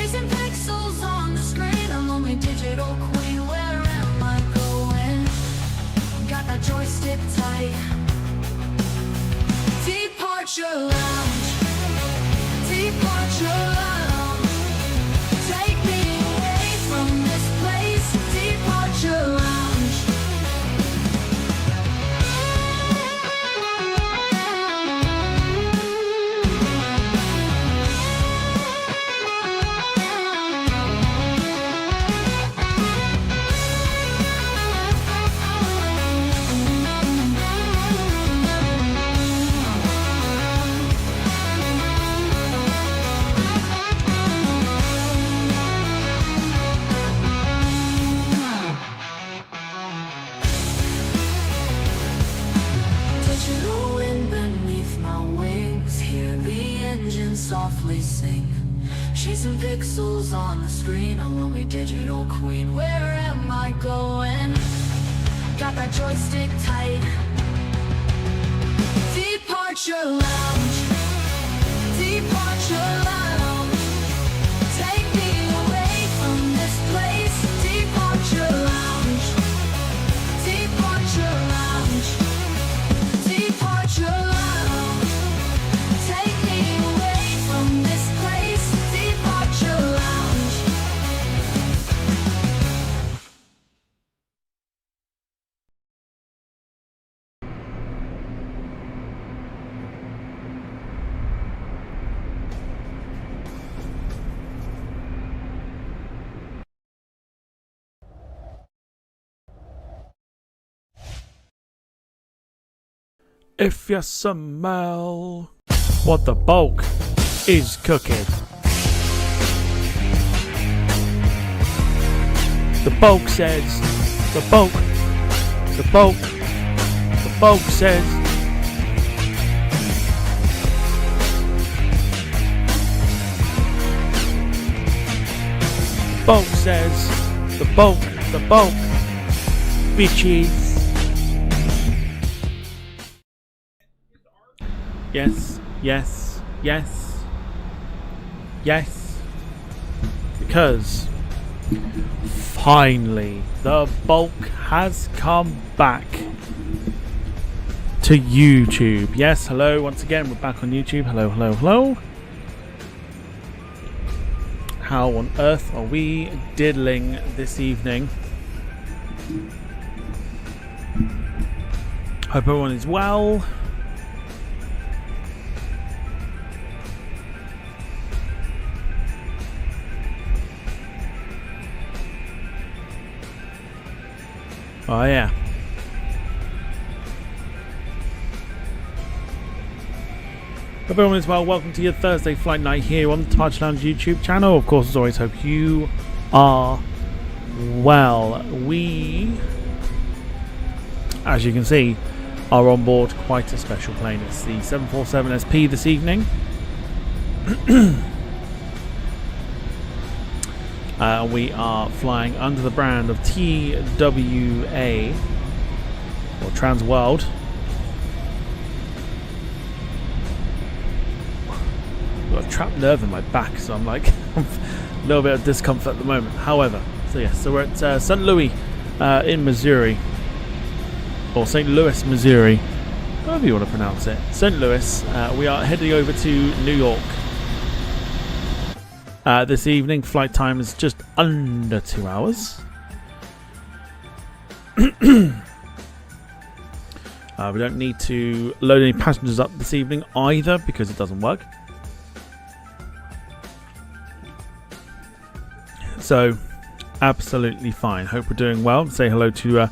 Chasing pixels on the screen, I'm only digital queen. Where am I going? Got that joystick tight. Departure lounge. Departure lounge. Take me away from this place. Departure lounge. Softly sing, chasing pixels on the screen. I'm only digital queen. Where am I going? Got that joystick tight. Departure lounge. Departure lounge. Take me away from this place. Departure lounge. Departure lounge. Departure lounge. If you smell what the bulk is cooking, the bulk says, the bulk says, bulk says, the bulk, bitches. Yes, yes, yes, yes, because finally the bulk has come back to YouTube. Yes, hello, once again, we're back on YouTube. Hello, hello, hello. How on earth are we diddling this evening? Hope everyone is well. Oh yeah. Hope everyone is well. Welcome to your Thursday flight night here on the Touch Lounge YouTube channel. Of course, as always, hope you are well. We, as you can see, are on board quite a special plane. It's the 747SP this evening. We are flying under the brand of TWA, or Trans World. I've got a trapped nerve in my back, so I'm like a little bit of discomfort at the moment. However, so we're at St. Louis in Missouri, or St. Louis, Missouri, however you want to pronounce it. St. Louis. We are heading over to New York. This evening, flight time is just under 2 hours. We don't need to load any passengers up this evening either because it doesn't work. So, absolutely fine. Hope we're doing well. Say hello to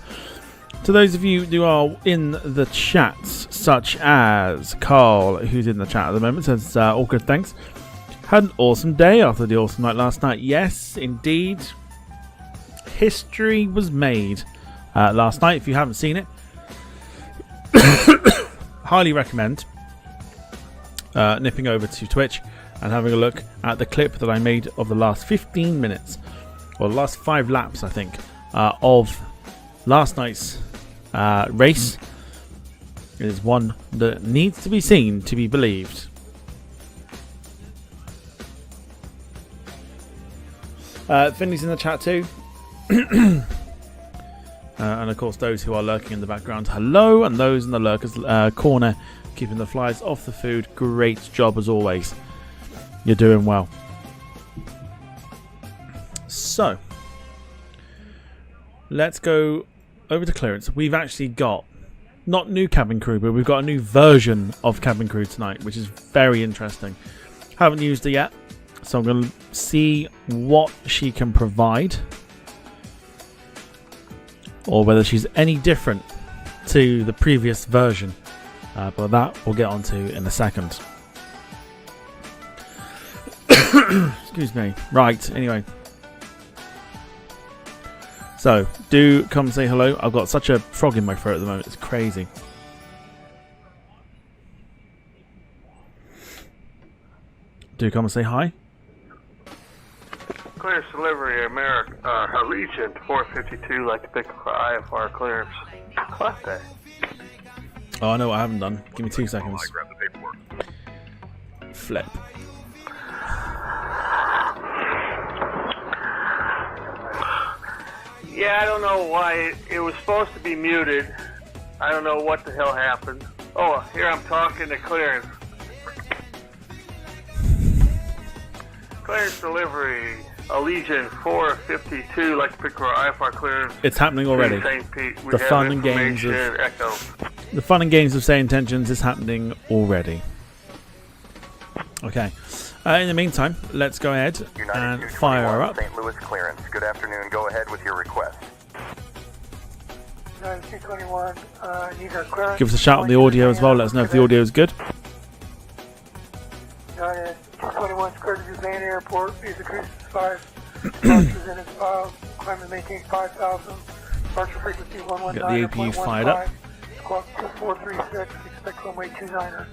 those of you who are in the chats, such as Carl, who's in the chat at the moment. Says all good, thanks. Had an awesome day after the awesome night last night. Yes, indeed. History was made last night. If you haven't seen it, highly recommend nipping over to Twitch and having a look at the clip that I made of the last 15 minutes, or the last 5 laps, I think, of last night's race. It is one that needs to be seen to be believed. Finley's in the chat too. And of course those who are lurking in the background, hello, and those in the lurkers corner keeping the flies off the food. Great job as always. You're doing well. So let's go over to clearance. We've actually got not new cabin crew, but we've got a new version of cabin crew tonight, which is very interesting. Haven't used it yet, so I'm going to see what she can provide, or whether she's any different to the previous version, but that we'll get onto in a second. Excuse me. Right, anyway. So, do come say hello. I've got such a frog in my throat at the moment, it's crazy. Do come and say hi. Clearance delivery, America, Allegiant 452, like to pick up for IFR clearance. Class day. Oh, I know what I haven't done. Give me 2 seconds. I grabbed the paperwork. Flip. Yeah, I don't know why it was supposed to be muted. I don't know what the hell happened. Oh, here I'm talking to clearance. Clearance delivery, Allegiant 452, like to pick for IFR clearance. It's happening already. St. Pete. We The have fun and games of information, Echo. the fun and games of say intentions is happening already. Okay. In the meantime, let's go ahead and fire her up. St. Louis clearance. Good afternoon. Go ahead with your request. 9221, need our clearance. Give us a shout on the audio as well. Let us know if the audio is good. 221 squared to Zane Airport. Visa cruise 5. Departures in its file. Climb and maintain 5,000. Departure frequency 119. Get the APU fired up. Squawk 2436. Expect runway 29er.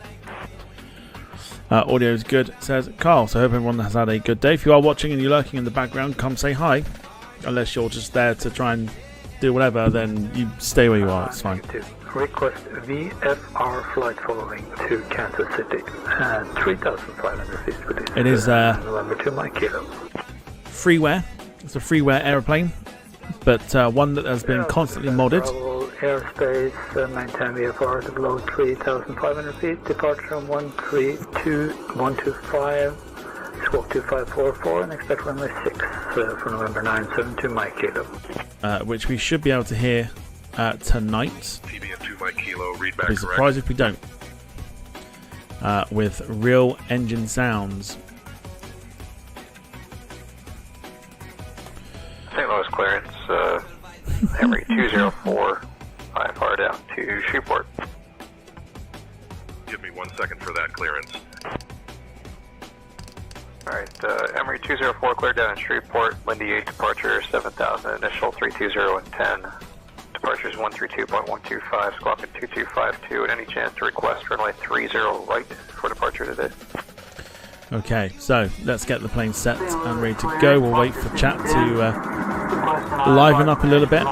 Audio is good, says Carl. So I hope everyone has had a good day. If you are watching and you're lurking in the background, come say hi. Unless you're just there to try and do whatever, then you stay where you are. It's fine. Request VFR flight following to Kansas City and 3,500 feet. It is November 2 Mike Kilo. freeware. It's a freeware aeroplane, but one that has been constantly modded. Airspace, maintain VFR to below 3,500 feet. Departure on 132.125. Squawk 2544 and expect runway 6 for November 972 Mike Kilo. Which we should be able to hear tonight. TB and 2 Mike Kilo, read back I'd be surprised if we don't. With real engine sounds. St. Louis clearance, Emory 204, IFR down to Shreveport. Give me 1 second for that clearance. Alright, Emory 204 cleared down in Shreveport, Lindy 8 departure 7,000, initial 320 and 10. Departures 132.125, squawking 2252, and any chance to request runway 30 right for departure today. Okay, so let's get the plane set and ready to go. We'll wait for chat to liven up a little bit.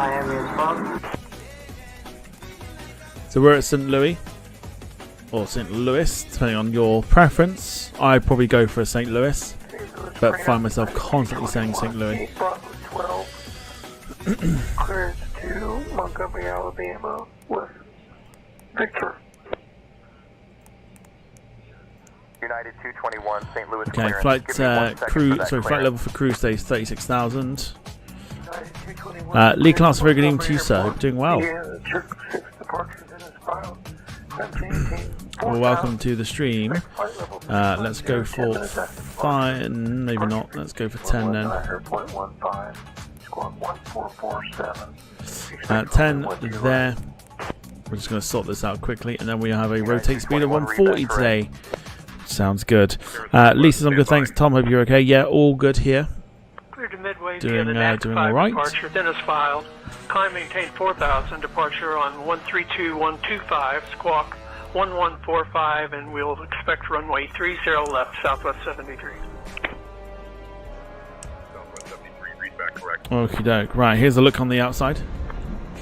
So we're at St. Louis, or St. Louis, depending on your preference. I'd probably go for St. Louis, but find myself constantly saying St. Louis. Clearance to Montgomery, Alabama with Victor. United 221, St. Louis Okay, clearance. flight Give me 1 second crew. for that Sorry, flight clearance. level for crew stays 36,000. United 221. Lee Class, very good evening to you, sir. Hope you're doing well. Well, welcome to the stream. Let's go for 5, maybe not. Let's go for 10 then. 10 there. We're just going to sort this out quickly, and then we have a rotate speed of 140 today. Sounds good. Lisa's on good, thanks. Tom, hope you're okay. Yeah, all good here. Cleared to Midway Doing, via the NAC doing 5 all right. departure, then is filed. Climb maintain 4,000, departure on 132.125, squawk 1145, and we'll expect runway 30 left, Southwest 73. Southwest 73, read back correct. Okie doke. Right, here's a look on the outside.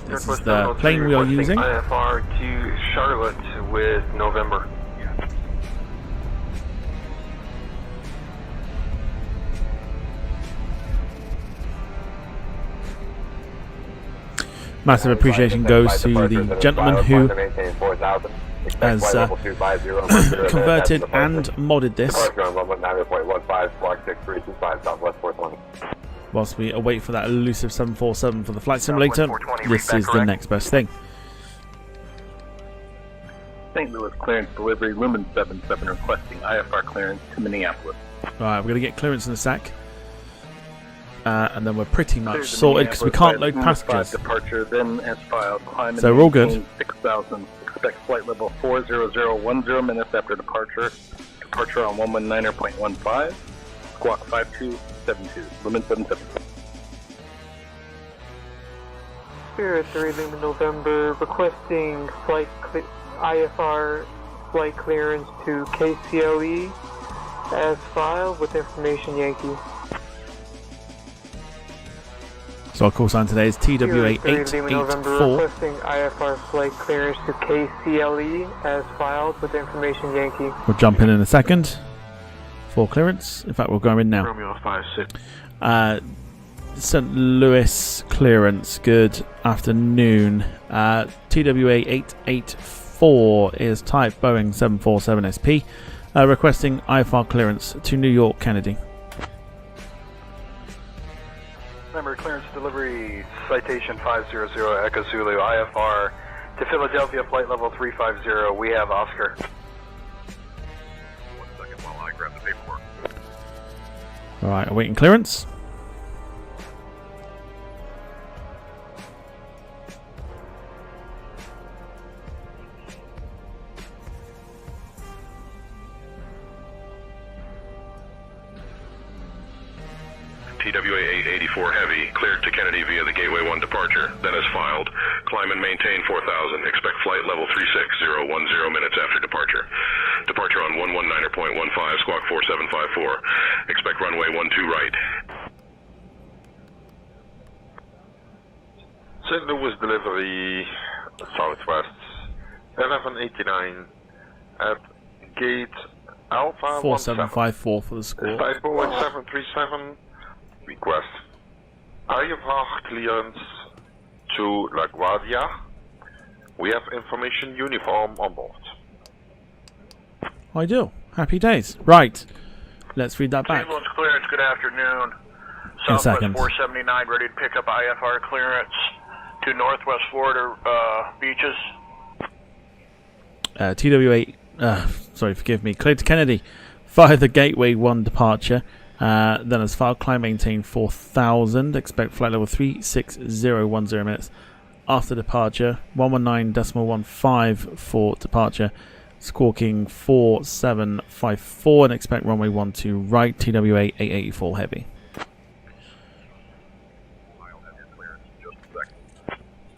This is the plane we are using. IFR to Charlotte with November. Massive appreciation goes to the gentleman who has converted and modded this whilst we await for that elusive 747 for the flight simulator. This is the next best thing. St. Louis clearance delivery, Lumen 77 requesting IFR clearance to Minneapolis. Right, we're going to get clearance in a sec. And then we're pretty much sorted because we can't load passengers. Departure, then as filed, climb So we're all good. 6,000. Expect flight level 40010 minutes after departure. Departure on 119.15. Squawk 5272. Lumen 77. Spirit 3 Lima November requesting IFR flight clearance to KCLE as filed with information Yankee. So our call sign today is TWA November 884. requesting IFR flight clearance to KCLE as filed with information Yankee. We'll jump in a second for clearance. In fact, we'll go in now. Romeo 56. St. Louis clearance, good afternoon. TWA 884 is type Boeing 747SP, requesting IFR clearance to New York Kennedy. Member clearance delivery, citation 500 Echo Zulu, IFR to Philadelphia, flight level 350. We have Oscar. 1 second while I grab the paperwork. Alright, awaiting clearance. TWA 884 Heavy, cleared to Kennedy via the Gateway 1 departure, then as filed. Climb and maintain 4,000. Expect flight level 36010 minutes after departure. Departure on 119.15, squawk 4754. Expect runway 12 right. St. Louis delivery, Southwest, 1189 at gate Alpha 4754 for the score. Type Boeing 737. Request IFR clearance to LaGuardia. We have information uniform on board. I do. Happy days. Right. Let's read that back. St. Louis clearance, good afternoon. In a Southwest second. 479 ready to pick up IFR clearance to Northwest Florida beaches. TWA, sorry, forgive me, cleared to Kennedy via the Gateway 1 departure. Then as file, climb, maintain 4,000. Expect flight level 36010 minutes after departure. 119.15 for departure. Squawking 4754 and expect runway 12 right. TWA 884 Heavy.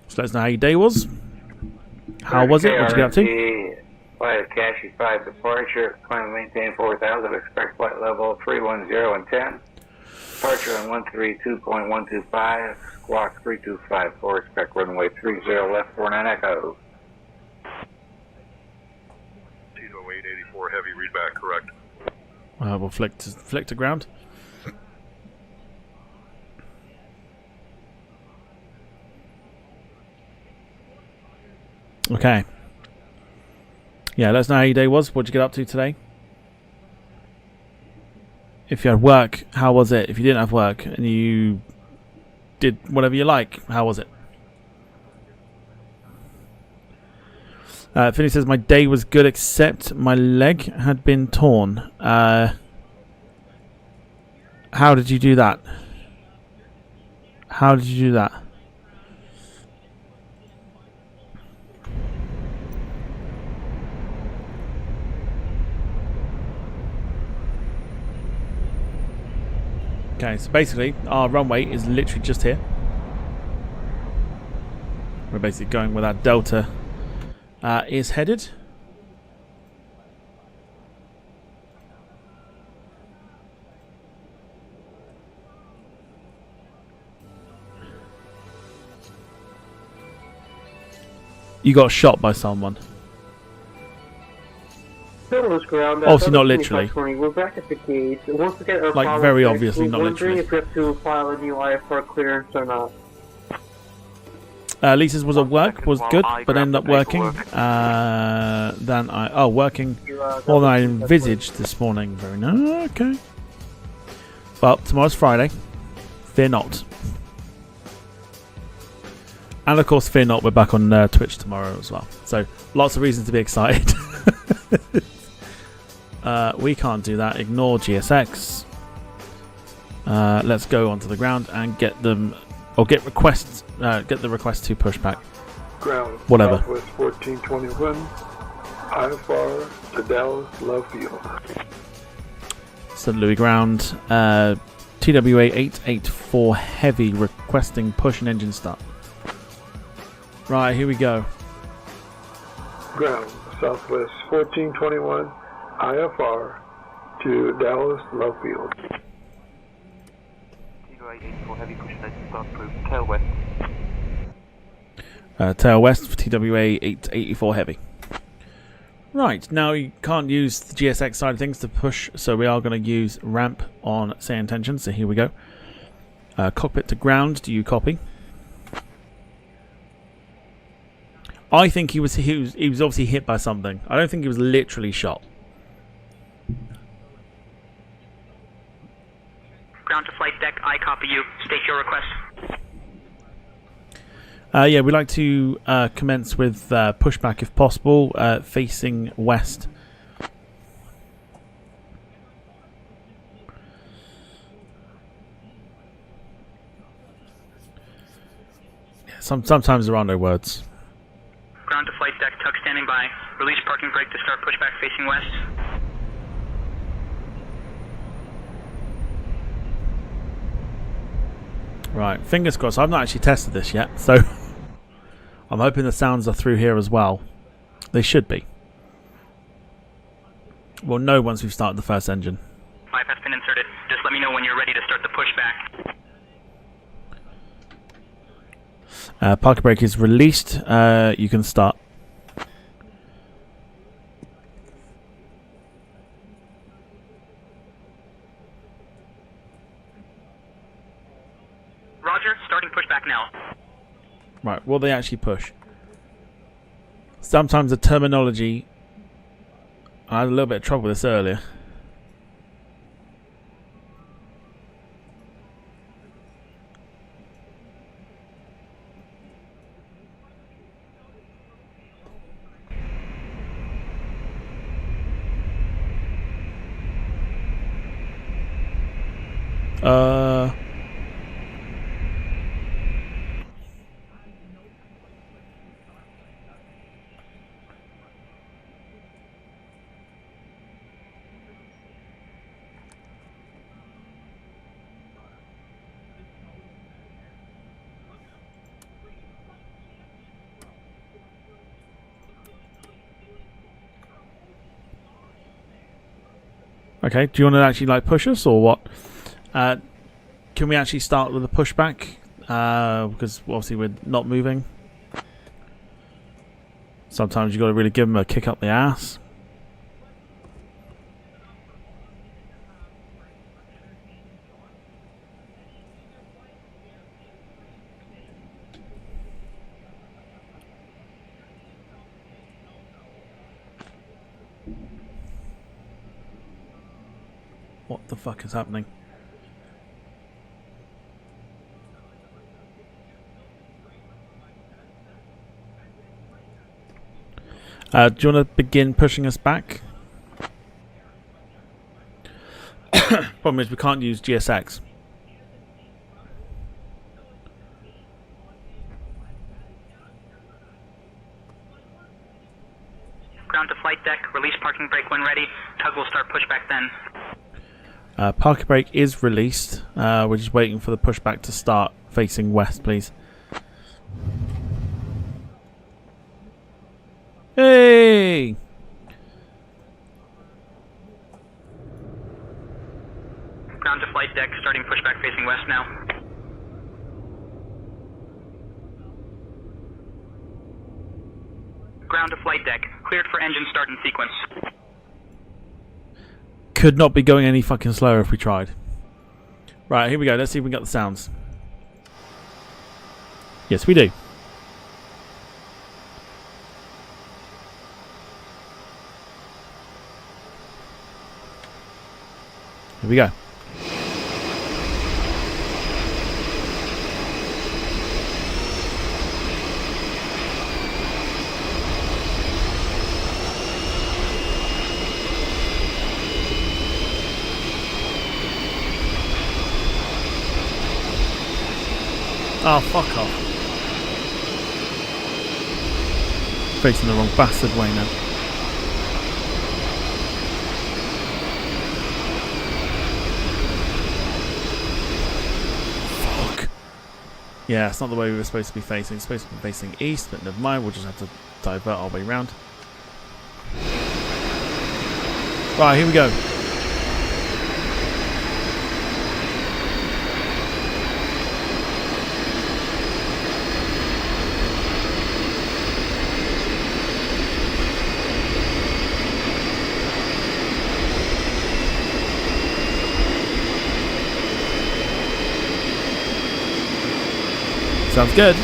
So let us know how your day was. How was it? What did you get up to? Flight of Cashy 5 departure, climb and maintain 4,000, expect flight level 310 and 10. Departure on 132.125, squawk 3254, expect runway 30 left 49 Echo. TWA 884 Heavy, read back, correct. We'll flick to ground. Okay. Yeah, let us know how your day was. What did you get up to today? If you had work, how was it? If you didn't have work and you did whatever you like, how was it? Finney says, my day was good except my leg had been torn. How did you do that? How did you do that? Okay, so basically our runway is literally just here. We're basically going where that Delta is headed. You got shot by someone. Obviously not literally. We're back at the gate. Once we get our Like very obviously not we're literally. wondering if we have to file a new IFR clearance or not. Lisa's was at work, was good, but ended up working working more than I envisaged this morning. Very nice. Okay. Well, tomorrow's Friday. Fear not. And of course, fear not, we're back on Twitch tomorrow as well. So lots of reasons to be excited. We can't do that. Ignore GSX. Let's go onto the ground and get them, or get requests. Get the request to push back. Ground. Whatever. Southwest 1421. IFR to Dallas Love Field. St. Louis ground. TWA 884 heavy requesting push and engine start. Right, here we go. Ground. Southwest 1421. IFR to Dallas Love Field. TWA 84 heavy push and engine start approved. Tail west. Tail west for TWA 884 heavy. Right, now you can't use the GSX side of things to push, so we are going to use ramp on say intention. So here we go. Cockpit to ground. Do you copy? I think he was obviously hit by something. I don't think he was literally shot. Ground to flight deck. I copy you. State your request. Yeah, we'd like to commence with pushback if possible, facing west. Yeah, sometimes there are no words. Ground to flight deck. Tug standing by. Release parking brake to start pushback facing west. Right, fingers crossed. I've not actually tested this yet, so I'm hoping the sounds are through here as well. They should be. We'll know once we've started the first engine. 5 has been inserted. Just let me know when you're ready to start the pushback. Parking brake is released. You can start. Roger, starting pushback now. Right, will they actually push? Sometimes the terminology... I had a little bit of trouble with this earlier. Okay, do you want to actually like push us or what? Can we actually start with a pushback? Because obviously we're not moving. Sometimes you've got to really give them a kick up the ass. What the fuck is happening? Do you want to begin pushing us back? Problem is we can't use GSX. Ground to flight deck. Release parking brake when ready. Tug will start pushback then. Parking brake is released. We're just waiting for the pushback to start facing west, please. Hey! Ground to flight deck. Starting pushback facing west now. Ground to flight deck. Cleared for engine start in sequence. Could not be going any fucking slower if we tried. Right, here we go. Let's see if we got the sounds. Yes, we do. Here we go. Oh, fuck off. Facing the wrong bastard way now. Fuck. Yeah, it's not the way we were supposed to be facing. It's supposed to be facing east, but never mind. We'll just have to divert our way round. Right, here we go. Sounds good.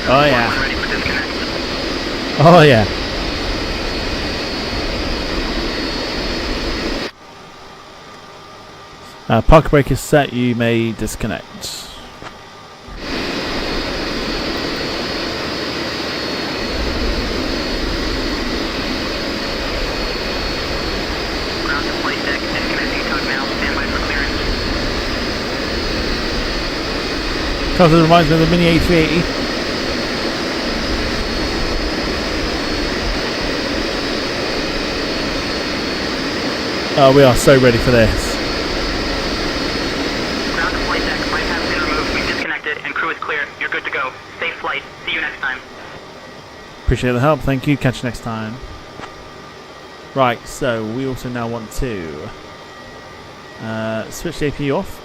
Oh yeah. Oh yeah. Park brake is set, you may disconnect. Ground to flight deck, disconnecting tug now, standby for clearance. Carter reminds me of the Mini A380. Oh, we are so ready for this. Ground to flight deck, flight path has been removed, we've disconnected, and crew is clear. You're good to go. Safe flight. See you next time. Appreciate the help, thank you. Catch you next time. Right, so we also now want to switch the AP off.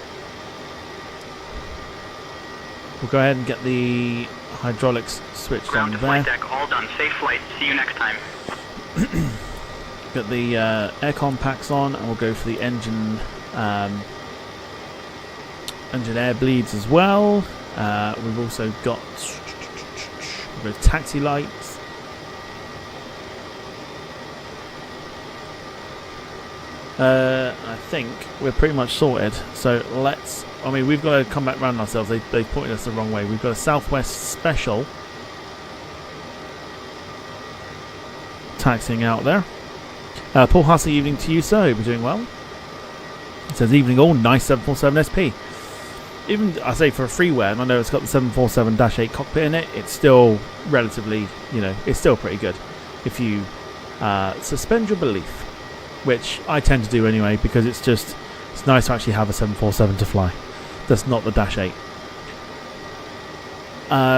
We'll go ahead and get the hydraulics switched on Ground to there. flight deck, all done. Safe flight. See you next time. Get the aircon packs on, and we'll go for the engine air bleeds as well. We've also got taxi lights. I think we're pretty much sorted. So let's. I mean, we've got to come back round ourselves. They pointed us the wrong way. We've got a Southwest Special taxiing out there. Paul Hussey, evening to you, sir. Hope you're doing well. It says evening all, nice 747SP. Even, I say, for a freeware, and I know it's got the 747-8 cockpit in it, it's still relatively, you know, it's still pretty good. If you suspend your belief, which I tend to do anyway, because it's nice to actually have a 747 to fly. That's not the -8.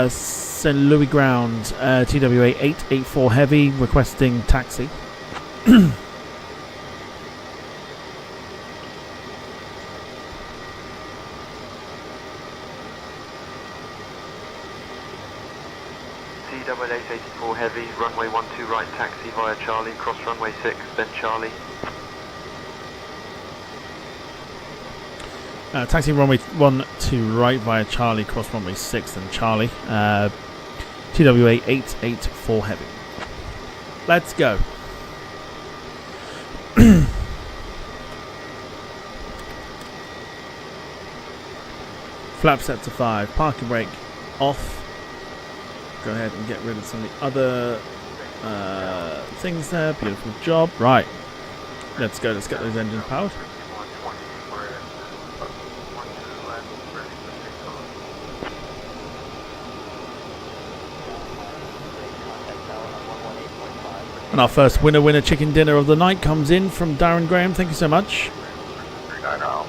St. Louis ground, TWA 884 heavy, requesting taxi. TWA 884 heavy, runway 12 right taxi via Charlie, cross runway 6, then Charlie. Taxi runway 12 right via Charlie, cross runway 6, then Charlie. TWA 884 heavy. Let's go. Flap set to 5. Parking brake off. Go ahead and get rid of some of the other things there. Beautiful job. Right. Let's go. Let's get those engines powered. And our first winner chicken dinner of the night comes in from Darren Graham. Thank you so much. 390.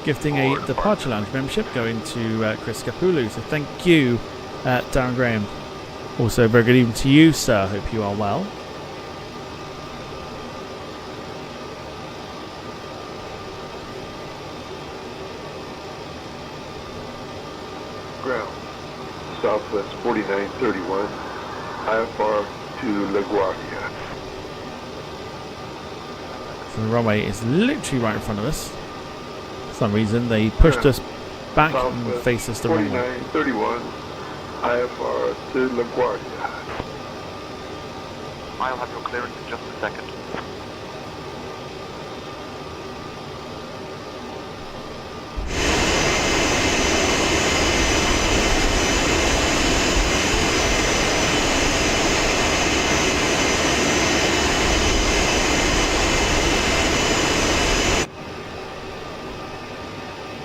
gifting a departure lounge membership going to Chris Capulu. So thank you, Darren Graham. Also, very good evening to you, sir. Hope you are well. Ground, Southwest 4931, IFR to LaGuardia. So the runway is literally right in front of us. For some reason, they pushed us back and faced us the wrong way. 4931, IFR to LaGuardia. I'll have your clearance in just a second.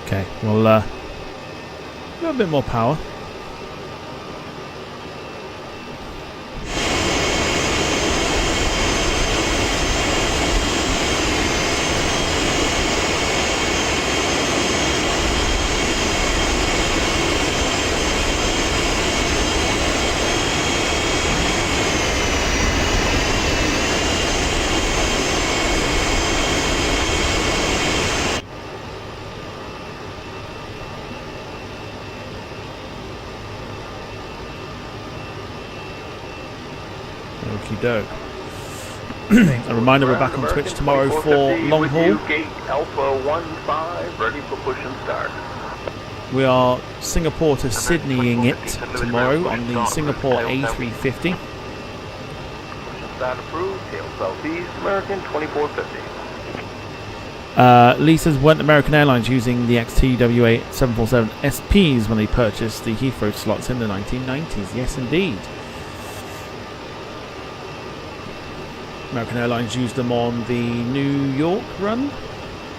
Okay, well, a little bit more power. Doke. A reminder, we're back on Twitch tomorrow for long haul. Gate Alpha 15, ready for push and start. We are Singapore to Sydneying it tomorrow on the Singapore A350. Start approved, tail southeast, American 2450. Lee says, weren't American Airlines using the TWA 747SPs when they purchased the Heathrow slots in the 1990s? Yes, indeed. American Airlines used them on the New York run,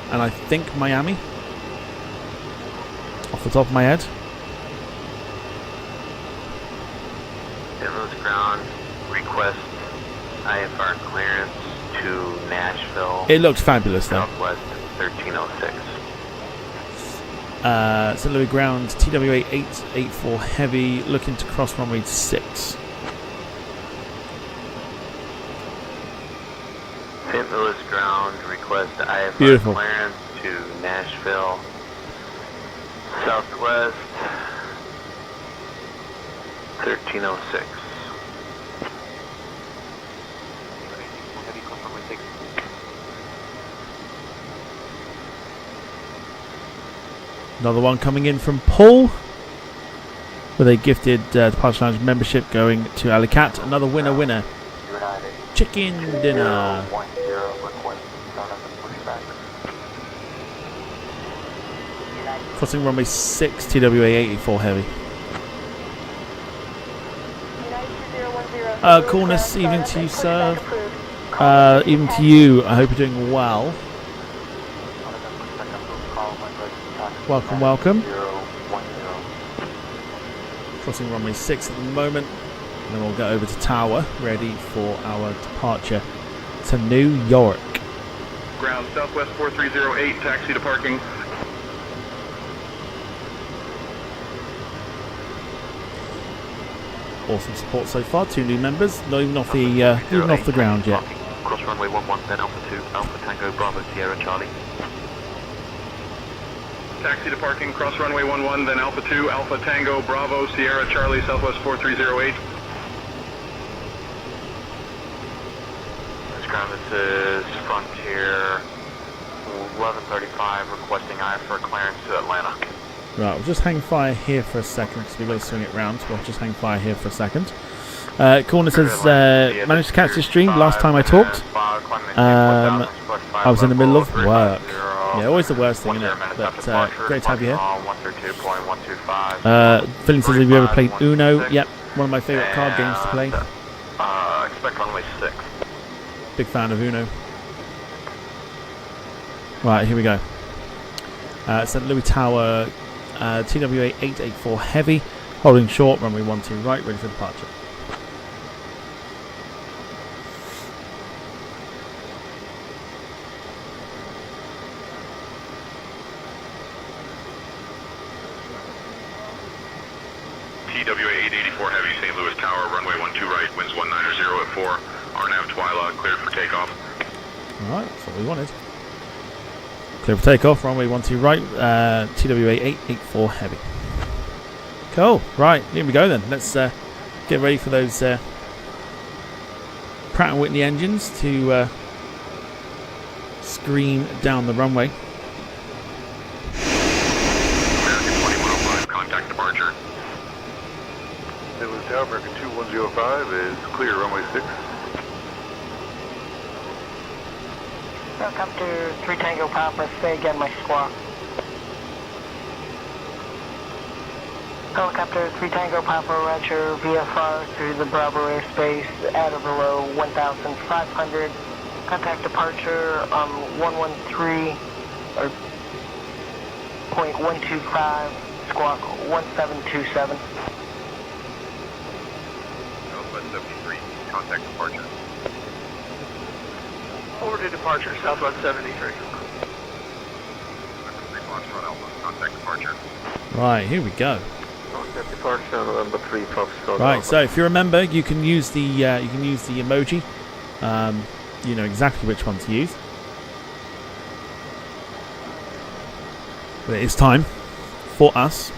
and I think Miami, off the top of my head. St. Ground, request IFR clearance to Nashville. It looks fabulous though. Southwest 1306. St. Louis Ground, TWA 884 Heavy, looking to cross runway 6. St. Louis Ground, request IFR Beautiful. clearance to Nashville, Southwest 1306. Another one coming in from Paul with a gifted departure lounge membership going to Alicat. Another winner. Chicken dinner. Crossing runway 6, TWA 884 Heavy. Coolness, evening to you, sir. Even to you, I hope you're doing well. Welcome. Crossing runway 6 at the moment. And then we'll go over to Tower, ready for our departure to New York. Ground, Southwest 4308, taxi to parking. Awesome support so far. 2 new members, not even off the ground yet. Cross runway 11, then Alpha 2, Alpha Tango Bravo Sierra Charlie. Taxi to parking, cross runway 11, then Alpha 2, Alpha Tango Bravo Sierra Charlie, Southwest 4308. This is Frontier 1135 requesting IFR clearance to Atlanta. Right, we'll just hang fire here for a second because we've got to swing it round, so we'll just hang fire here for a second. Corner says, managed to catch the stream last time I talked. I was in the middle of work. Yeah, always the worst thing, isn't it? But great to have you here. Philly says, have you ever played Uno? Yep, one of my favourite card games to play. Expect runway 6. Big fan of Uno. Right, here we go. St. Louis Tower, TWA 884 Heavy, holding short, runway 12 right, ready for departure. TWA 884 Heavy, St. Louis Tower, runway 12 right, winds 190 at 4. RNAV Twyla, cleared for takeoff. Alright, that's what we wanted. Clear for takeoff, runway 12 right, TWA 884 Heavy. Cool, right, here we go then. Let's get ready for those Pratt & Whitney engines to scream down the runway. American 2105, contact departure. St. Louis Tower, American 2105 is clear, runway 6. Helicopter 3 Tango Papa, say again my squawk. Helicopter 3 Tango Papa, roger, VFR through the Bravo airspace at or below 1,500. Contact departure on 113 or .125, squawk 1727. Southwest 73, contact departure. Over to departure, Southwest 73. Foxtrot Alpha, contact departure. Right, here we go. Contact departure, November 3, Foxtrot. Right, so if you remember, you can use the emoji. You know exactly which one to use. But it is time for us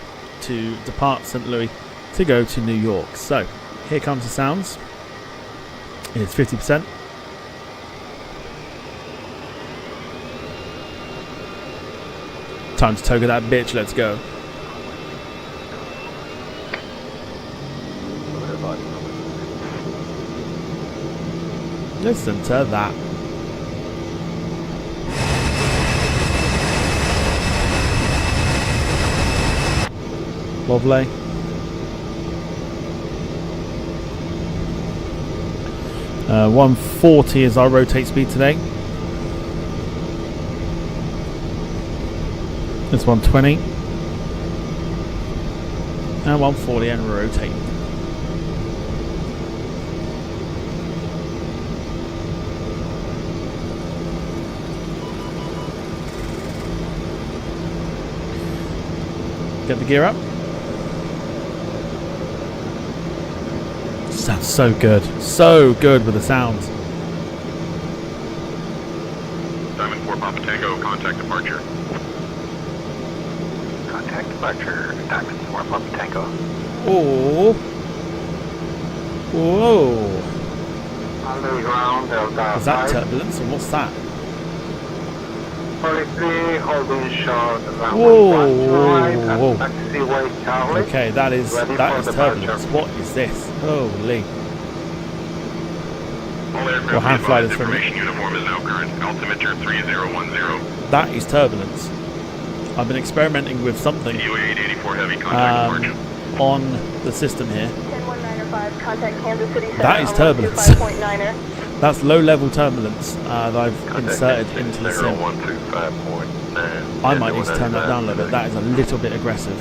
to depart St. Louis to go to New York. So here comes the sounds. It's 50%. Time to toga that bitch. Let's go. Listen to that. Lovely. Uh, 140 is our rotate speed today. It's 120. And 140 and rotate. Get the gear up. Sounds so good. So good with the sounds. Diamond 4 Papa Tango, contact departure. Contact departure, Diamond 4 Papa Tango. Oh. Whoa. On the ground, Delta Is that 5. turbulence or what's that? 43, holding short, Whoa. taxiway Charlie. Okay, that is Ready for turbulence. departure. What is this? Holy. All aircraft Well, hand fly this from information uniform is now current. Altimeter 3010. That is turbulence. I've been experimenting with something TWA 884 Heavy, contact departure. on the system here. 10195, contact Kansas City Center That is on turbulence. 125.9er. That's low-level turbulence that I've inserted into the sim. 125.9. I might need to turn that down a little bit. That is a little bit aggressive.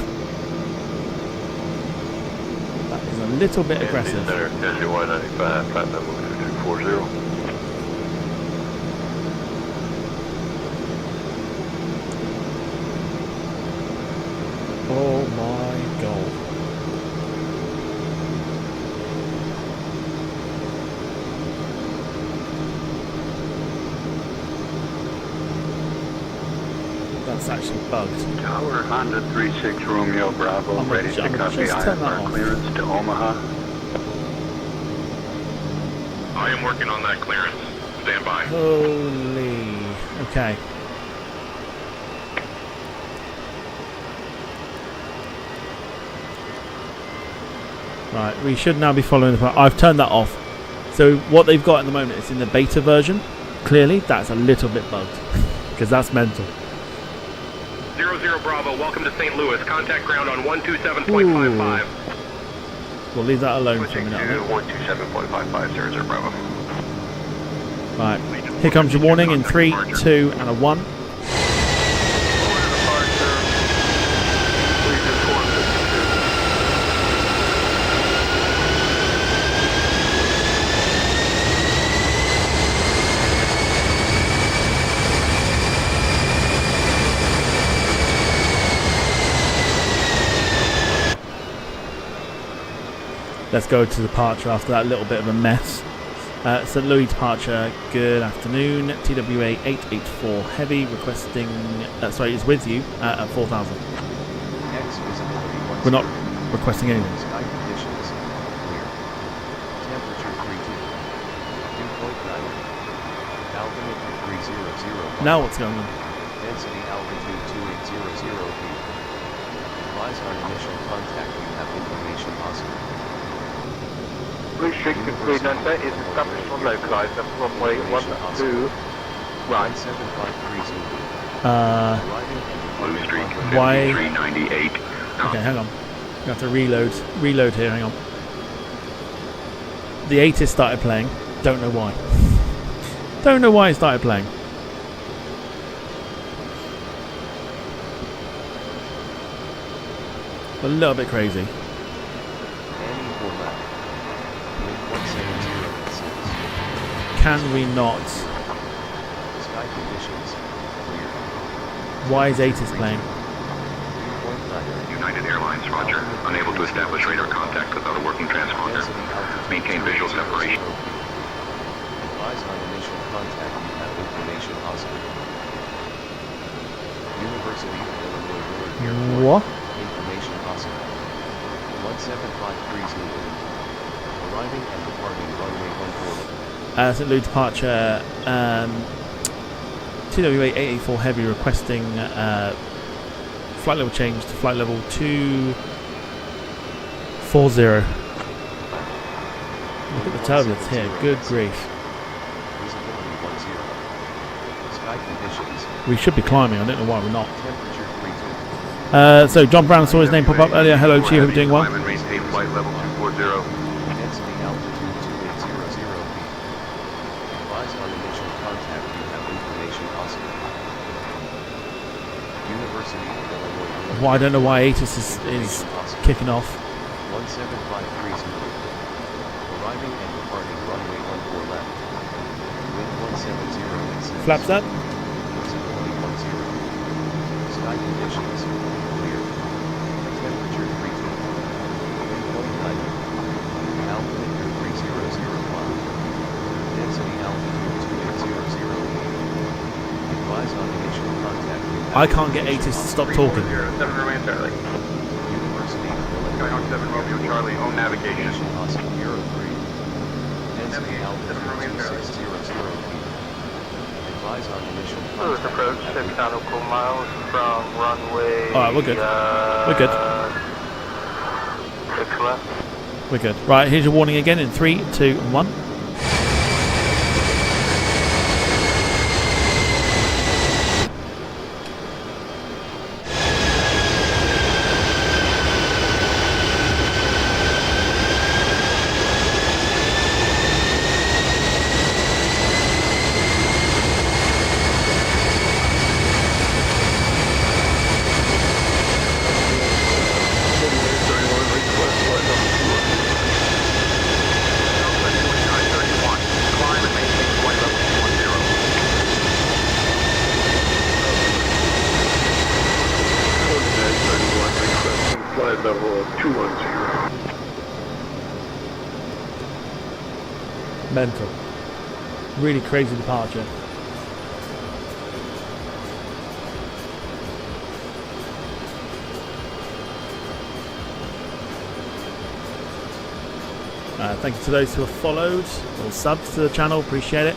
That is a little bit aggressive. Center, KJY 95, flight level 2240. Oh my god. That's actually bugged. Tower Honda 36 Romeo Bravo, ready to copy IFR clearance to Omaha. I am working on that clearance. Stand by. Holy. Okay. Right, we should now be following the plan. I've turned that off. So what they've got at the moment is in the beta version. Clearly, that's a little bit bugged. Because that's mental. 00 Bravo, welcome to St. Louis. Contact ground on 127.55. We'll leave that alone for a minute. 127.55, Bravo. Right, here comes your warning in 3, 2, and a 1. let's go to departure after that little bit of a mess. St. Louis departure, good afternoon. TWA 884 Heavy requesting, sorry, is with you at 4,000. We're not requesting anything. Sky conditions, clear. Temperature 32. Dew point 9. Altimeter 300. Now what's going on? Density altitude 2800 feet. Advise on initial contact, you have information possible. Restricted 390 is established on localized at runway 12 right. 753 Zulu. Blue streak Why? 5398. Okay, hang on. We have to reload here, hang on. The ATIS started playing. Don't know why. Don't know why it started playing. A little bit crazy. Can we not? Sky conditions, clear. Why is ATIS playing? United Airlines, roger. Unable to establish radar contact without a working transponder. Maintain visual separation. Advise on initial contact, you have information possible. University of Illinois Airport. What? Information possible. 1753 Zulu. Arriving and departing runway 14. St. Louis departure, TWA 884 Heavy requesting flight level change to flight level 240. Look at the turbulence here, good grief. Visibility 10. Sky conditions. We should be climbing, I don't know why we're not. Temperature 32. So John Brown saw his name pop up earlier. Hello to you, hope you're doing well. Climb and maintain flight level 240. Density altitude 2800 feet. Advise on initial contact, you have information possible. University of Illinois. Well, I don't know why ATIS is kicking off. 1753 Zulu. Arriving and departing runway 14 left. Wind 170 and Flaps up. Visibility 10. Sky conditions, clear. Temperature 32. Wind point 90. Altimeter 3005. Density altitude 2800 feet. Advise on initial contact. I can't get ATIS to stop talking. 7 remain Charlie. University of Illinois. Going on 7 Romeo Charlie, home navigation. Possible Euro 3. Density altitude 2600 feet. Advise on initial Cruise contact. approach 6 nautical miles from runway. Alright, we're good. We're good. 6 left. We're good. Right, here's your warning again in 3, 2, 1. Flight level 210. Mental. Really crazy departure. Thank you to those who have followed or subbed to the channel, appreciate it.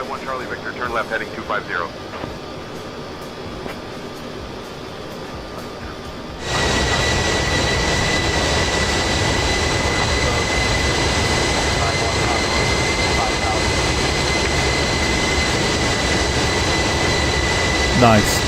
One Charlie Victor, turn left heading 250. Nice.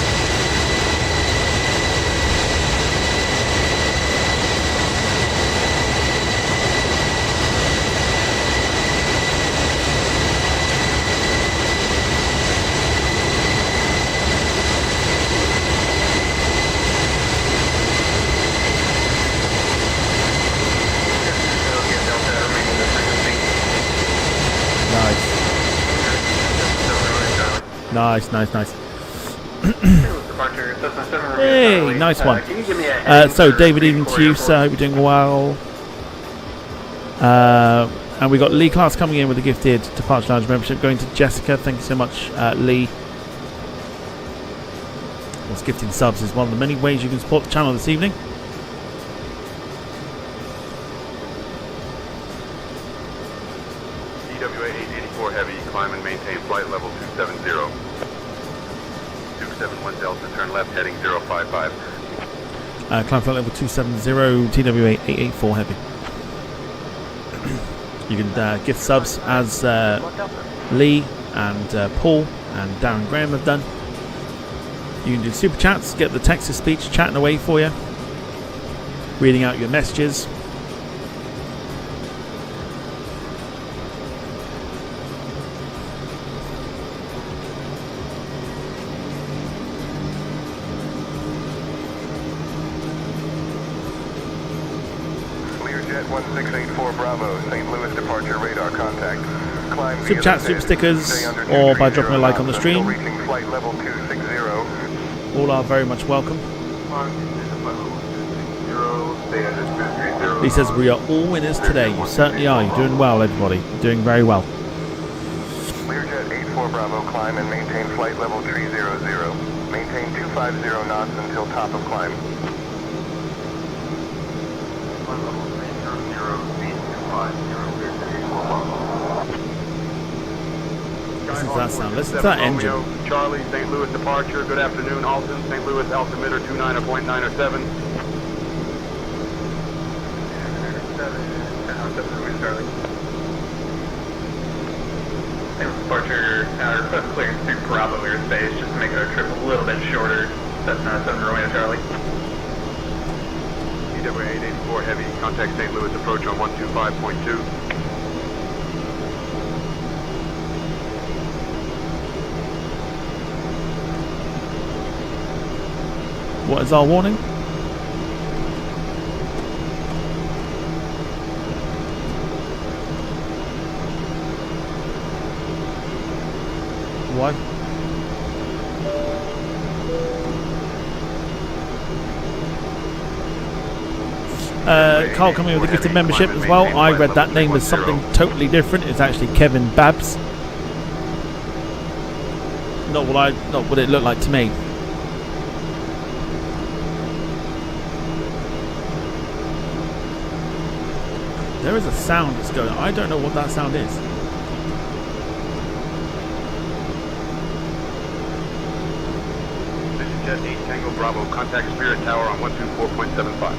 Nice. Departure, Cessna 7 Romeo Hey, Charlie. nice one. Can you give me a So, David, evening to you, sir. Hope you're doing well. And we got Lee Class coming in with a gifted Departure Lounge membership going to Jessica. Thank you so much, Lee. Of course, gifting subs is one of the many ways you can support the channel this evening. TWA 884 Heavy, climb and maintain flight level 270. 271 Delta, turn left heading 055. Climb flight level 270, TWA 884 Heavy. You can gift subs as Lee and Paul and Darren Graham have done. You can do super chats, get the text to speech chatting away for you, reading out your messages. Learjet 1684 Bravo, St. Louis departure radar contact. Climb Super chat, super stickers, or by dropping a like on the stream. Flight level 260. All are very much welcome. He says we are all winners today. You certainly are. You're doing well, everybody. You're doing very well. Learjet 84 Bravo, climb and maintain flight level 300. Maintain 250 knots until top of climb. Listen to that sound. Listen to that engine. Charlie, St. Louis departure. Good afternoon, Alton. St. Louis altimeter 29.907. Departure, request clearance through Bravo airspace, just to make our trip a little bit shorter. Cessna 7 Romeo Charlie. TWA 884 Heavy, contact St. Louis approach on 125.2. What is our warning? Why? Carl coming with a gifted membership as well. I read that name as something totally different. It's actually Kevin Babs. Not what it looked like to me. There is a sound that's going on. I don't know what that sound is. Jet 8 Tango Bravo, contact Spirit Tower on 124.75.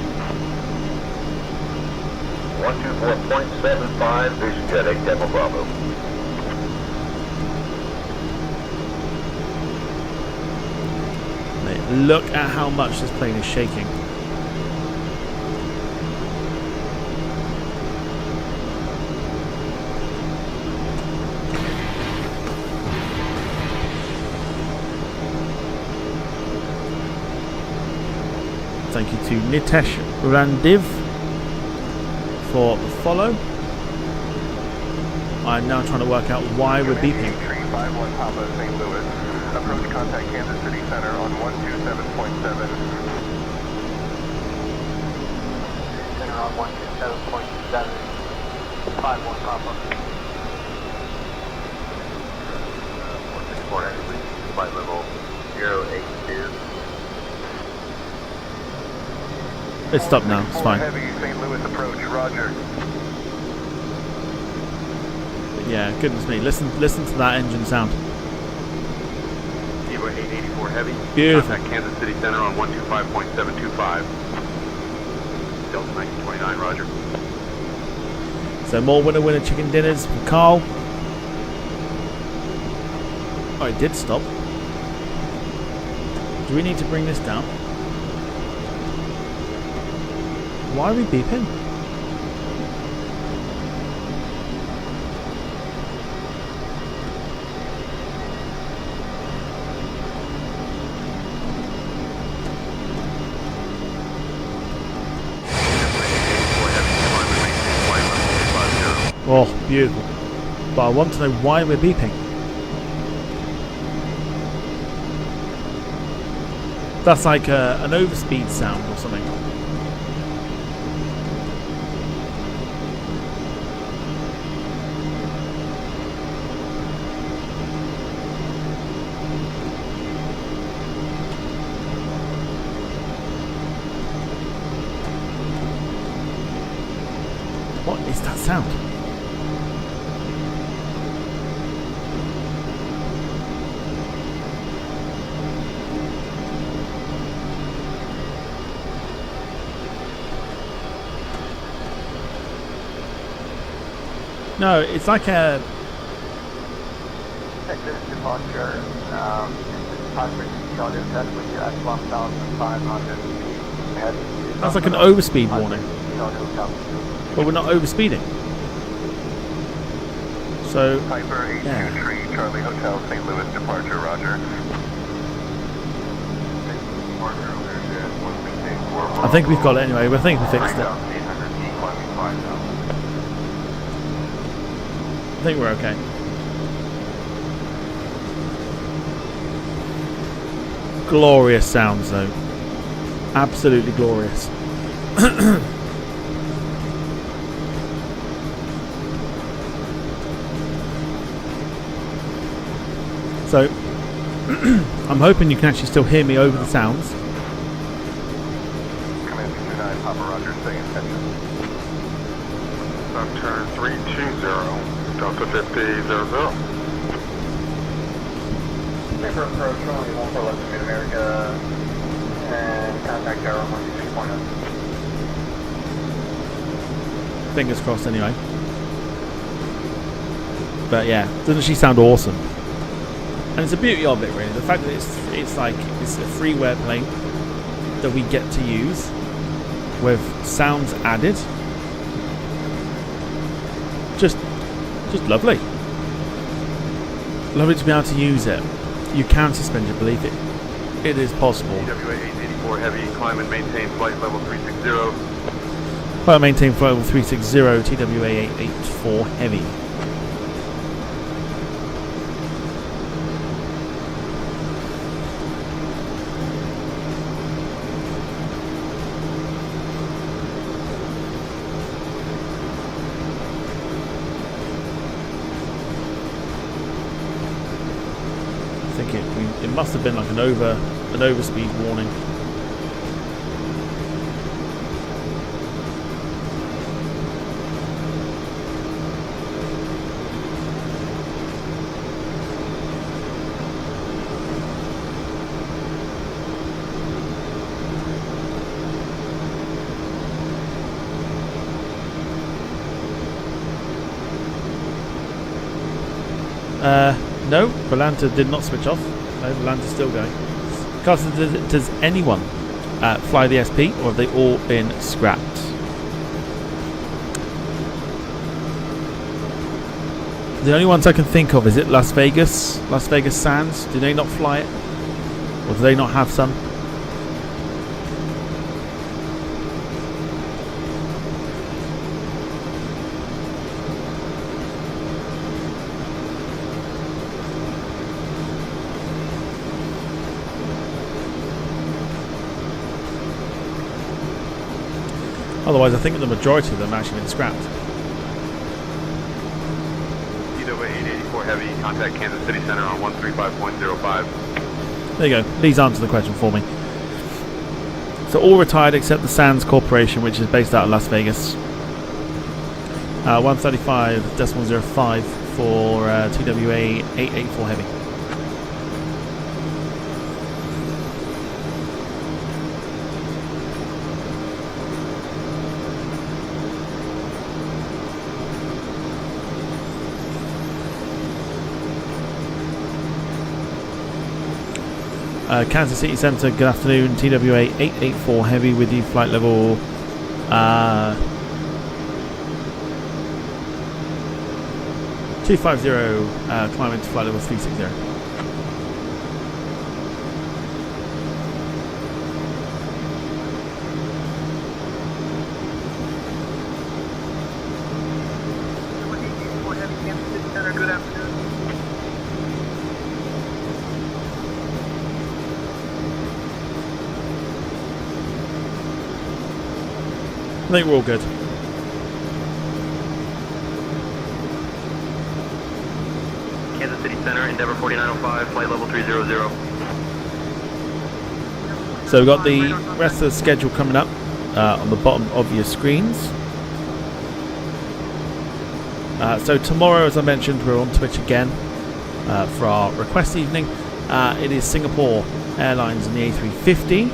124.75, Vision Jet 8 Tango Bravo. Mate, look at how much this plane is shaking. Thank you to Nitesh Randiv for the follow. I'm now trying to work out why we're beeping. 351 Papa, St. Louis. Approach contact Kansas City Center on 127.7. Center on 127.7. 51 Papa. 164 actually, flight level 082. It's stopped now, it's fine. Heavy, St. Louis approach, roger. Yeah, goodness me, listen to that engine sound. TWA 884 Heavy. Beautiful. Contact Kansas City Center on 125.725. Delta 1929, roger. So more winner chicken dinners from Carl. Oh, it did stop. Do we need to bring this down? Why are we beeping? Oh, beautiful. But I want to know why we're beeping. That's like an overspeed sound or something. What is that sound? No, it's like a... Texas departure, Patrick, Charlie, test with you at 1,500 head. That's like an overspeed warning. But we're not overspeeding. So, Piper 823, Charlie Hotel, St. Louis departure, roger. I think we've got it anyway. I think we fixed it. I think we're okay. Glorious sounds though. Absolutely glorious. So, I'm hoping you can actually still hear me over the sounds. Command 229, Papa Roger, stay in tension. Left turn 320, Delta 5000. Paper approach, only 141 Mid-America, and contact Arrow 126.0. Fingers crossed anyway. But yeah, doesn't she sound awesome? And it's the beauty of it really, the fact that it's like it's a freeware plane that we get to use with sounds added. Just lovely. Lovely to be able to use it. You can suspend your belief. It is possible. TWA 884 heavy, climb and maintain flight level 360. Climb and maintain flight level 360, TWA 884 heavy. It must have been like an overspeed warning. No, Volanta did not switch off. No, Volanta's still going. Carson, does anyone fly the SP, or have they all been scrapped? The only ones I can think of, is it Las Vegas Sands? Do they not fly it? Or do they not have some? Otherwise, I think the majority of them have actually been scrapped. TWA 884 heavy, contact Kansas City Center on 135.05. There you go. Please answer the question for me. So all retired except the Sands Corporation, which is based out of Las Vegas. 135.05 for TWA 884 heavy. Kansas City Center, good afternoon. TWA 884 heavy with you, flight level 250, climbing to flight level 360. Good afternoon. think we're all good. Kansas City Center, Endeavor 4905, flight level 300. So we've got the rest of the schedule coming up on the bottom of your screens. So tomorrow, as I mentioned, we're on Twitch again for our request evening. It is Singapore Airlines and the A350.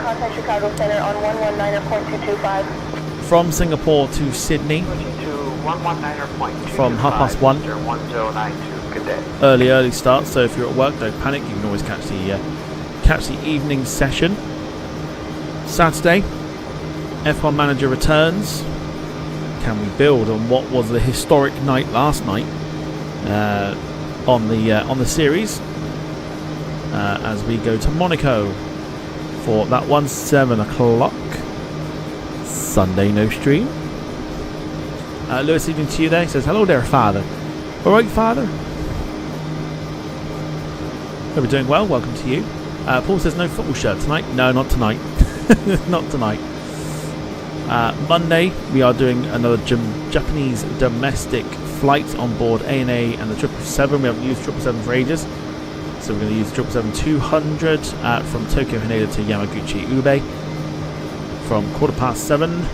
Contact Chicago Center on 119.225. From Singapore to Sydney. From 1:30. 1092. Good day. Early start. So if you're at work, don't panic. You can always catch the evening session. Saturday, F1 Manager returns. Can we build on what was the historic night last night on the series as we go to Monaco for that one 7 o'clock Sunday no stream. Lewis, evening to you there. He says, hello there, Father. All right, Father. Hope you're doing well. Welcome to you. Paul says, no football shirt tonight. No, not tonight. Not tonight. Monday, we are doing another Japanese domestic flight on board ANA and the 777. We haven't used 777 for ages. So we're going to use 777-200 from Tokyo Haneda to Yamaguchi Ube from 7:15.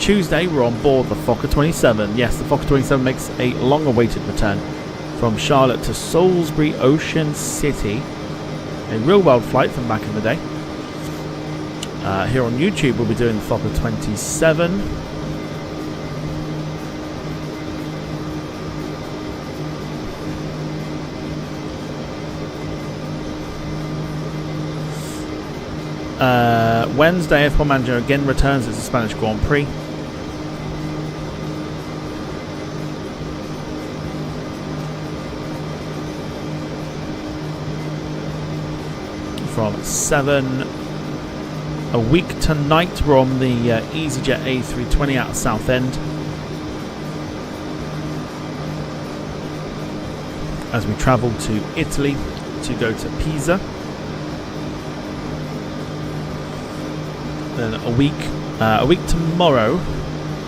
Tuesday, we're on board the Fokker 27. Yes, the Fokker 27 makes a long-awaited return from Charlotte to Salisbury Ocean City. A real-world flight from back in the day. Here on YouTube, we'll be doing the Fokker 27. Wednesday, F1 Manager again returns. It's the Spanish Grand Prix. From 7 a week tonight, we're on the EasyJet A320 out of Southend as we travel to Italy to go to Pisa. Then a week tomorrow,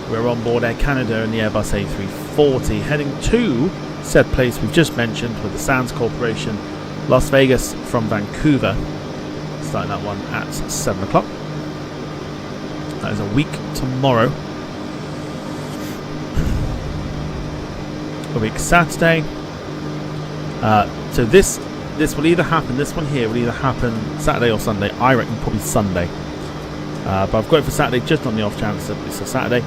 we're on board Air Canada in the Airbus A340, heading to said place we've just mentioned with the Sands Corporation, Las Vegas from Vancouver. Starting that one at 7 o'clock. That is a week tomorrow. A week Saturday. So this will either happen. This one here will either happen Saturday or Sunday. I reckon probably Sunday. But I've got it for Saturday just on the off chance that it's a Saturday.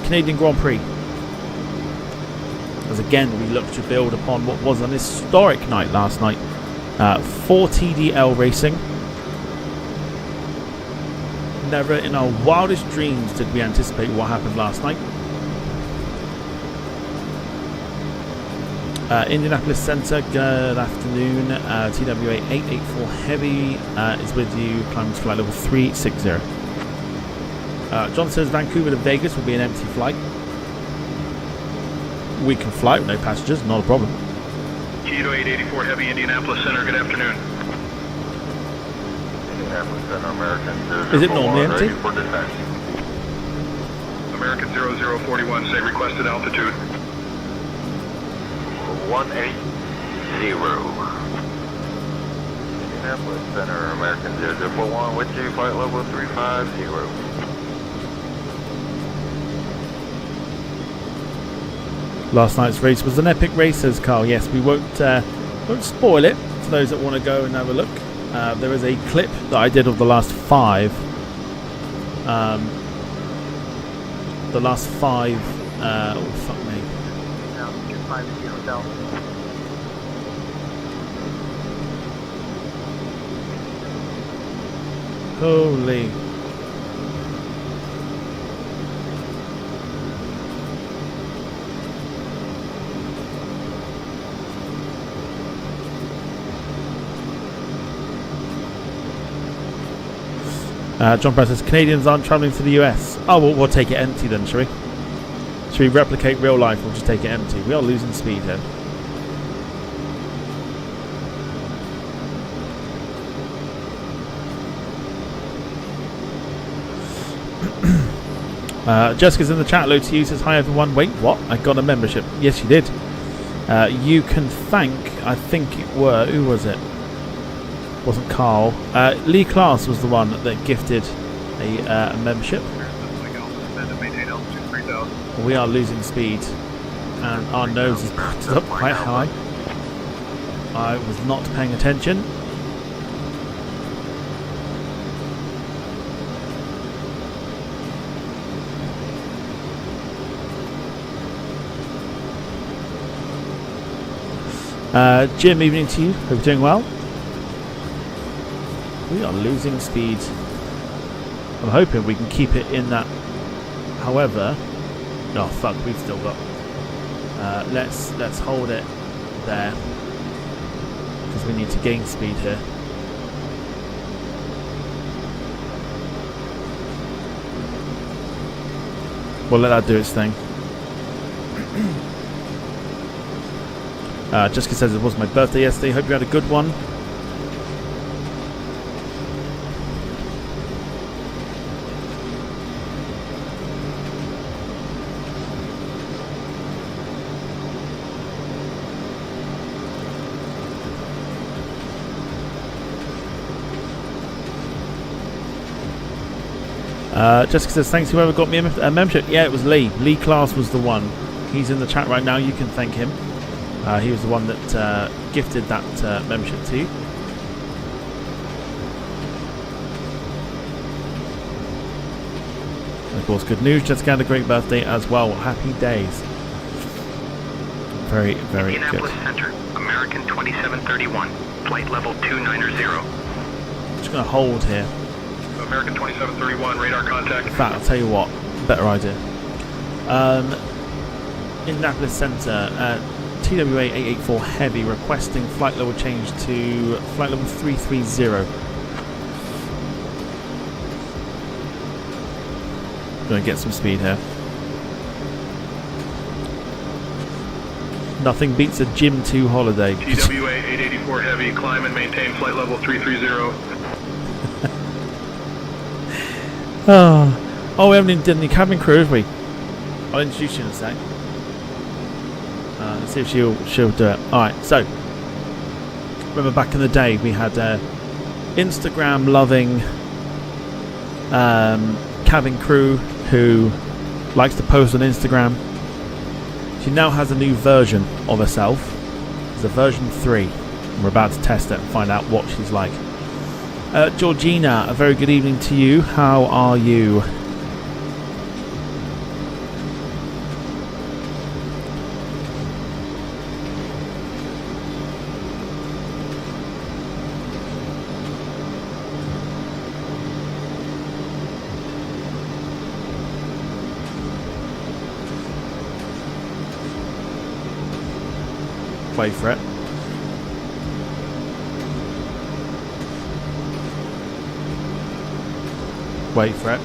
Canadian Grand Prix. As again we look to build upon what was an historic night last night for TDL racing. Never in our wildest dreams did we anticipate what happened last night. Indianapolis Center, good afternoon. TWA 884 Heavy is with you, climbing to flight level 360. John says Vancouver to Vegas will be an empty flight. We can fly with no passengers, not a problem. Kilo 884 Heavy, Indianapolis Center, good afternoon. Indianapolis Center, American Is it normally empty? For descent. American 0041, say requested altitude. 180. Indianapolis Center, American 0041, with you, flight level 350. Last night's race was an epic race, says Carl. Yes, we won't spoil it for those that want to go and have a look. There is a clip that I did of the last five. Oh, fuck me. Holy. John Brown says Canadians aren't travelling to the US. Oh, we'll take it empty then, shall we? Should we replicate real life? We'll just take it empty. We are losing speed here. Jessica's in the chat. Hello to you. Says hi everyone. Wait, what? I got a membership. Yes, you did. You can thank. I think it were. Who was it? Wasn't Carl. Lee Class was the one that gifted a membership. We are losing speed, and our nose is put up quite high. I was not paying attention. Jim, evening to you. Hope you're doing well. We are losing speed. I'm hoping we can keep it in that. However, oh fuck, we've still got. Let's hold it there because we need to gain speed here. We'll let that do its thing. Jessica says it was my birthday yesterday. Hope you had a good one. Jessica says thanks whoever got me a membership. Yeah, it was Lee. Lee Class was the one. He's in the chat right now. You can thank him. He was the one that gifted that membership to you. And of course, good news. Jessica had a great birthday as well. Happy days. Very, very good. Indianapolis Center, American 2731, flight level 290. I'm just going to hold here. American 2731, radar contact. In fact, I'll tell you what, better idea. Indianapolis Center, TWA 884 Heavy requesting flight level change to flight level 330. Going to get some speed here. Nothing beats a Gym 2 holiday. TWA 884 Heavy, climb and maintain flight level 330. Oh, we haven't even done the cabin crew, have we? I'll introduce you in a sec. Let's see if she'll do it. Alright, so remember back in the day we had Instagram loving cabin crew who likes to post on Instagram. She now has a new version of herself. It's a version 3. And we're about to test it and find out what she's like. Georgina, a very good evening to you. How are you? Wait for it. Wait for it.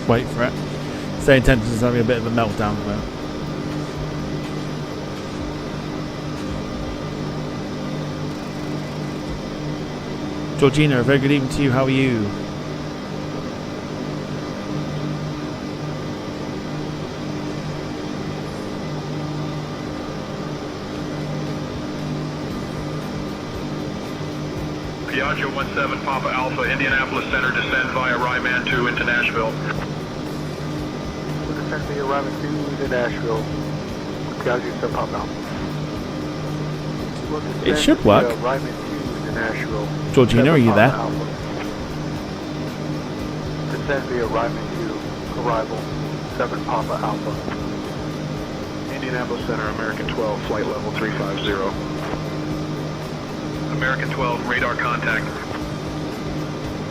Wait for it. Say Intentions is having a bit of a meltdown at the moment. Georgina, a very good evening to you. How are you? Piaggio 17 Papa Alpha, Indianapolis Center, descend via Ryman 2 into Nashville. We'll descend via Ryman 2 into Nashville. Piaggio 7 Papa Alpha. We'll It should work. via Ryman 2 into Nashville. Georgina, are you there? Descend via Ryman 2, arrival 7 Papa Alpha. Indianapolis Center, American 12, flight level 350. American 12, radar contact.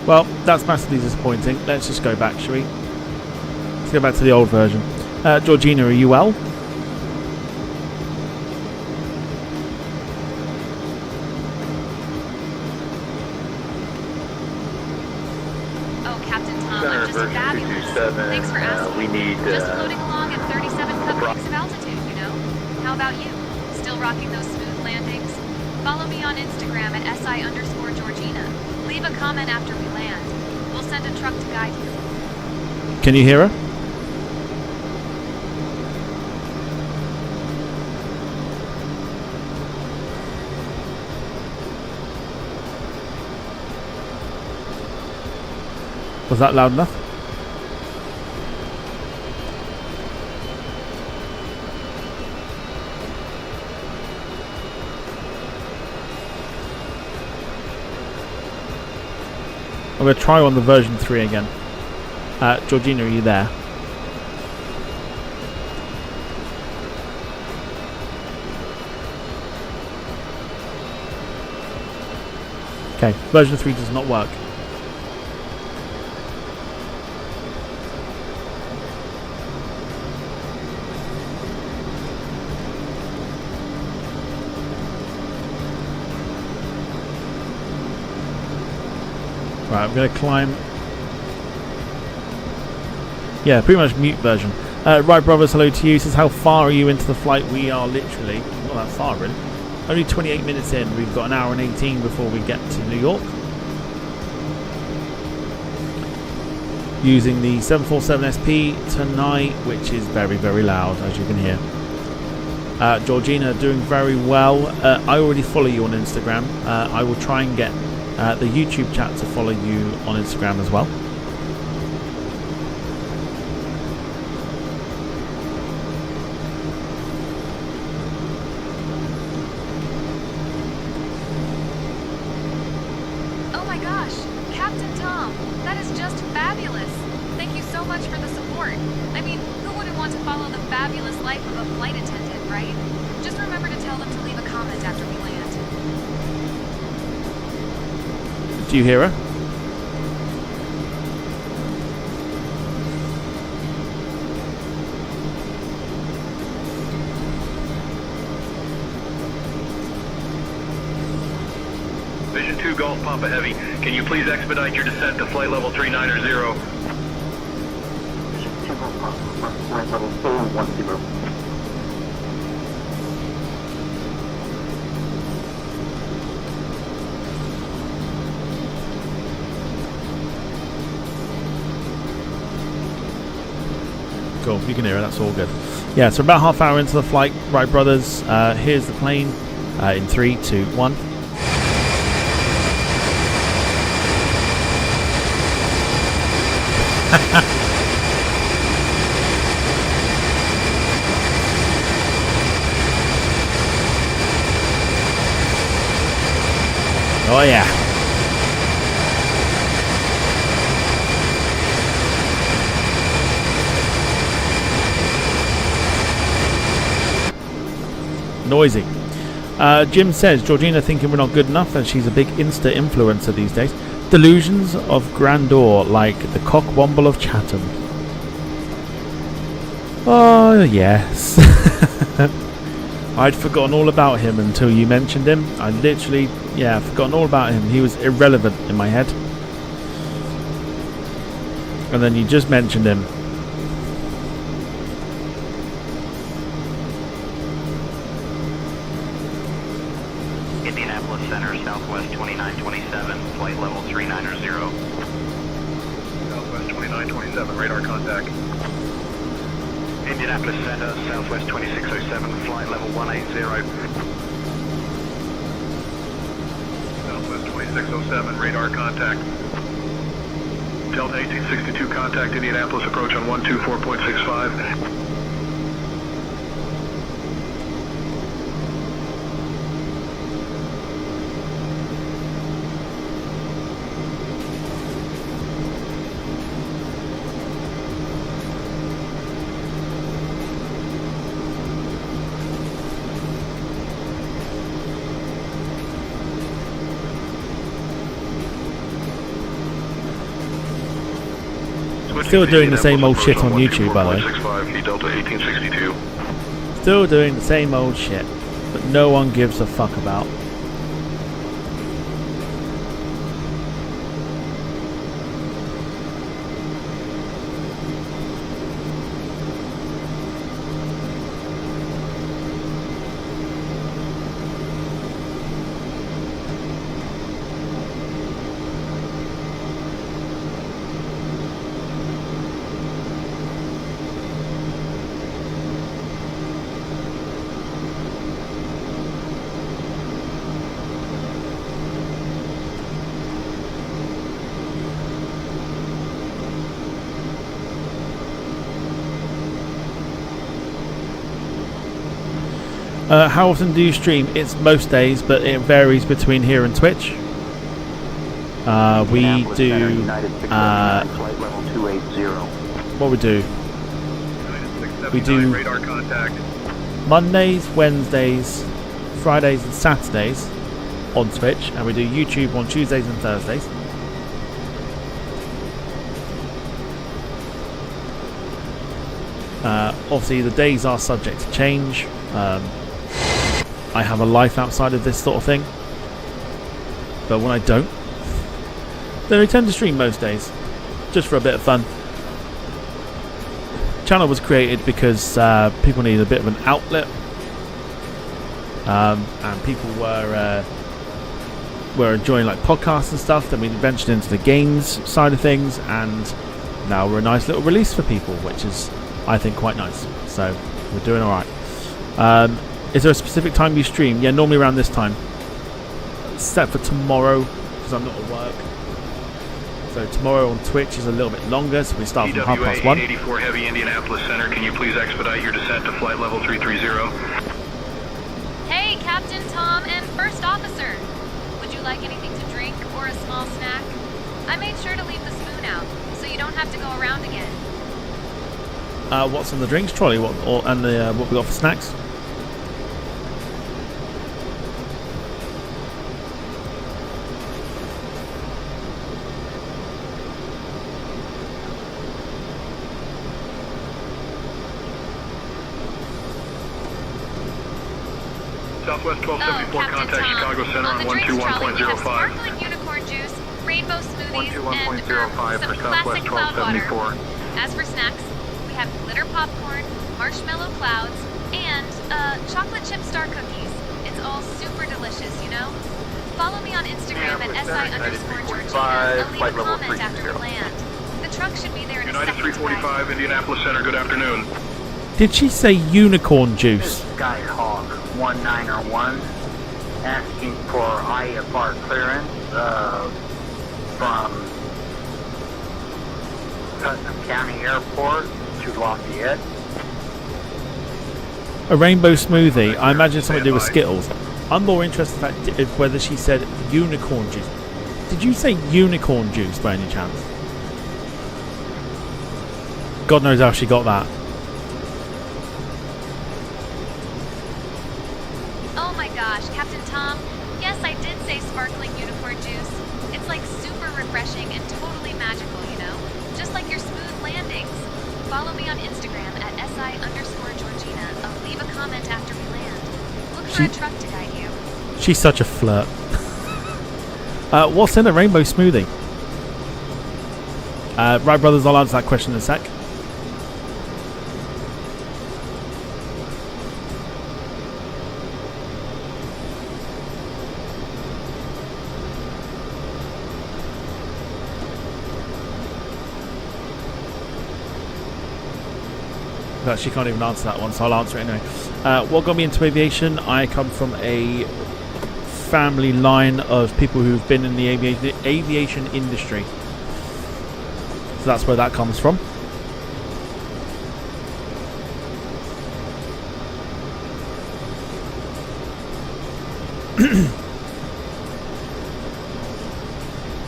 Well, that's massively disappointing. Let's just go back, shall we? Let's go back to the old version. Georgina, are you well? Oh, Captain Tom, I'm just fabulous. Thanks for asking. We need Just floating along at 37 cupcakes of altitude, you know? How about you? Still rocking those smooth landings? Follow me on Instagram at SI_Georgina. Leave a comment after we land. We'll send a truck to guide you. Can you hear her? Was that loud enough? I'm going to try on the version 3 again. Georgina, are you there? Okay, version 3 does not work. Right, I'm going to climb. Yeah, pretty much mute version. Right, brothers, hello to you. Says, how far are you into the flight? We are literally not that far, really. Only 28 minutes in. We've got an hour and 18 before we get to New York. Using the 747SP tonight, which is very, very loud, as you can hear. Georgina, doing very well. I already follow you on Instagram. I will try and get the YouTube chat to follow you on Instagram as well. Oh my gosh, Captain Tom, that is just fabulous. Thank you so much for the support. I mean, who wouldn't want to follow the fabulous life of a flight attendant, right? Just remember to tell them to leave a comment after we land. Do you hear her? Vision 2 Golf Papa Heavy, can you please expedite your descent to flight level 390? Vision 2 Golf Papa, flight level 410. Cool, you can hear it, that's all good. Yeah, so about half hour into the flight, right brothers, here's the plane in 3, 2, 1. Oh yeah. Noisy. Jim says, Georgina thinking we're not good enough, and she's a big Insta influencer these days. Delusions of grandeur like the cockwomble of Chatham. Oh, yes. I'd forgotten all about him until you mentioned him. I literally, forgotten all about him. He was irrelevant in my head. And then you just mentioned him. Indianapolis Center, Southwest 2927, flight level 390. Southwest 2927, radar contact. Indianapolis Center, Southwest 2607, flight level 180. Southwest 2607, radar contact. Delta 1862, contact Indianapolis, approach on 124.65. Still doing the same old shit on YouTube, by the way. Delta 1862. Still doing the same old shit, but no one gives a fuck about. How often do you stream? It's most days, but it varies between here and Twitch. We do what we do radar contact. Mondays, Wednesdays, Fridays and Saturdays on Twitch, and we do YouTube on Tuesdays and Thursdays. Obviously the days are subject to change. I have a life outside of this sort of thing, but when I don't, then I tend to stream most days, just for a bit of fun. Channel was created because people needed a bit of an outlet, and people were enjoying like podcasts and stuff. Then we ventured into the games side of things, and now we're a nice little release for people, which is, I think, quite nice. So we're doing all right. Is there a specific time you stream? Yeah, normally around this time, except for tomorrow because I'm not at work. So tomorrow on Twitch is a little bit longer, so we start from 1:30. 884 Heavy, Indianapolis Center. Can you please expedite your descent to flight level 330? Hey, Captain Tom and First Officer. Would you like anything to drink or a small snack? I made sure to leave the spoon out, so you don't have to go around again. What's on the drinks trolley? What we got for snacks? Southwest 1274, contact Chicago Center on 121.05. Sparkling unicorn juice, rainbow smoothies, and 121.05 some for classic Southwest cloud water. 1274. As for snacks, we have glitter popcorn, marshmallow clouds, and chocolate chip star cookies. It's all super delicious, you know? Follow me on Instagram at SI_Georgina and leave a comment after we land. The truck should be there in a United second. 345, Indianapolis Center, good afternoon. Did she say unicorn juice? Skyhawk 191 asking for IFR clearance from Putnam County Airport to Lafayette. A rainbow smoothie. I imagine something to do with Skittles. I'm more interested in whether she said unicorn juice. Did you say unicorn juice by any chance? God knows how she got that. Oh my gosh, Captain Tom. Yes, I did say sparkling unicorn juice. It's like super refreshing and totally magical, you know? Just like your smooth landings. Follow me on Instagram at SI_Georgina. I'll leave a comment after we land. Look for a truck to guide you. She's such a flirt. What's in a rainbow smoothie? Right, brothers, I'll answer that question in a sec. But she can't even answer that one, so I'll answer it anyway. What got me into aviation? I come from a family line of people who've been in the aviation industry. So that's where that comes from.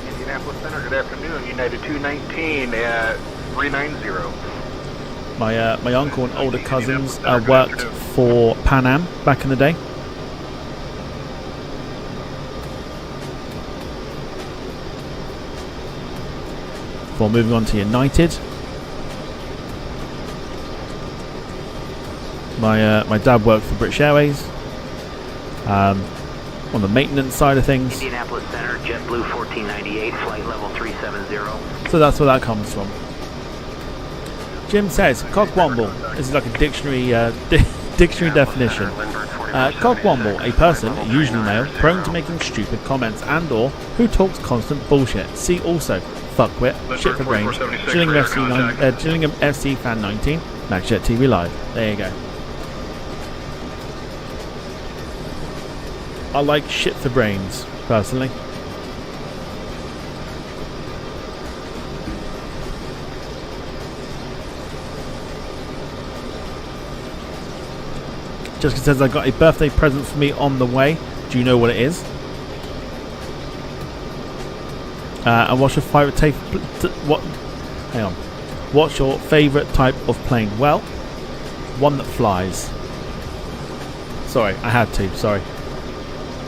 Indianapolis Center, good afternoon. United 219 at 390. My uncle and older cousins worked for Pan Am back in the day. Before moving on to United. My dad worked for British Airways on the maintenance side of things. Indianapolis Center, JetBlue 1498, flight level 370. So that's where that comes from. Jim says, cockwomble. This is like a dictionary dictionary definition. Cockwomble, a person, usually male, prone to making stupid comments and or who talks constant bullshit. See also, fuckwit, shit for brains, Gillingham FC Fan 19, MaxJet TV Live. There you go. I like shit for brains, personally. Jessica says, I got a birthday present for me on the way. Do you know what it is? And what's your favourite hang on. What's your favourite type of plane? Well, one that flies. Sorry, I had to. Sorry.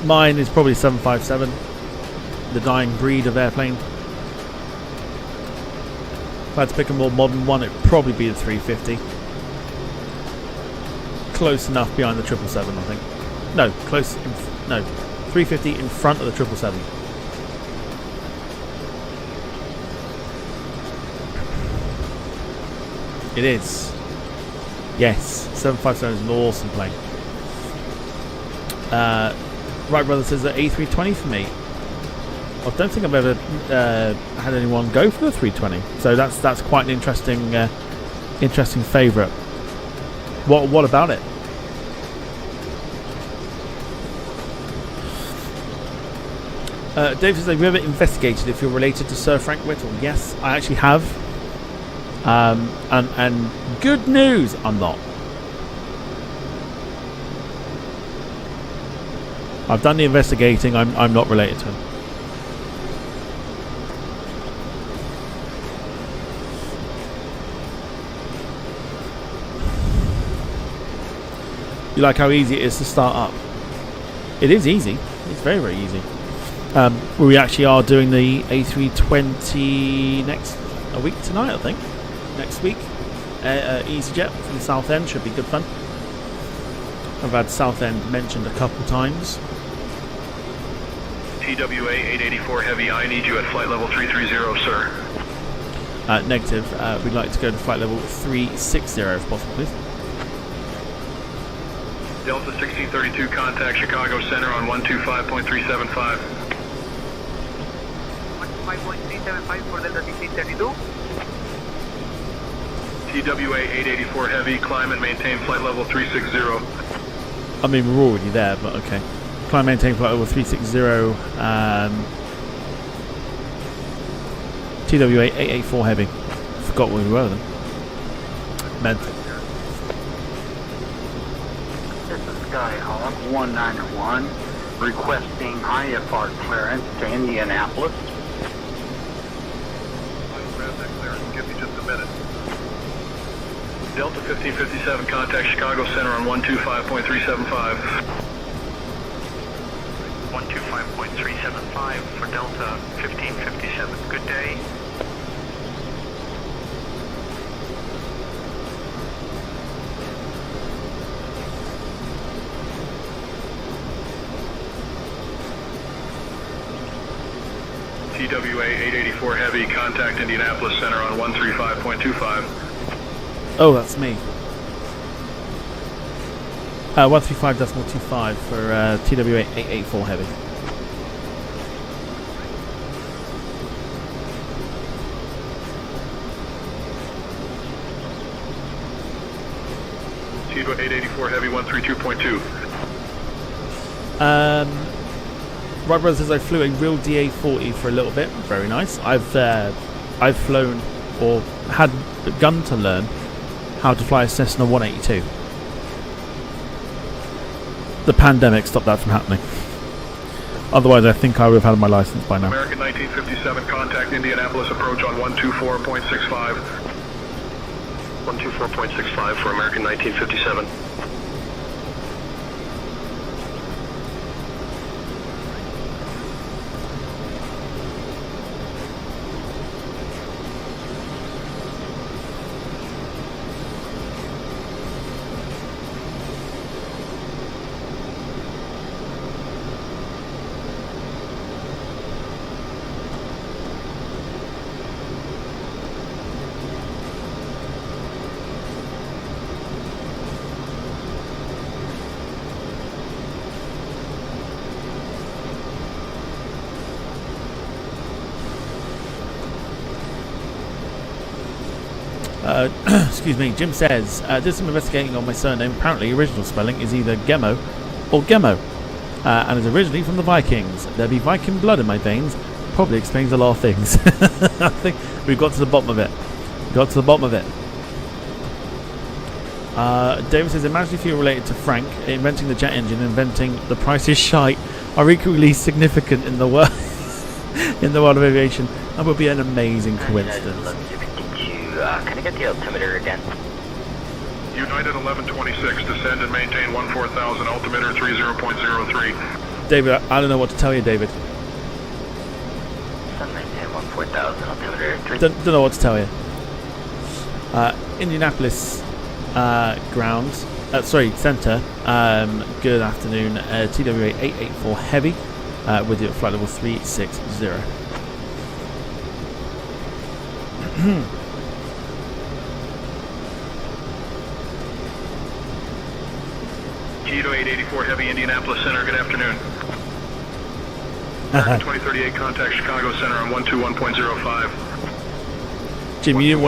Mine is probably 757. The dying breed of airplane. If I had to pick a more modern one, it'd probably be the 350. Close enough behind the 777, I think. No, 350 in front of the 777. It is. Yes, 757 is an awesome plane. Right Brother says that A320 for me. I don't think I've ever had anyone go for the 320, so that's quite an interesting favourite. What about it? Dave says, have you ever investigated if you're related to Sir Frank Whittle? Yes, I actually have. And good news, I'm not. I've done the investigating. I'm not related to him. You like how easy it is to start up? It is easy. It's very, very easy. We actually are doing the A320 a week tonight, I think. Next week. EasyJet from Southend should be good fun. I've had Southend mentioned a couple times. TWA 884 Heavy, I need you at flight level 330, sir. Negative. We'd like to go to flight level 360 if possible, please. Delta 1632, contact Chicago Center on 125.375. 125.375 for Delta 1632. TWA 884 Heavy, climb and maintain flight level 360. I mean, we're already there, but okay. Climb, maintain flight level 360. TWA 884 Heavy. Forgot where we were then. Mental. This is Skyhawk 191 requesting IFR clearance to Indianapolis. I'll grab that clearance. Give me just a minute. Delta 1557, contact Chicago Center on 125.375. 125.375 for Delta 1557. Good day. TWA 884 Heavy, contact Indianapolis Center on 135.25. Oh, that's me. 135.25 for TWA 884 Heavy. TWA 884 Heavy, 132.2. Right Brother says I flew a real DA-40 for a little bit. Very nice. I've flown or had begun to learn how to fly a Cessna 182. The pandemic stopped that from happening. Otherwise, I think I would have had my license by now. American 1957, contact Indianapolis approach on 124.65. 124.65 for American 1957. Excuse me. Jim says, did some investigating on my surname. Apparently, original spelling is either Gemo or Gemo, and is originally from the Vikings. There be Viking blood in my veins. Probably explains a lot of things. I think we've got to the bottom of it. David says, imagine if you were related to Frank. Inventing the jet engine, inventing the price is shite are equally significant in the world in the world of aviation. That would be an amazing coincidence. Can I get the altimeter again? United 1126, descend and maintain 14,000, altimeter 30.03. David, I don't know what to tell you, David. Maintain 14,000, altimeter 3. Don't know what to tell you. Indianapolis grounds, center. Good afternoon, TWA 884 Heavy, with you at flight level 360. Cheeto 884 Heavy, Indianapolis Center, good afternoon. 2038, contact Chicago Center on 121.05. Jim, you didn't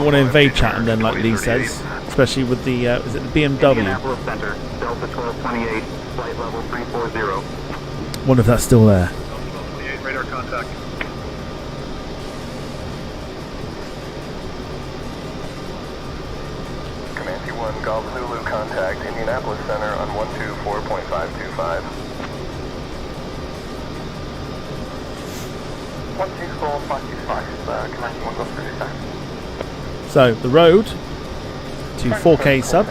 want to invade chat, and like Lee says, especially with the is it the BMW? Indianapolis Center, Delta 1228, flight level 340. Wonder if that's still there. Delta 1228, radar contact. Command T1, Golf Zulu, contact Indianapolis Center on 124.525. 124.525, Command T1, Golf Zulu, sir. So the road to 4K subs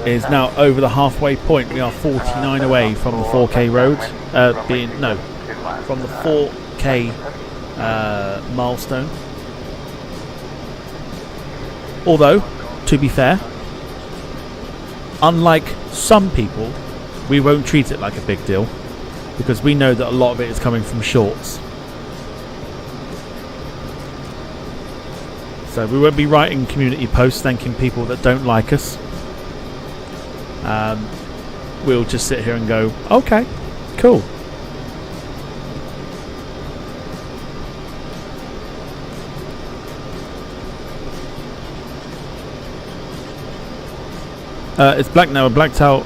is now over the halfway point. We are 49 away from the 4K road, from the 4K milestone. Although, to be fair, unlike some people, we won't treat it like a big deal because we know that a lot of it is coming from shorts. So we won't be writing community posts thanking people that don't like us. We'll just sit here and go, okay, cool. It's black now. We're blacked out.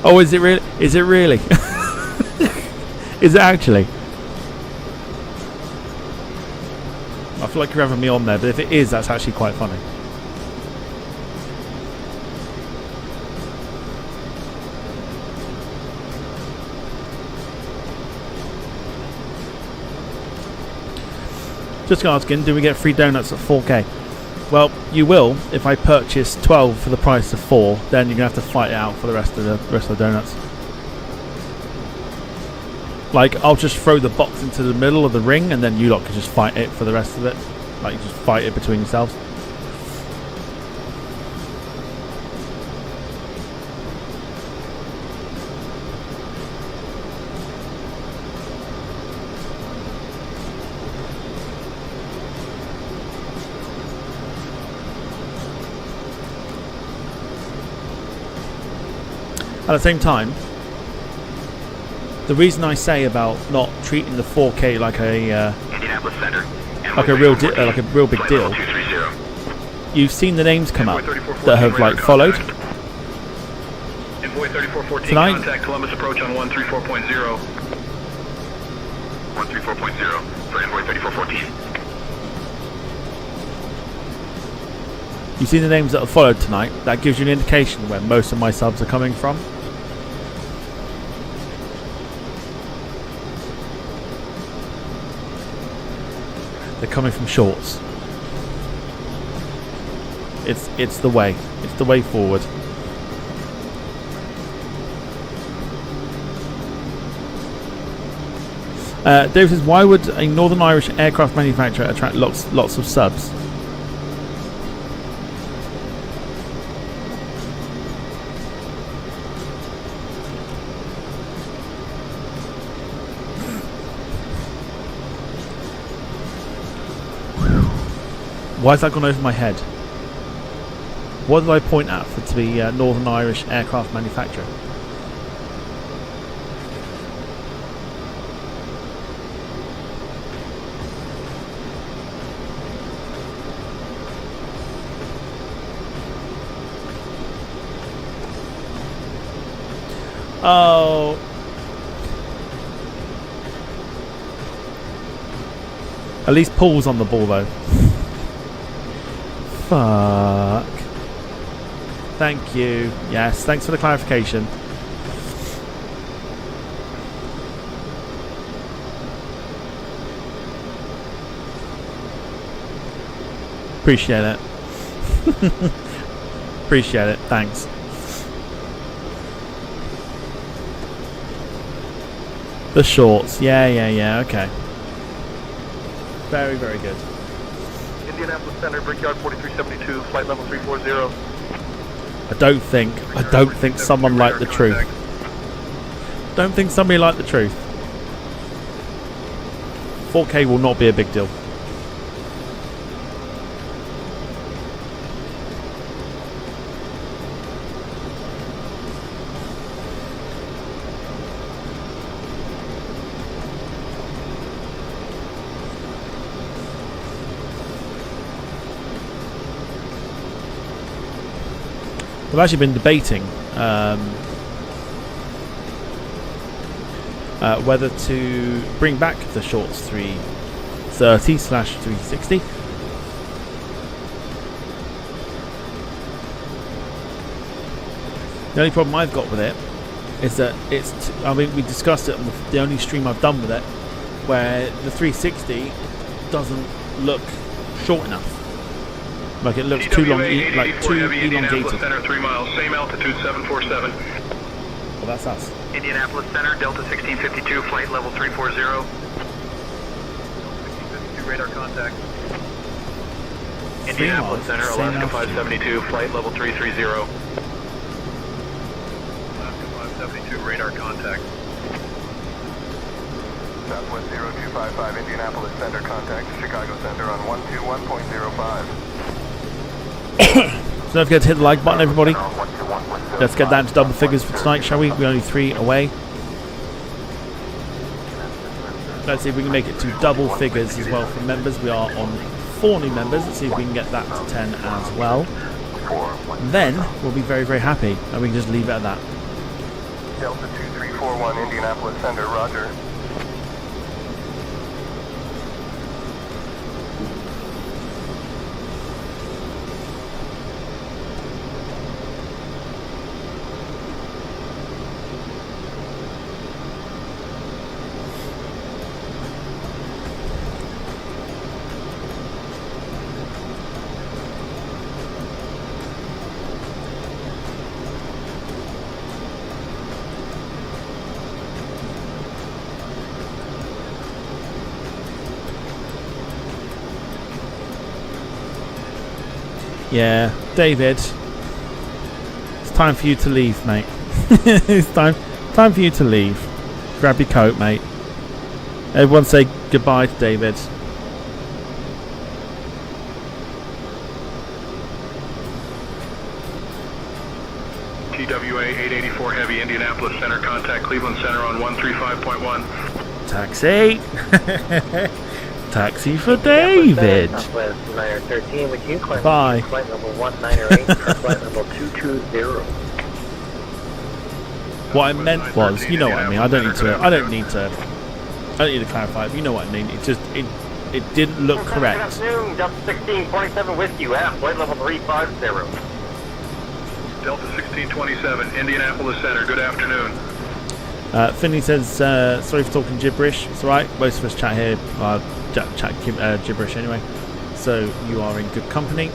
Oh, is it really? Is it really? Is it actually? I feel like you're having me on there, but if it is, that's actually quite funny. Just asking, do we get free donuts at 4K? Well, you will if I purchase 12 for the price of 4. Then you're gonna have to fight it out for the rest of the donuts. Like, I'll just throw the box into the middle of the ring, and then you lot can just fight it for the rest of it. Like, just fight it between yourselves. At the same time, the reason I say about not treating the 4K like a real big deal, you've seen the names come up that have like followed. Envoy 3414, tonight, contact Columbus approach on 134.0. 134.0 for Envoy 3414. You've seen the names that have followed tonight. That gives you an indication where most of my subs are coming from. They're coming from shorts. It's the way. It's the way forward. Dave says, why would a Northern Irish aircraft manufacturer attract lots of subs? Why has that gone over my head? What did I point at for it to be Northern Irish aircraft manufacturer? Oh. At least Paul's on the ball though. fuck? Thank you. Yes, thanks for the clarification. Appreciate it. Appreciate it. Thanks. The shorts. Yeah. Okay. Very, very good. Indianapolis Center, Brickyard 4372, flight level 340. I don't think someone liked the truth. Don't think somebody liked the truth. 4K will not be a big deal. I've actually been debating whether to bring back the shorts 330/360. The only problem I've got with it is that I mean, we discussed it on the only stream I've done with it, where the 360 doesn't look short enough. Like it looks too long, like too elongated. Center 3 miles, same altitude 747. Well, that's us. Indianapolis Center, Delta 1652, flight level 340. 1652 radar contact. Indianapolis Center, Alaska 572, flight level 330. Alaska 572, radar contact. Southwest 0255, Indianapolis Center, contact Chicago Center on 121.05. So don't forget to hit the like button, everybody. Let's get down to double figures for tonight, shall we? We're only 3 away. Let's see if we can make it to double figures as well for members. We are on 4 new members. Let's see if we can get that to 10 as well. Then we'll be very, very happy, and we can just leave it at that. Delta 2341, Indianapolis Center, roger. Yeah, David, it's time for you to leave, mate. It's time for you to leave. Grab your coat, mate. Everyone say goodbye to David. TWA 884 Heavy, Indianapolis Center, contact Cleveland Center on 135.1. Taxi. Taxi for David. Southwest 913 with you. Bye. Flight level 198 or flight level 220. What I meant was, you know what I mean. I don't need to clarify it. But you know what I mean. It just it didn't look correct. Afternoon, Delta 1627 with you at flight level 350. Delta 1627, Indianapolis Center. Good afternoon. Finley says, sorry for talking gibberish. It's alright. Most of us chat here. Chat gibberish anyway. So you are in good company.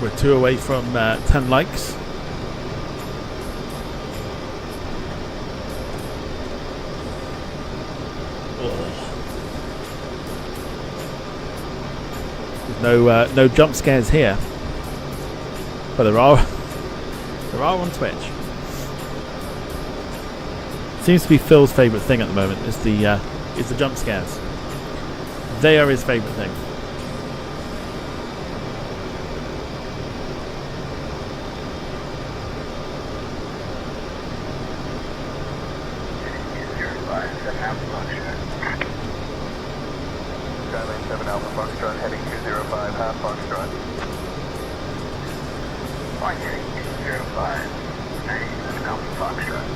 We're 2 away from 10 likes. No jump scares here, but there are on Twitch. Seems to be Phil's favourite thing at the moment is the jump scares. They are his favourite thing. 7 Alpha Foxtrot, heading 205, half Foxtrot. Flight heading 205, 7 Alpha Foxtrot.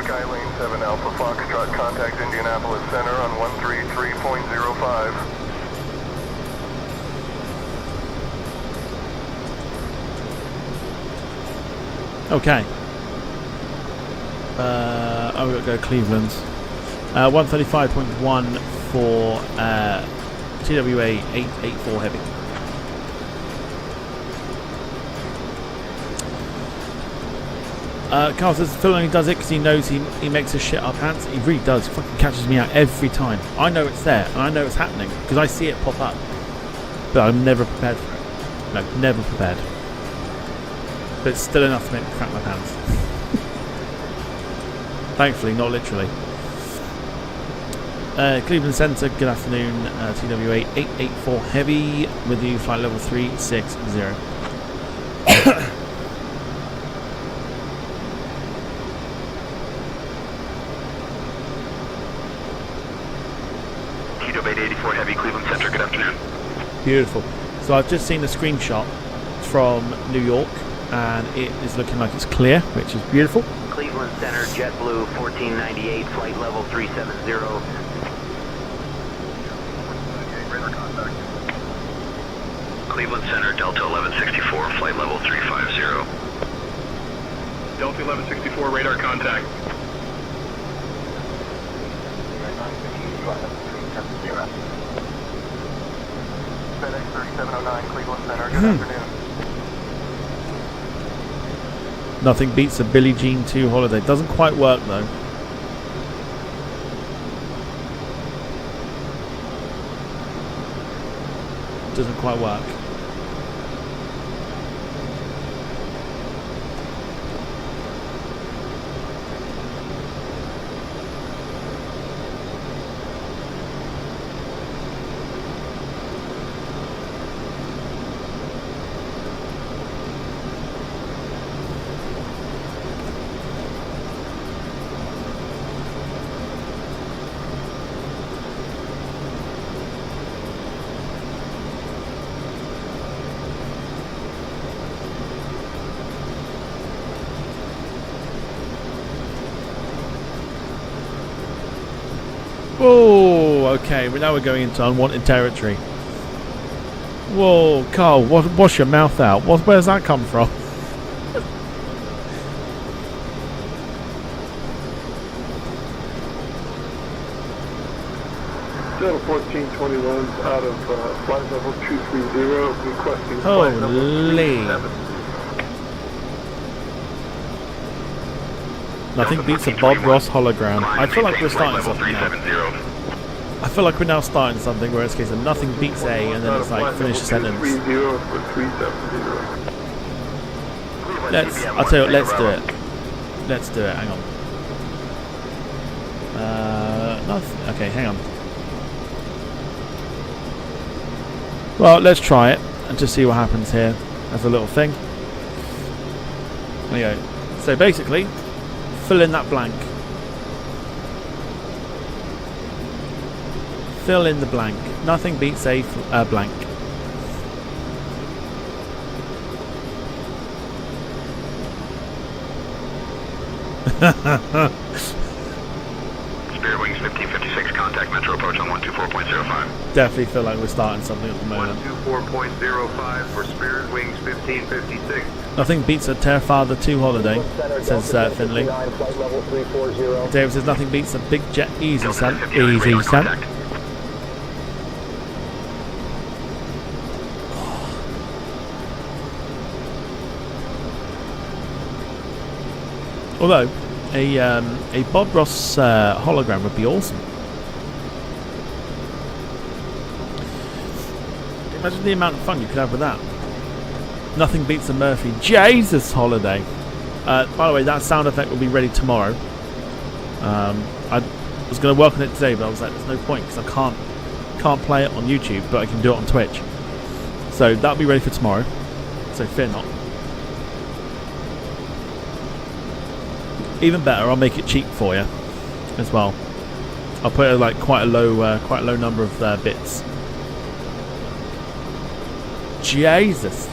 Skylane 7 Alpha Foxtrot, contact Indianapolis Center on 133.05. Okay. I've got to go Cleveland. 135.1 for TWA 884 heavy. Carl says Phil only does it because he knows he makes us shit our pants. He really does. He fucking catches me out every time. I know it's there and I know it's happening because I see it pop up. But I'm never prepared for it. No, never prepared. But it's still enough to make me crap my pants. Thankfully, not literally. Cleveland Center, good afternoon. TWA 884 heavy with you, flight level 360. TWA 884 heavy, Cleveland Center, good afternoon. Beautiful. So I've just seen a screenshot from New York and it is looking like it's clear, which is beautiful. Cleveland Center, JetBlue 1498, flight level 370. Cleveland Center, Delta 1164, flight level 350. Delta 1164, radar contact. FedEx 3709, Cleveland Center, good afternoon. Nothing beats a Billie Jean 2 holiday. Doesn't quite work though. Doesn't quite work. Oh, okay. Well, now we're going into unwanted territory. Whoa, Carl, wash your mouth out. Where's that come from? Channel 1421 out of flight level 230, requesting flight Holy. level 37. Nothing beats a Bob Ross hologram. I feel like we're starting something now. I feel like we're now starting something where it's a case of nothing beats A and then it's like finish the sentence. I'll tell you what, let's do it. Let's do it, hang on. Nothing. Okay, hang on. Well, let's try it and just see what happens here as a little thing. There you go. So basically, fill in that blank. Fill in the blank. Nothing beats a blank. Spirit Wings 1556, contact Metro approach on 124.05. Definitely feel like we're starting something at the moment. 124.05 for Spirit Wings 1556. Nothing beats a Terrafather 2 holiday, says Finley. David says nothing beats a big jet. Easy, son. Easy, son. Although a Bob Ross hologram would be awesome. Imagine the amount of fun you could have with that. Nothing beats a Murphy Jesus holiday. By the way, that sound effect will be ready tomorrow. I was going to work on it today, but I was like, there's no point because I can't play it on YouTube, but I can do it on Twitch. So that'll be ready for tomorrow. So fear not. Even better, I'll make it cheap for you as well. I'll put it like quite a low number of bits. Jesus.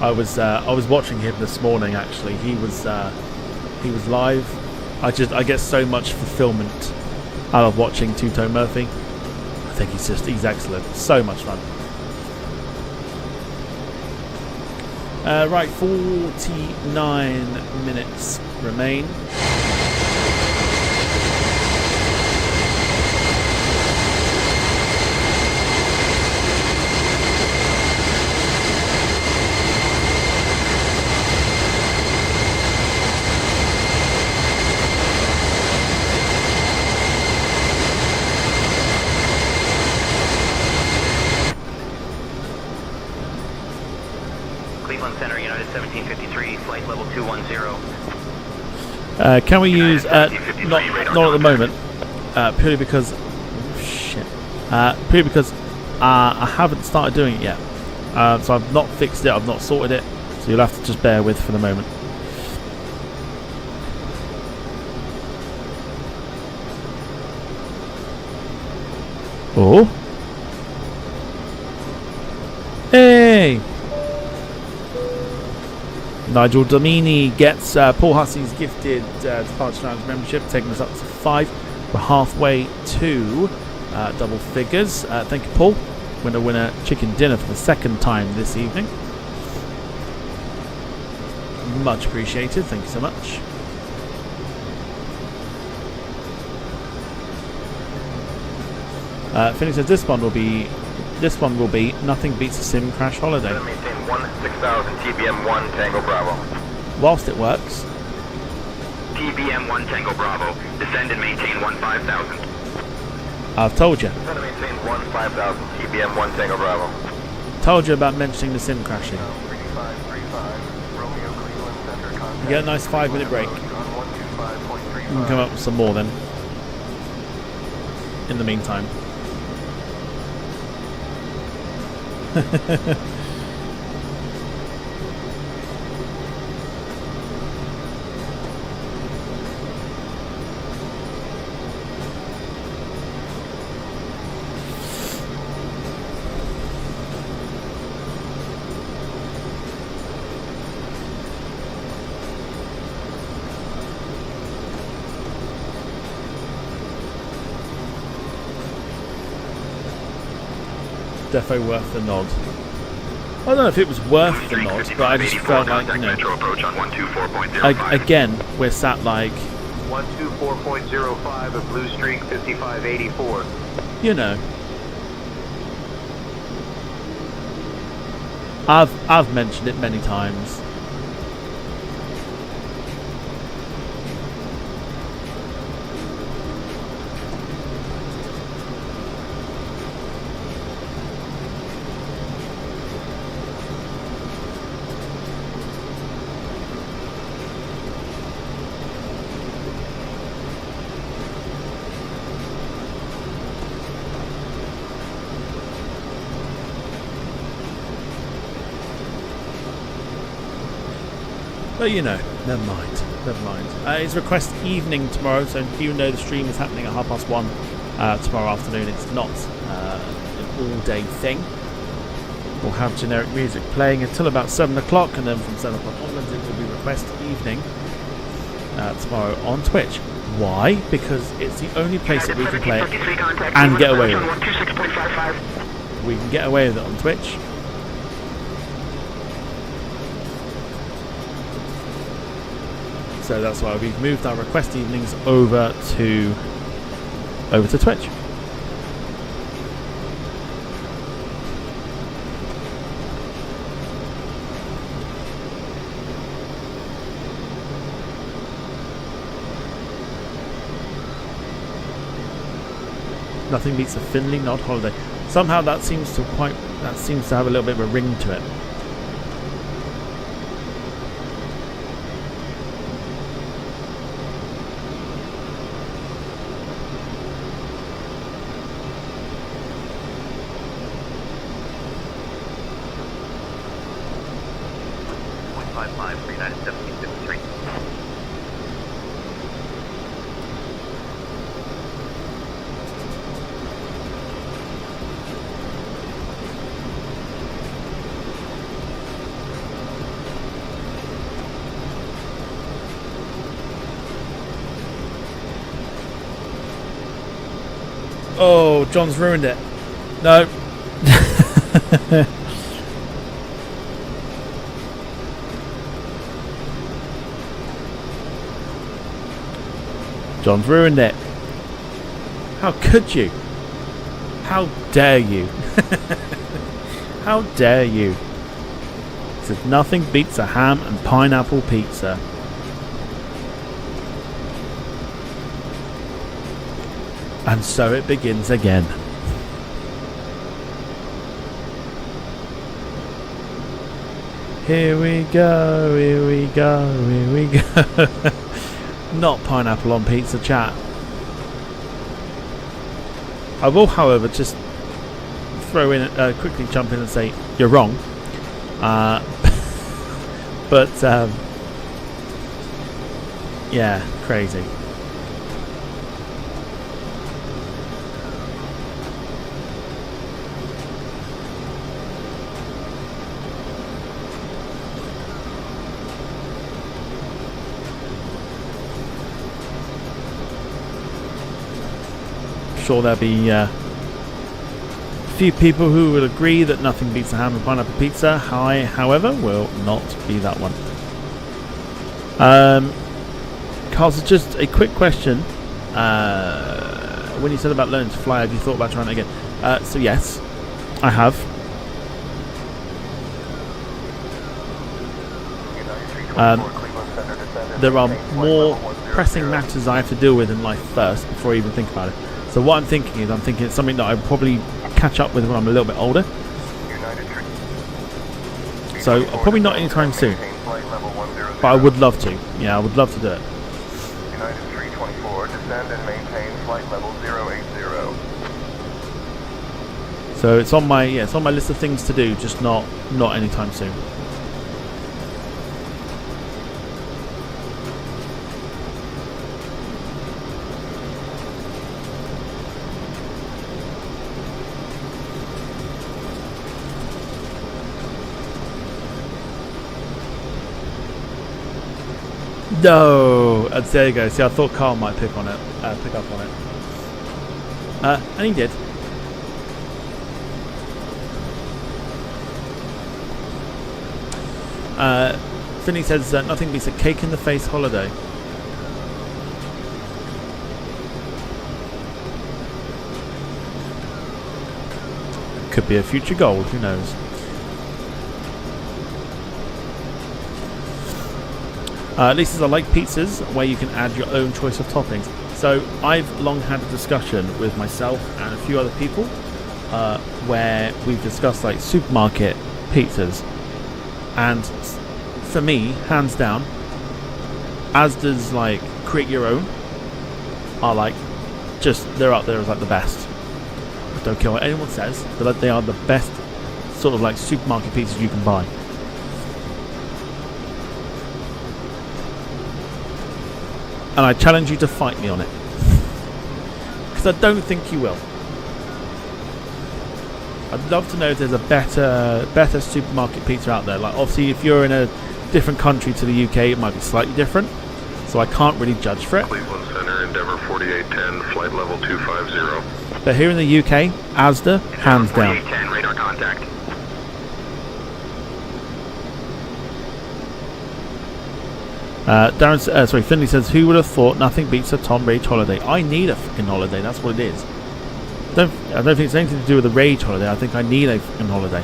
I was watching him this morning. Actually, he was live. I get so much fulfillment out of watching Two-Tone Murphy. I think he's excellent. So much fun. Right, 49 minutes remain. Center, United 1753, flight level 210. Can we use not at the moment, purely because I haven't started doing it yet. So I've not fixed it, I've not sorted it, so you'll have to just bear with for the moment. Oh, hey! Nigel Domini gets Paul Hussey's gifted Departure Lounge membership, taking us up to 5. We're halfway to double figures. Thank you, Paul. Winner chicken dinner for the second time this evening. Much appreciated. Thank you so much. Finny says this one will be Nothing Beats a Sim Crash Holiday. Maintain 16,000 TBM1 Tango Bravo. Whilst it works. TBM1 Tango Bravo. Descend and maintain 15,000. I've told you. Descend and maintain 15,000 TBM1 Tango Bravo. Told you about mentioning the sim crashing. You get a nice 5-minute break. You can come up with some more then. In the meantime. Defo worth the nod. I don't know if it was worth the nod, but I just felt like, you know, again, we're sat like 124.05 of Blue Streak 5584. You know, I've mentioned it many times. But you know, never mind. It's request evening tomorrow, so even though the stream is happening at 1:30 tomorrow afternoon, it's not an all-day thing. We'll have generic music playing until about 7 o'clock, and then from 7 o'clock onwards it will be request evening tomorrow on Twitch. Why? Because it's the only place that we can play it and get away with it. We can get away with it on Twitch. So that's why we've moved our request evenings over to Twitch. Nothing beats a Finley Nod holiday. Somehow that seems to have a little bit of a ring to it. Oh, John's ruined it. No. John's ruined it. How could you? How dare you? How dare you? He says nothing beats a ham and pineapple pizza. And so it begins again. Here we go, here we go, here we go. Not pineapple on pizza, chat. I will, however, just throw in, quickly jump in and say you're wrong. But yeah, crazy. Sure, there'll be a few people who will agree that nothing beats a ham and pineapple pizza. I, however, will not be that one. Carl, so just a quick question. When you said about learning to fly, have you thought about trying it again? So yes, I have. There are more pressing matters I have to deal with in life first before I even think about it. So what I'm thinking is, it's something that I'll probably catch up with when I'm a little bit older. So probably not anytime soon. But I would love to. Yeah, I would love to do it. United 324, descend and maintain flight level 080. So it's on my list of things to do, just not anytime soon. No, there you go. See, I thought Carl might pick up on it, and he did. Finley says nothing beats a cake in the face holiday. Could be a future goal. Who knows? Lisa says, I like pizzas where you can add your own choice of toppings. So I've long had a discussion with myself and a few other people where we've discussed like supermarket pizzas, and for me, hands down, Asda's like create your own are like they're up there as like the best. I don't care what anyone says, but they are the best sort of like supermarket pizzas you can buy. And I challenge you to fight me on it, because I don't think you will. I'd love to know if there's a better supermarket pizza out there. Like obviously, if you're in a different country to the UK, it might be slightly different, so I can't really judge for it. Cleveland Center, Endeavour 4810, flight level 250. But here in the UK, Asda, hands down. 4810, radar contact. Finley says, who would have thought nothing beats a Tom Rage holiday? I need a fucking holiday, that's what it is. I don't think it's anything to do with the Rage holiday. I think I need a fucking holiday.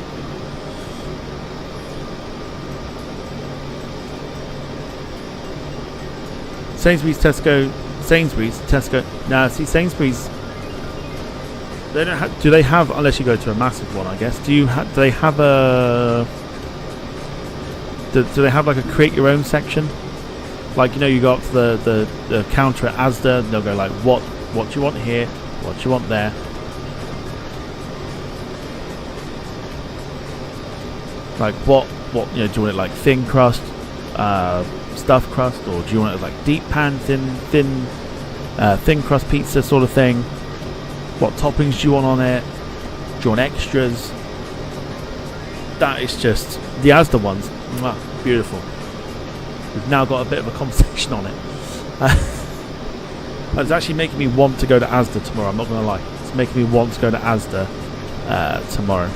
Sainsbury's, Tesco. Nah, see, Sainsbury's, they don't have, do they have, unless you go to a massive one, I guess, do they have a, do they have like a create your own section? Like, you know, you go up to the counter at Asda, and they'll go like, what do you want here, what do you want there? Like what do you want it like thin crust, stuffed crust, or do you want it like deep pan, thin crust pizza sort of thing? What toppings do you want on it? Do you want extras? That is just the Asda ones. Mwah, beautiful. We've now got a bit of a conversation on it. It's actually making me want to go to Asda tomorrow. I'm not going to lie. It's making me want to go to Asda tomorrow.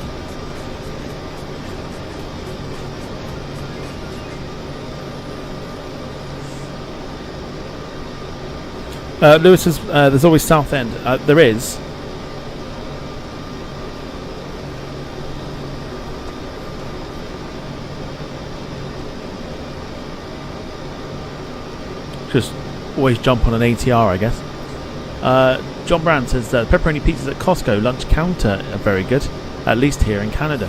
Lewis says there's always South End. There is. Just always jump on an ATR, I guess. John Brand says pepperoni pizzas at Costco lunch counter are very good, at least here in Canada.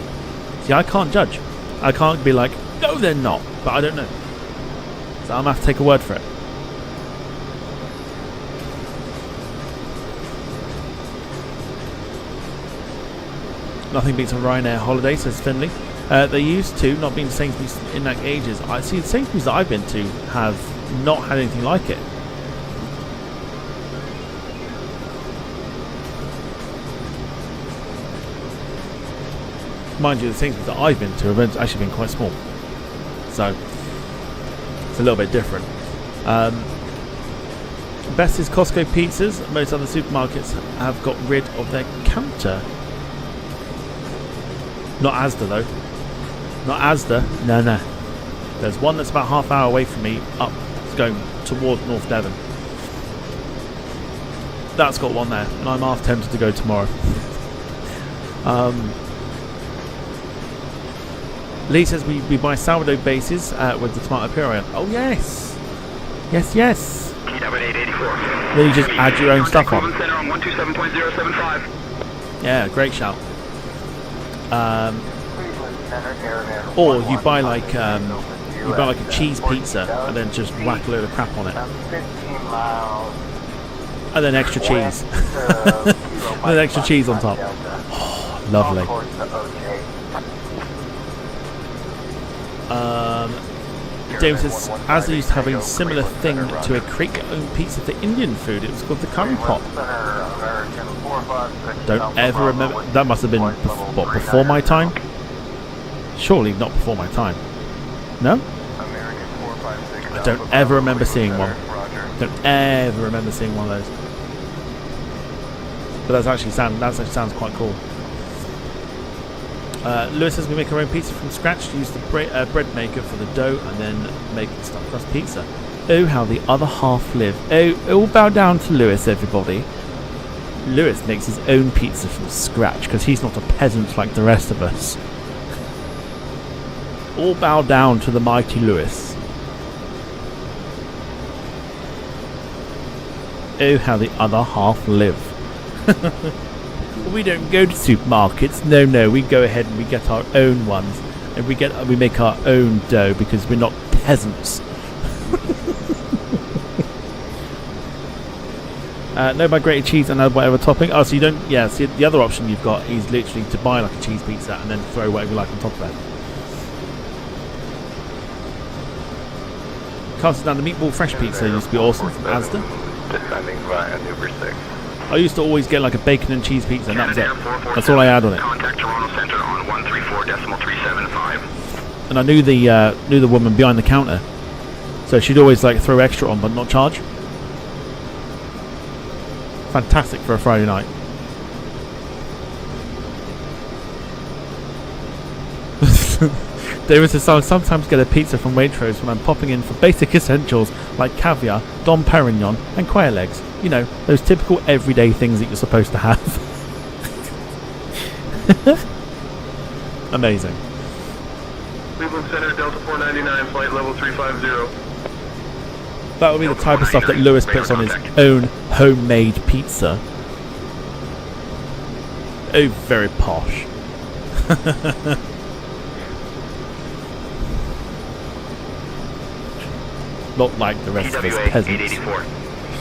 See, I can't judge. I can't be like, no, they're not, but I don't know. So I'm gonna have to take a word for it. Nothing beats a Ryanair holiday, says Finley. They used to, not being Sainsbury's in like ages. I see the Sainsbury's that I've been to have not had anything like it. Mind you, the Sainsbury's that I've been to have actually been quite small. So, it's a little bit different. Best is Costco pizzas. Most other supermarkets have got rid of their counter. Not Asda though. Not Asda. No. There's one that's about half hour away from me, up going towards North Devon. That's got one there, and I'm half tempted to go tomorrow. Lee says we buy sourdough bases with the tomato puree. Oh yes, yes. Then you just add your own stuff on. Yeah, great shout. Or you buy like a cheese pizza and then just whack a load of crap on it, and then extra cheese, and then extra cheese on top. Oh, lovely. James says, as they used to have a similar thing to a create your own pizza for Indian food. It was called the curry pot. Don't ever remember. That must have been before my time. Surely not before my time. No? I don't ever remember seeing one. Don't ever remember seeing one of those. But that actually sounds quite cool. Lewis says we make our own pizza from scratch, use the bread maker for the dough, and then make stuffed crust pizza. Oh, how the other half live. Oh, all bow down to Lewis, everybody. Lewis makes his own pizza from scratch because he's not a peasant like the rest of us. All bow down to the mighty Lewis. Oh, how the other half live. We don't go to supermarkets. No, we go ahead and we get our own ones, and we make our own dough because we're not peasants. No migrated cheese and whatever topping. Oh, so you don't. Yeah, see, the other option you've got is literally to buy like a cheese pizza and then throw whatever you like on top of that. Casting down the meatball fresh pizza used to be awesome from Asda. Descending via Uber 6. I used to always get like a bacon and cheese pizza, and that was it. That's all I had on it. Contact Toronto Centre on 134.375. And I knew the woman behind the counter, so she'd always like throw extra on but not charge. Fantastic for a Friday night. David says, I sometimes get a pizza from Waitrose when I'm popping in for basic essentials like caviar, Dom Perignon, and quail eggs. You know, those typical everyday things that you're supposed to have. Amazing. Cleveland Center, Delta 499, flight level 350. That would be the type of stuff that Lewis puts on his own homemade pizza. Oh, very posh. Not like the rest of us peasants. 884.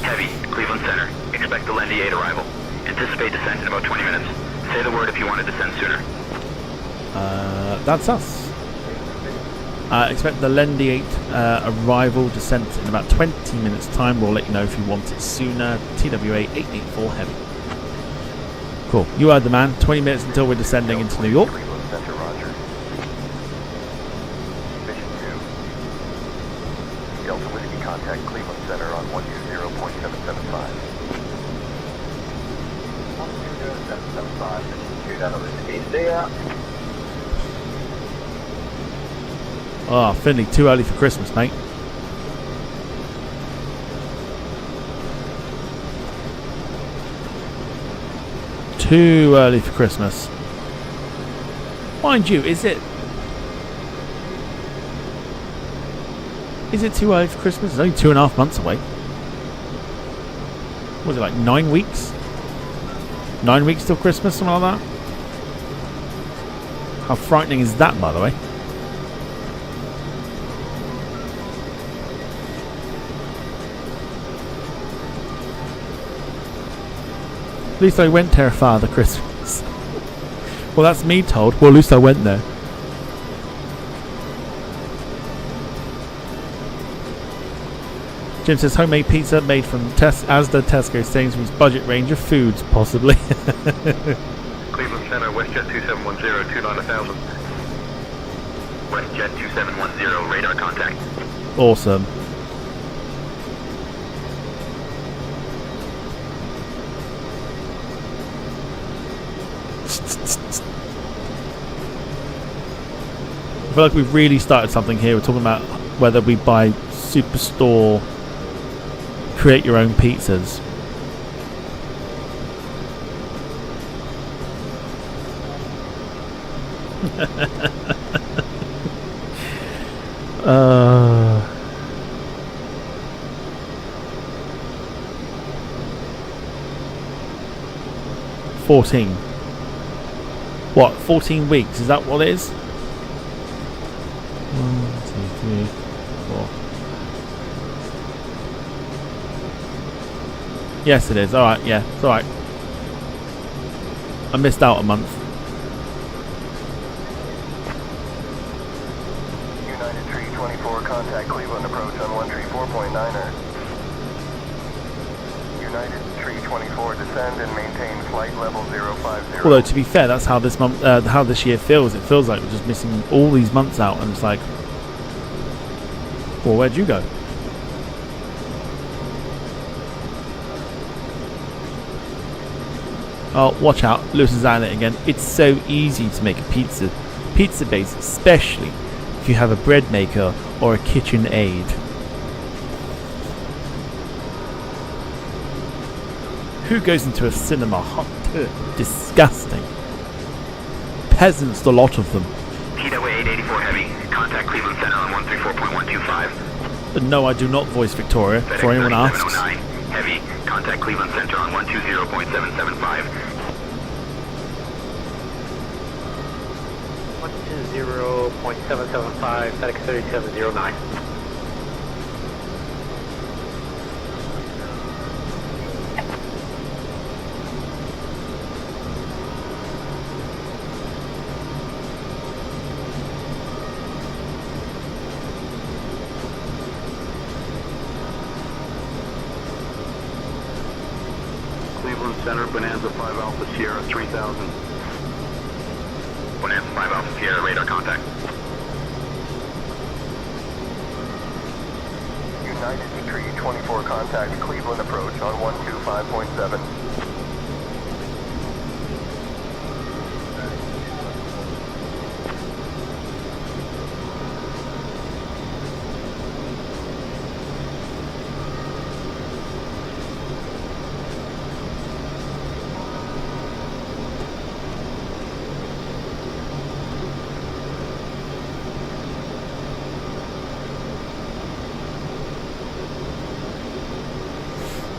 Heavy, Cleveland Center. Expect the Lendy 8 arrival. Anticipate descent in about 20 minutes. Say the word if you want to descend sooner. That's us. Expect the Lendy 8 arrival, descent in about 20 minutes time. We'll let you know if you want it sooner. TWA 884 Heavy. Cool. You heard the man. 20 minutes until we're descending into New York. Delta Whiskey, contact Cleveland Center on 120.775. 775, 52 see ya. Oh, Finley, too early for Christmas, mate. Too early for Christmas. Mind you, is it too early for Christmas? It's only 2.5 months away. Was it like 9 weeks? 9 weeks till Christmas, something like that? How frightening is that, by the way? At least I went there, Father Christmas. Well, that's me told. Well, at least I went there. Jim says homemade pizza made from Asda Tesco Sainsbury's budget range of foods, possibly. Cleveland Center, WestJet 2710, 29000. WestJet 2710, radar contact. Awesome. I feel like we've really started something here. We're talking about whether we buy Superstore, create your own pizzas. uh 14. What, 14 weeks? Is that what it is? 1, 2, 3, 4. Yes, it is. Alright, yeah, it's alright. I missed out a month. United 324, contact Cleveland approach on 134.9er. United 324, descend and maintain flight level 050. Although, to be fair, that's how this month, how this year feels. It feels like we're just missing all these months out, and it's like, well, where'd you go? Oh, watch out, Lewis is at it again. It's so easy to make a pizza base, especially if you have a bread maker or a kitchen aid. Who goes into a cinema? Disgusting. Peasants, the lot of them. TWA 884 heavy, contact Cleveland Center on 134.125. But no, I do not voice Victoria, before anyone asks. Heavy, contact Cleveland Center on 120.775. 120.775, FedEx 3709. Center, Bonanza 5 Alpha Sierra 3000. Bonanza 5 Alpha Sierra, radar contact. United 324, contact Cleveland approach on 125.7.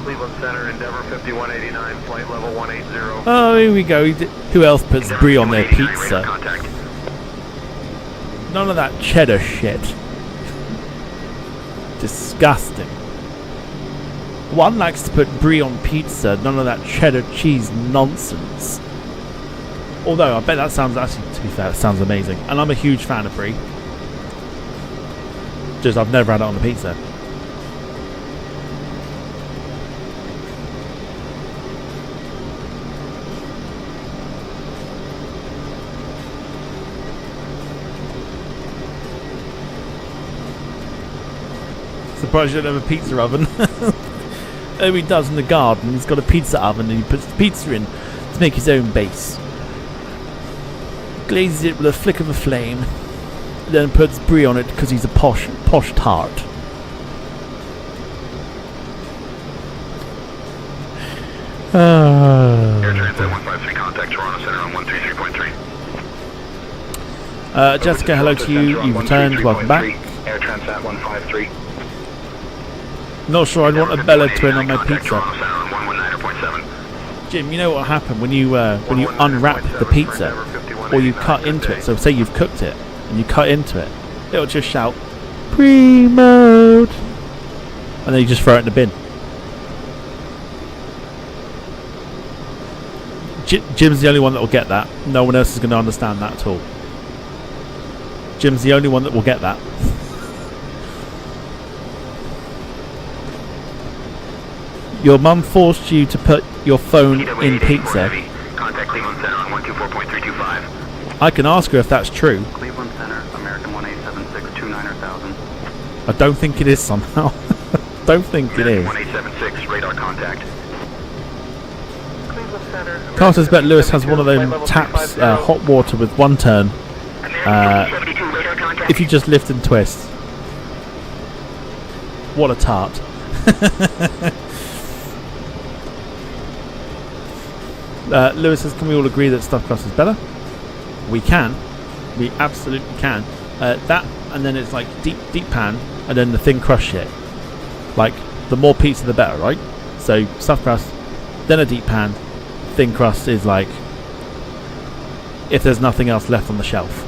Cleveland Center, Endeavor 5189, flight level 180. Oh, here we go. Who else puts brie on their pizza? None of that cheddar shit. Disgusting. One likes to put brie on pizza, none of that cheddar cheese nonsense. Although, I bet that sounds, actually, to be fair, it sounds amazing. And I'm a huge fan of brie. Just, I've never had it on a pizza. Surprised you don't have a pizza oven. Oh, he does in the garden. He's got a pizza oven and he puts the pizza in. To make his own base. Glazes it with a flick of a flame, then puts brie on it because he's a posh tart. Air Transit 153, contact Toronto Center on 133.3. Jessica, hello to you. You've returned. Welcome back. Air Transat 153. Not sure I'd want a Bella Twin on my pizza. Jim, you know what happened when you unwrap the pizza, or you cut into it. So say you've cooked it and you cut into it, it'll just shout pre-mode, and then you just throw it in the bin. Jim's the only one that will get that. No one else is going to understand that at all. Jim's the only one that will get that. Your mum forced you to put your phone in pizza. Contact Cleveland Center on 124.325. I can ask her if that's true. Cleveland Center, American 1876-29,000. I don't think it is somehow. Don't think it is. 1876, radar contact. Carter's bet Lewis has one of them taps hot water with one turn. If you just lift and twist. What a tart. Lewis says, can we all agree that stuffed crust is better? We can. We absolutely can. That, and then it's like deep pan, and then the thin crust shit. Like, the more pizza the better, right? So, stuffed crust, then a deep pan. Thin crust is like, if there's nothing else left on the shelf.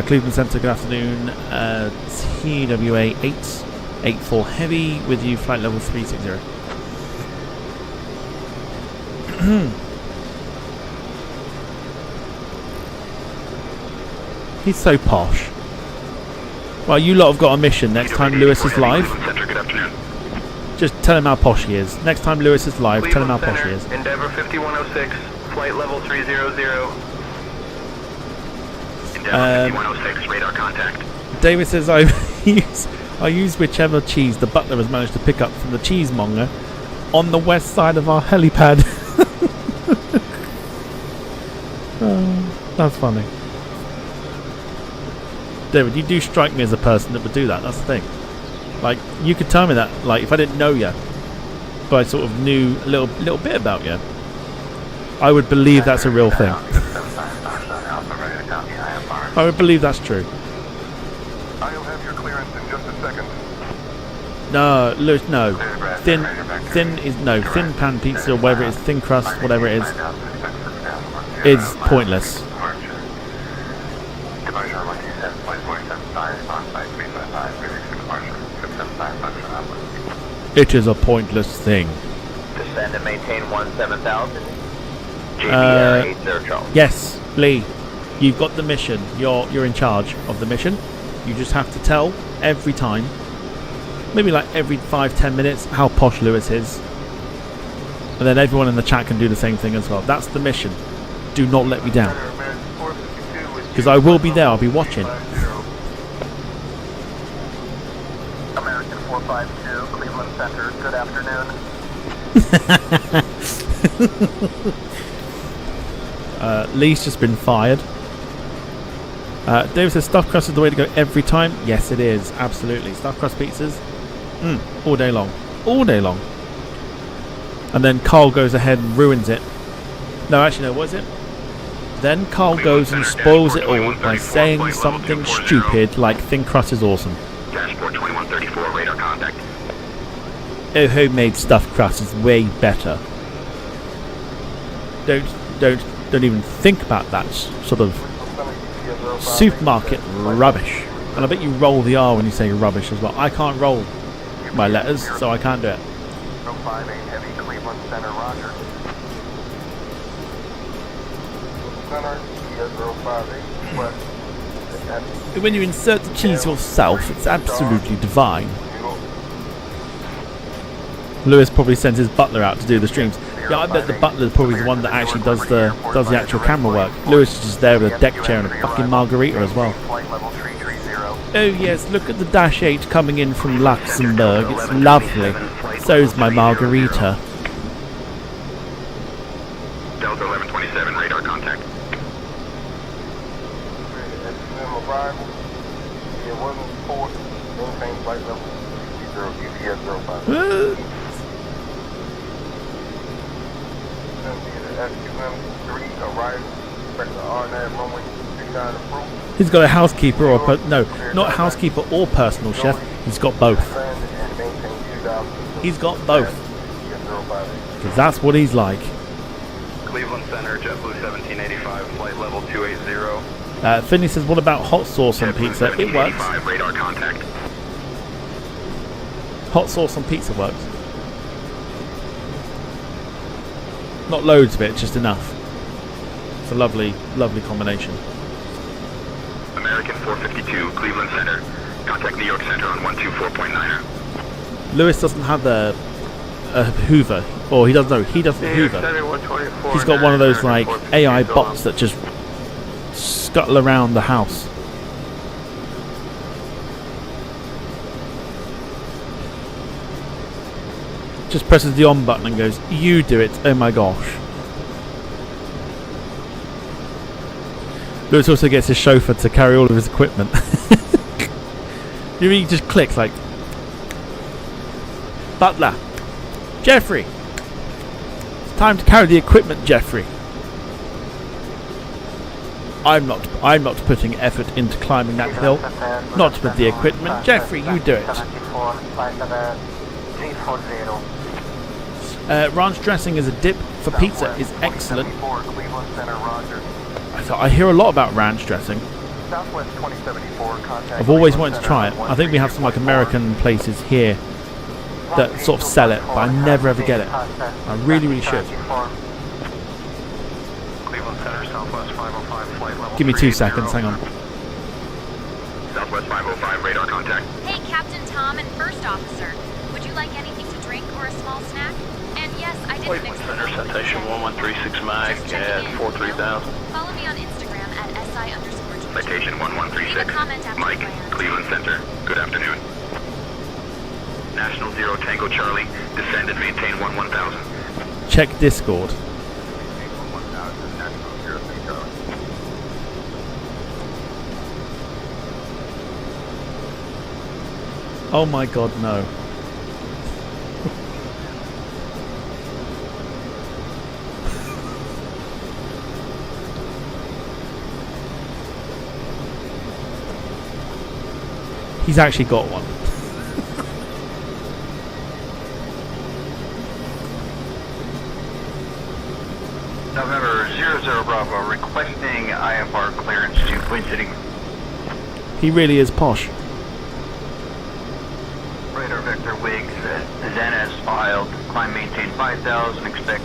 Cleveland Center, good afternoon. TWA 884 Heavy with you, flight level 360. He's so posh. Well, you lot have got a mission next time Lewis is live. Just tell him how posh he is. Next time Lewis is live, tell him how posh he is. Endeavour 5106, flight level 300. Endeavour 5106, radar contact. David says I use whichever cheese the butler has managed to pick up from the cheesemonger on the west side of our helipad. Oh, that's funny. David, you do strike me as a person that would do that. That's the thing. Like, you could tell me that, like, if I didn't know you, but I sort of knew a little bit about you, I would believe that's a real thing. I would believe that's true. I'll have your clearance in just a second. No, no. Thin pan pizza, or whatever it is, thin crust, whatever it is pointless. It is a pointless thing. Descend and maintain 17,000. JBR 80 Charles. Yes, Lee. You've got the mission. You're in charge of the mission. You just have to tell every time, maybe like every 5-10 minutes, how posh Lewis is. And then everyone in the chat can do the same thing as well. That's the mission. Do not let me down. Because I will be there. I'll be watching. American 452, Cleveland Center. Good afternoon. Lee's just been fired. David says stuffed crust is the way to go every time. Yes, it is. Absolutely. Stuffed crust pizzas. All day long. All day long. And then Carl goes ahead and ruins it. No, actually, no. What is it? Then Carl goes and spoils it all by saying something stupid like thin crust is awesome. Dashboard 2134, radar contact. Oh, homemade stuffed crust is way better. Don't even think about that sort of supermarket rubbish. And I bet you roll the R when you say rubbish as well. I can't roll my letters, so I can't do it. 058 Heavy, Cleveland Center, roger. Center, 058 West. When you insert the cheese yourself, it's absolutely divine. Lewis probably sends his butler out to do the streams. Yeah, I bet the butler's probably the one that actually does the actual camera work. Lewis is just there with a deck chair and a fucking margarita as well. Oh yes, look at the Dash 8 coming in from Luxembourg. It's lovely. So's my margarita. Delta 1127, radar contact. He's got a housekeeper or no, not housekeeper or personal chef. He's got both. He's got both. Because that's what he's like. Cleveland Center, JetBlue 1785, flight level 280. Finney says, what about hot sauce on pizza? It works. Radar contact. Hot sauce on pizza works. Not loads of it, just enough. It's a lovely, lovely combination. American 452, Cleveland Center. Contact New York Center on 124.9er. Lewis doesn't have a Hoover, or he doesn't know. He doesn't Hoover. He's got one of those like AI bots that just scuttle around the house. Just presses the on button and goes, "You do it." Oh my gosh. Lewis also gets his chauffeur to carry all of his equipment. You mean he just clicks like, "Butler, Jeffrey, it's time to carry the equipment, Jeffrey." I'm not putting effort into climbing that hill. Not with the equipment. Jeffrey, you do it. Ranch dressing as a dip for pizza is excellent. I hear a lot about ranch dressing. I've always wanted to try it. I think we have some like American places here that sort of sell it, but I never ever get it. I really, really should. Give me 2 seconds, hang on. Southwest 505, radar contact. Hey, Captain Tom and First Officer. Would you like anything to drink or a small snack? And yes, I did mix Center, citation 1136 mag at 43000. Follow me on Instagram at SI_. Citation 1136. Mike, Cleveland Center. Good afternoon. National 0 Tango Charlie. Descend and maintain 1000. Check Discord. Oh my god, no. He's actually got one. November 00 Bravo requesting IFR clearance to Queen City. He really is posh. Radar vector Wiggs, Zen as filed. Climb maintain 5000, expect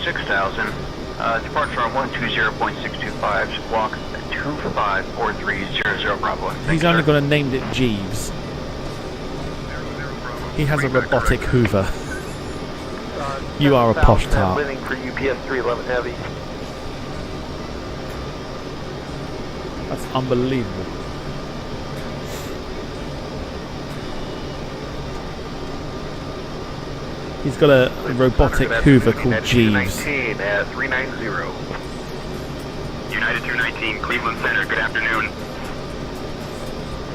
6,000. Departure on 120.625, squawk 254300 Bravo. He's only going to name it Jeeves. He has a robotic Hoover. You are a posh tart. Living for UPS 311 Heavy. That's unbelievable. He's got a robotic Hoover called Jeeves. At 390. United 219, Cleveland Center. Good afternoon.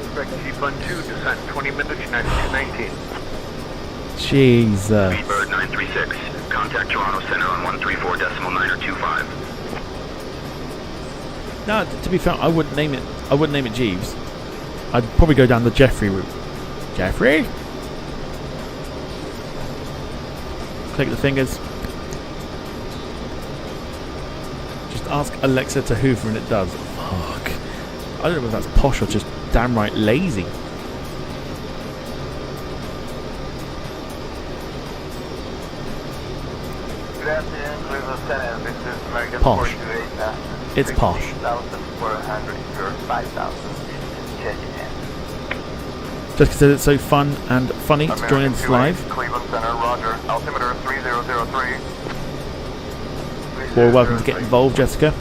Expect G-Fund 2, descent 20 minutes, United 219. Jesus. Speedbird 936. Contact Toronto Center on 134.925. No, to be fair, I wouldn't name it Jeeves. I'd probably go down the Jeffrey route. Jeffrey? Click the fingers. Just ask Alexa to Hoover and it does. Fuck. I don't know if that's posh or just downright lazy. Good afternoon, Cleveland Center. This is American Posh. 428. It's posh. 6,400 or 5,000. Just because it's so fun and funny to join us live. Cleveland Center, roger. Altimeter 3003. You're welcome to get involved, Jessica.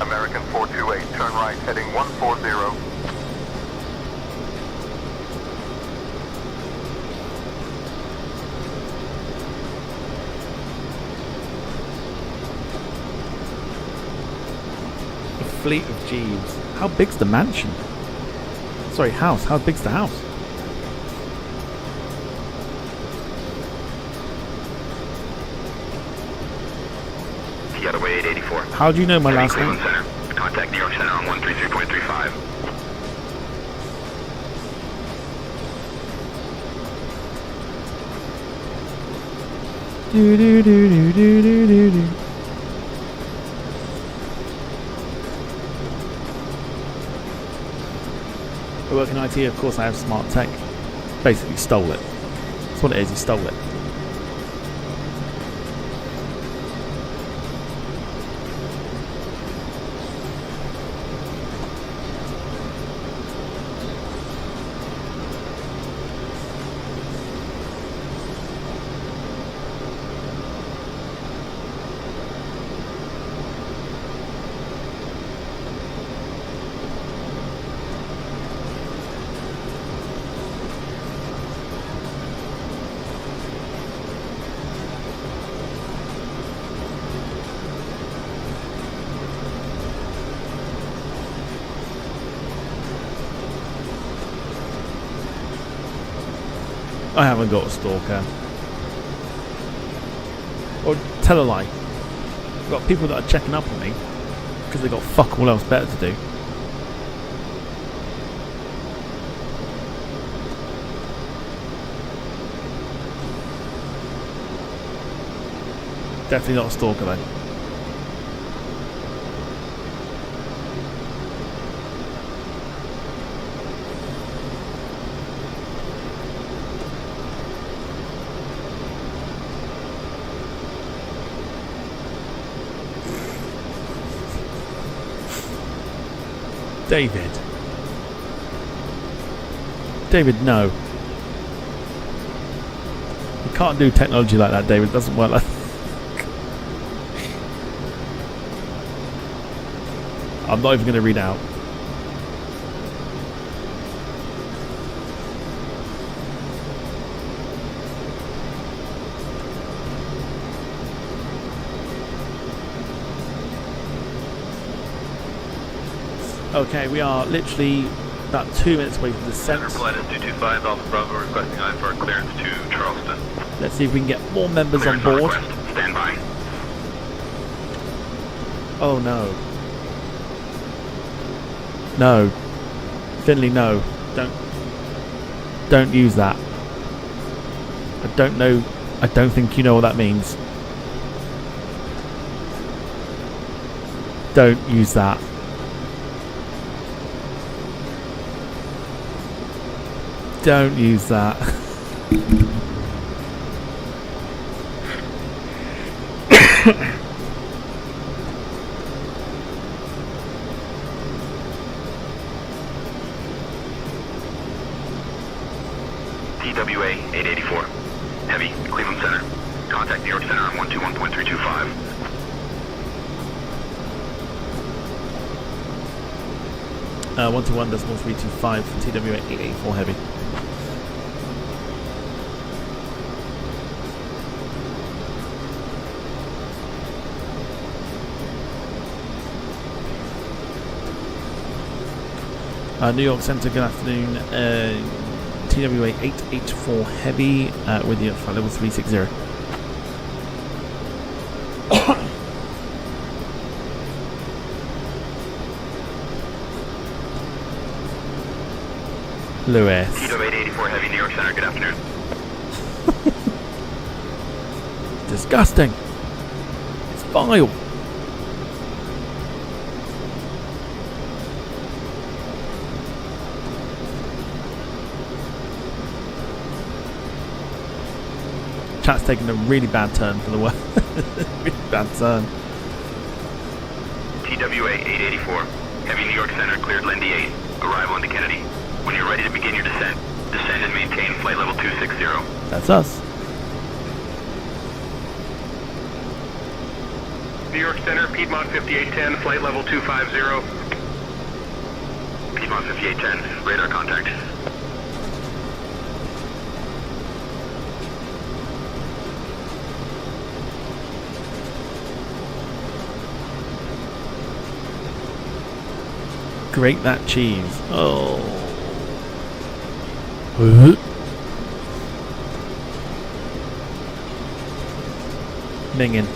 American 428, turn right, heading 140. A fleet of Jeeves. How big's the mansion? Sorry, house. How big's the house? TWA 884. How do you know my Heavy last name? Cleveland Center. Contact New York Center on 133.35. Do do do do do do do do. I work in IT, of course I have smart tech. Basically stole it. That's what it is, he stole it. I haven't got a stalker. Or tell a lie. I've got people that are checking up on me because they've got fuck all else better to do. Definitely not a stalker though. David. David, no. You can't do technology like that, David. It doesn't work like that. I'm not even going to read out. Okay, we are literally about 2 minutes away from the descent. Flight is 225 Alpha Bravo requesting IFR clearance to Charleston. Let's see if we can get more members on board. Stand by. Oh no. No. Finley, no. Don't use that. I don't know. I don't think you know what that means. Don't use that. Don't use that. TWA 884. Heavy, Cleveland Center. Contact New York Center on 121.325. 121.325 for TWA 884 Heavy. New York Center, good afternoon. TWA 884 Heavy with you at flight level 360. Lewis. TWA 884 Heavy, New York Center, good afternoon. Disgusting. It's vile. Chat's taking a really bad turn for the world. Really bad turn. TWA 884. Heavy, New York Center, cleared Lindy 8. Arrival into Kennedy. When you're ready to begin your descent, descend and maintain flight level 260. That's us. Piedmont 5810, flight level 250. Piedmont 5810, radar contact. Grate that cheese. Oh. Minging.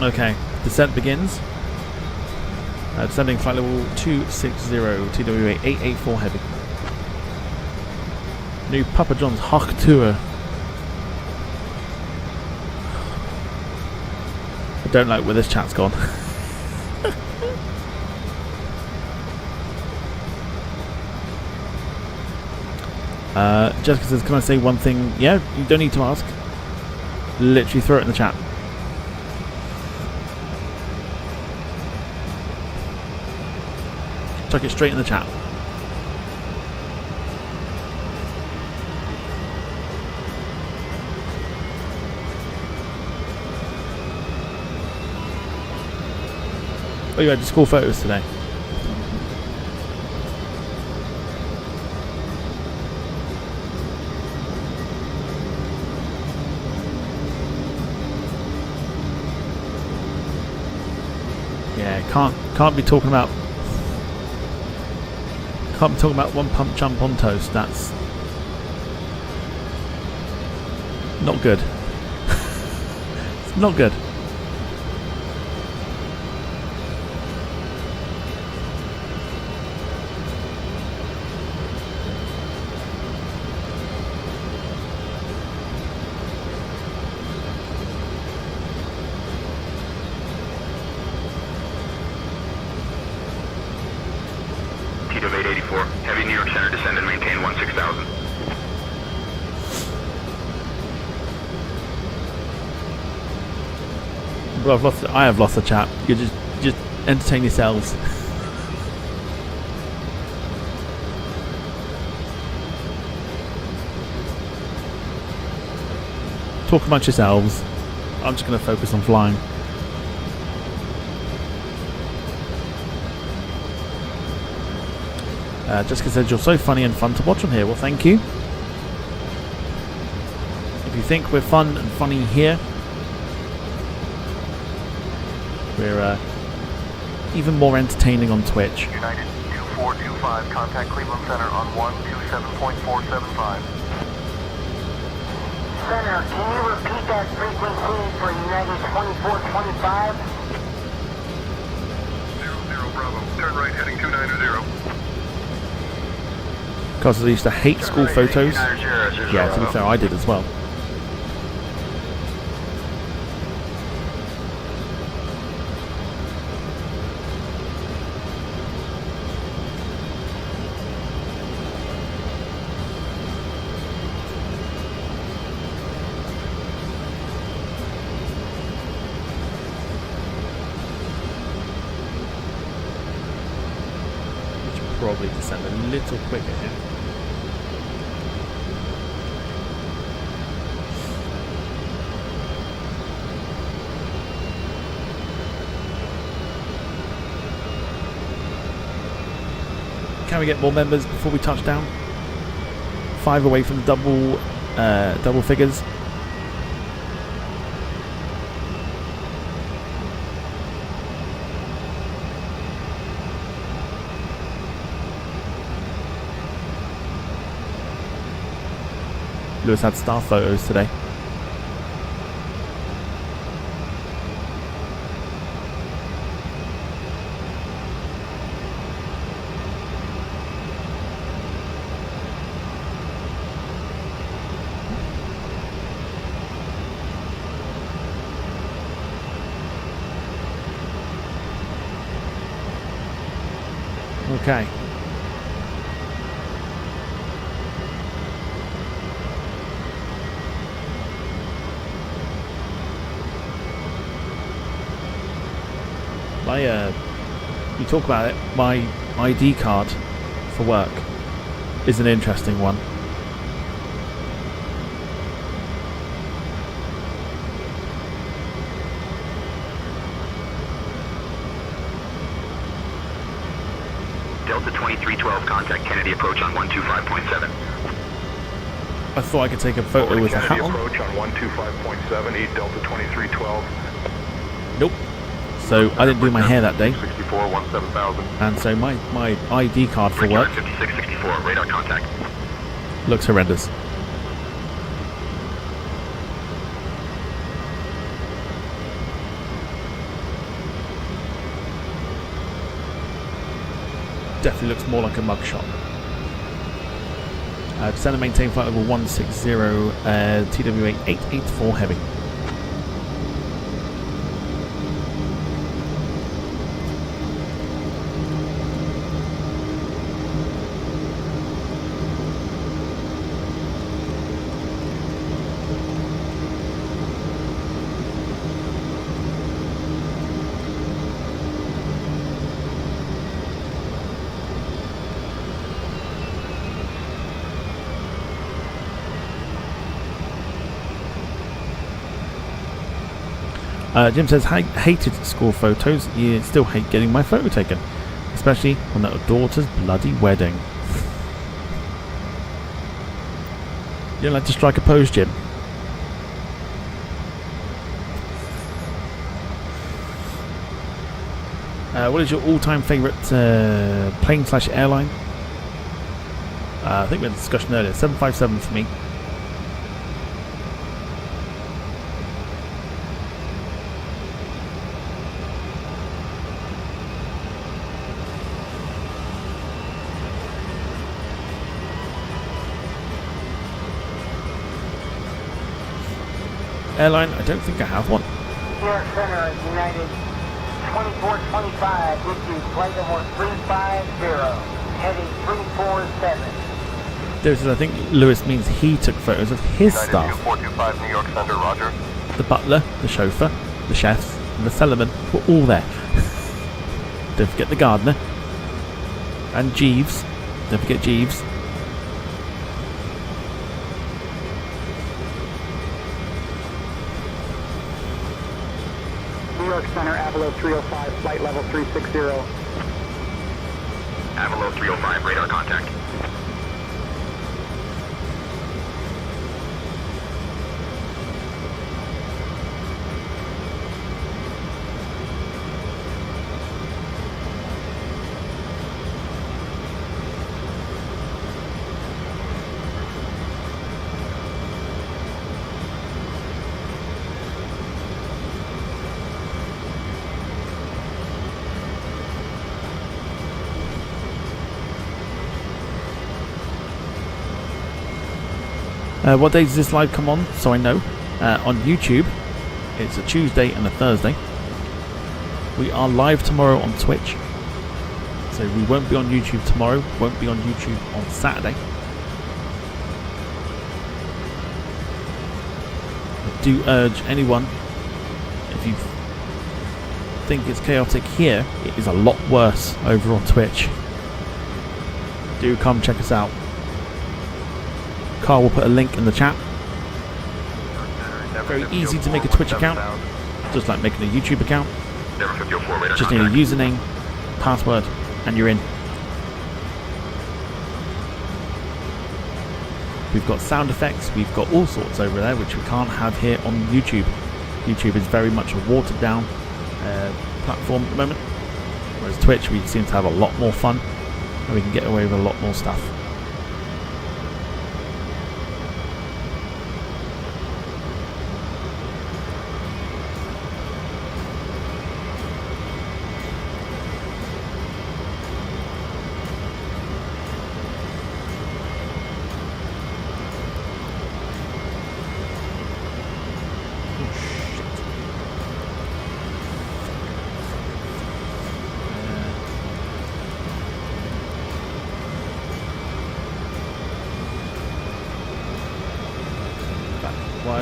Okay, descent begins. Descending flight level 260, TWA 884 heavy. New Papa John's Hawk Tour. I don't like where this chat's gone. Jessica says, can I say one thing? Yeah, you don't need to ask. Literally throw it in the chat. Chuck it straight in the chat. Oh, you had school photos today. Yeah, can't be talking about. Can't be talking about one pump jump on toast. That's not good. It's not good. Heavy New York Center, descend and maintain 16,000. Well, I have lost the chat. You just entertain yourselves. Talk amongst yourselves. I'm just going to focus on flying. Jessica says you're so funny and fun to watch on here. Well, thank you. If you think we're fun and funny here, we're even more entertaining on Twitch. United 2425, contact Cleveland Center on 127.475. Center, can you repeat that frequency for United 2425? 00 Bravo, turn right heading 290. Because I used to hate school photos. Yeah, to be fair, I did as well. We should probably descend a little quicker here. Can we get more members before we touch down? 5 away from the double figures. Lewis had star photos today. Okay. You talk about it, my ID card for work is an interesting one. Delta 2312, contact Kennedy approach on 125.7. I thought I could take a photo with a hat on. Approach on 125.7, East Delta 2312. Nope. So I didn't do my hair that day. 64, 17,000. And so my ID card for work 5664, radar contact. looks horrendous. Definitely looks more like a mugshot. Descend and maintain flight level 160, TWA 884 heavy. Jim says, hated school photos. You still hate getting my photo taken, especially on that daughter's bloody wedding. You don't like to strike a pose, Jim? What is your all-time favourite plane/airline? I think we had a discussion earlier. 757 for me. Airline, I don't think I have one. York Center, United 2425, issue flight number 350, heading 347. This is, I think Lewis means he took photos of his United staff. 2425, New York Center, roger. The butler, the chauffeur, the chefs, and the cellarman were all there. Don't forget the gardener. And Jeeves. Don't forget Jeeves. New York Center, Avalo 305, flight level 360. Avalo 305, radar contact. What day does this live come on? So I know. On YouTube, it's a Tuesday and a Thursday. We are live tomorrow on Twitch. So we won't be on YouTube tomorrow. Won't be on YouTube on Saturday. I do urge anyone, if you think it's chaotic here, it is a lot worse over on Twitch. Do come check us out. Carl will put a link in the chat. Very easy to make a Twitch account, just like making a YouTube account. Just need a username, password, and you're in. We've got sound effects, we've got all sorts over there which we can't have here on YouTube. YouTube is very much a watered down platform at the moment, whereas Twitch we seem to have a lot more fun and we can get away with a lot more stuff.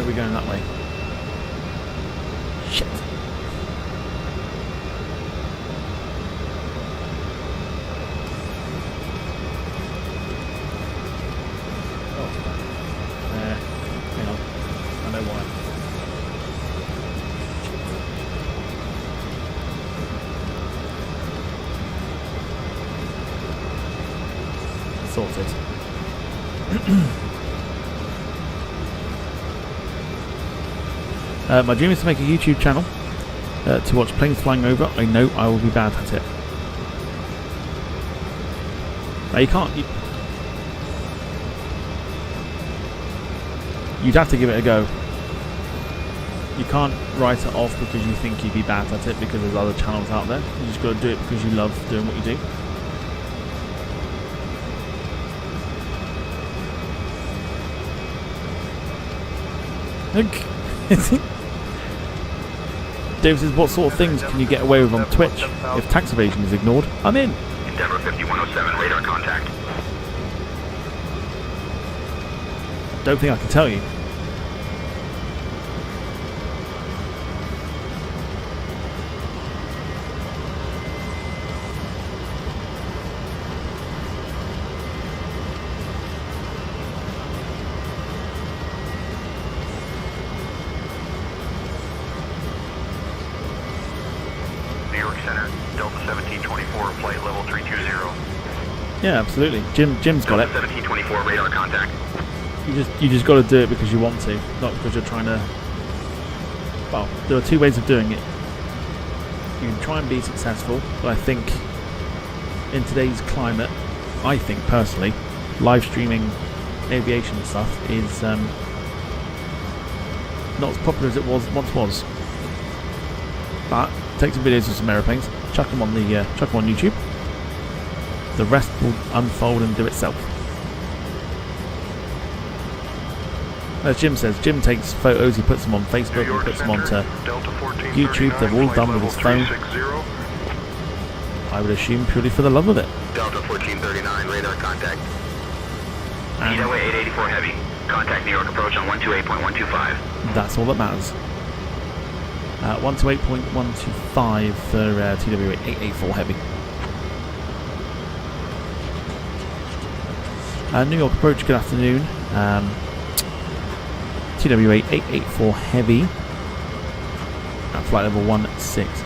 probably going that way. Shit. Hang on. I know why. Sorted. My dream is to make a YouTube channel to watch planes flying over. I know I will be bad at it. Now you can't. You'd have to give it a go. You can't write it off because you think you'd be bad at it because there's other channels out there. You just got to do it because you love doing what you do. David says, what sort of things can you get away with on Twitch if tax evasion is ignored? I'm in. Endeavour 5107, radar contact. Don't think I can tell you. Yeah, absolutely. Jim's got it. 1724 radar contact. You just got to do it because you want to, not because you're trying to. Well, there are two ways of doing it. You can try and be successful, but I think in today's climate, I think personally, live streaming aviation stuff is not as popular as it once was. But take some videos of some aeroplanes, chuck them on YouTube. The rest will unfold and do itself. As Jim says, Jim takes photos, he puts them on Facebook, he puts them onto YouTube. They're all done with his phone. I would assume purely for the love of it. Delta 1439, radar contact. TWA 884 heavy. Contact New York approach on 128.125. That's all that matters. 128.125 for TWA 884 heavy. New York approach, good afternoon. TWA 884 heavy at flight level 160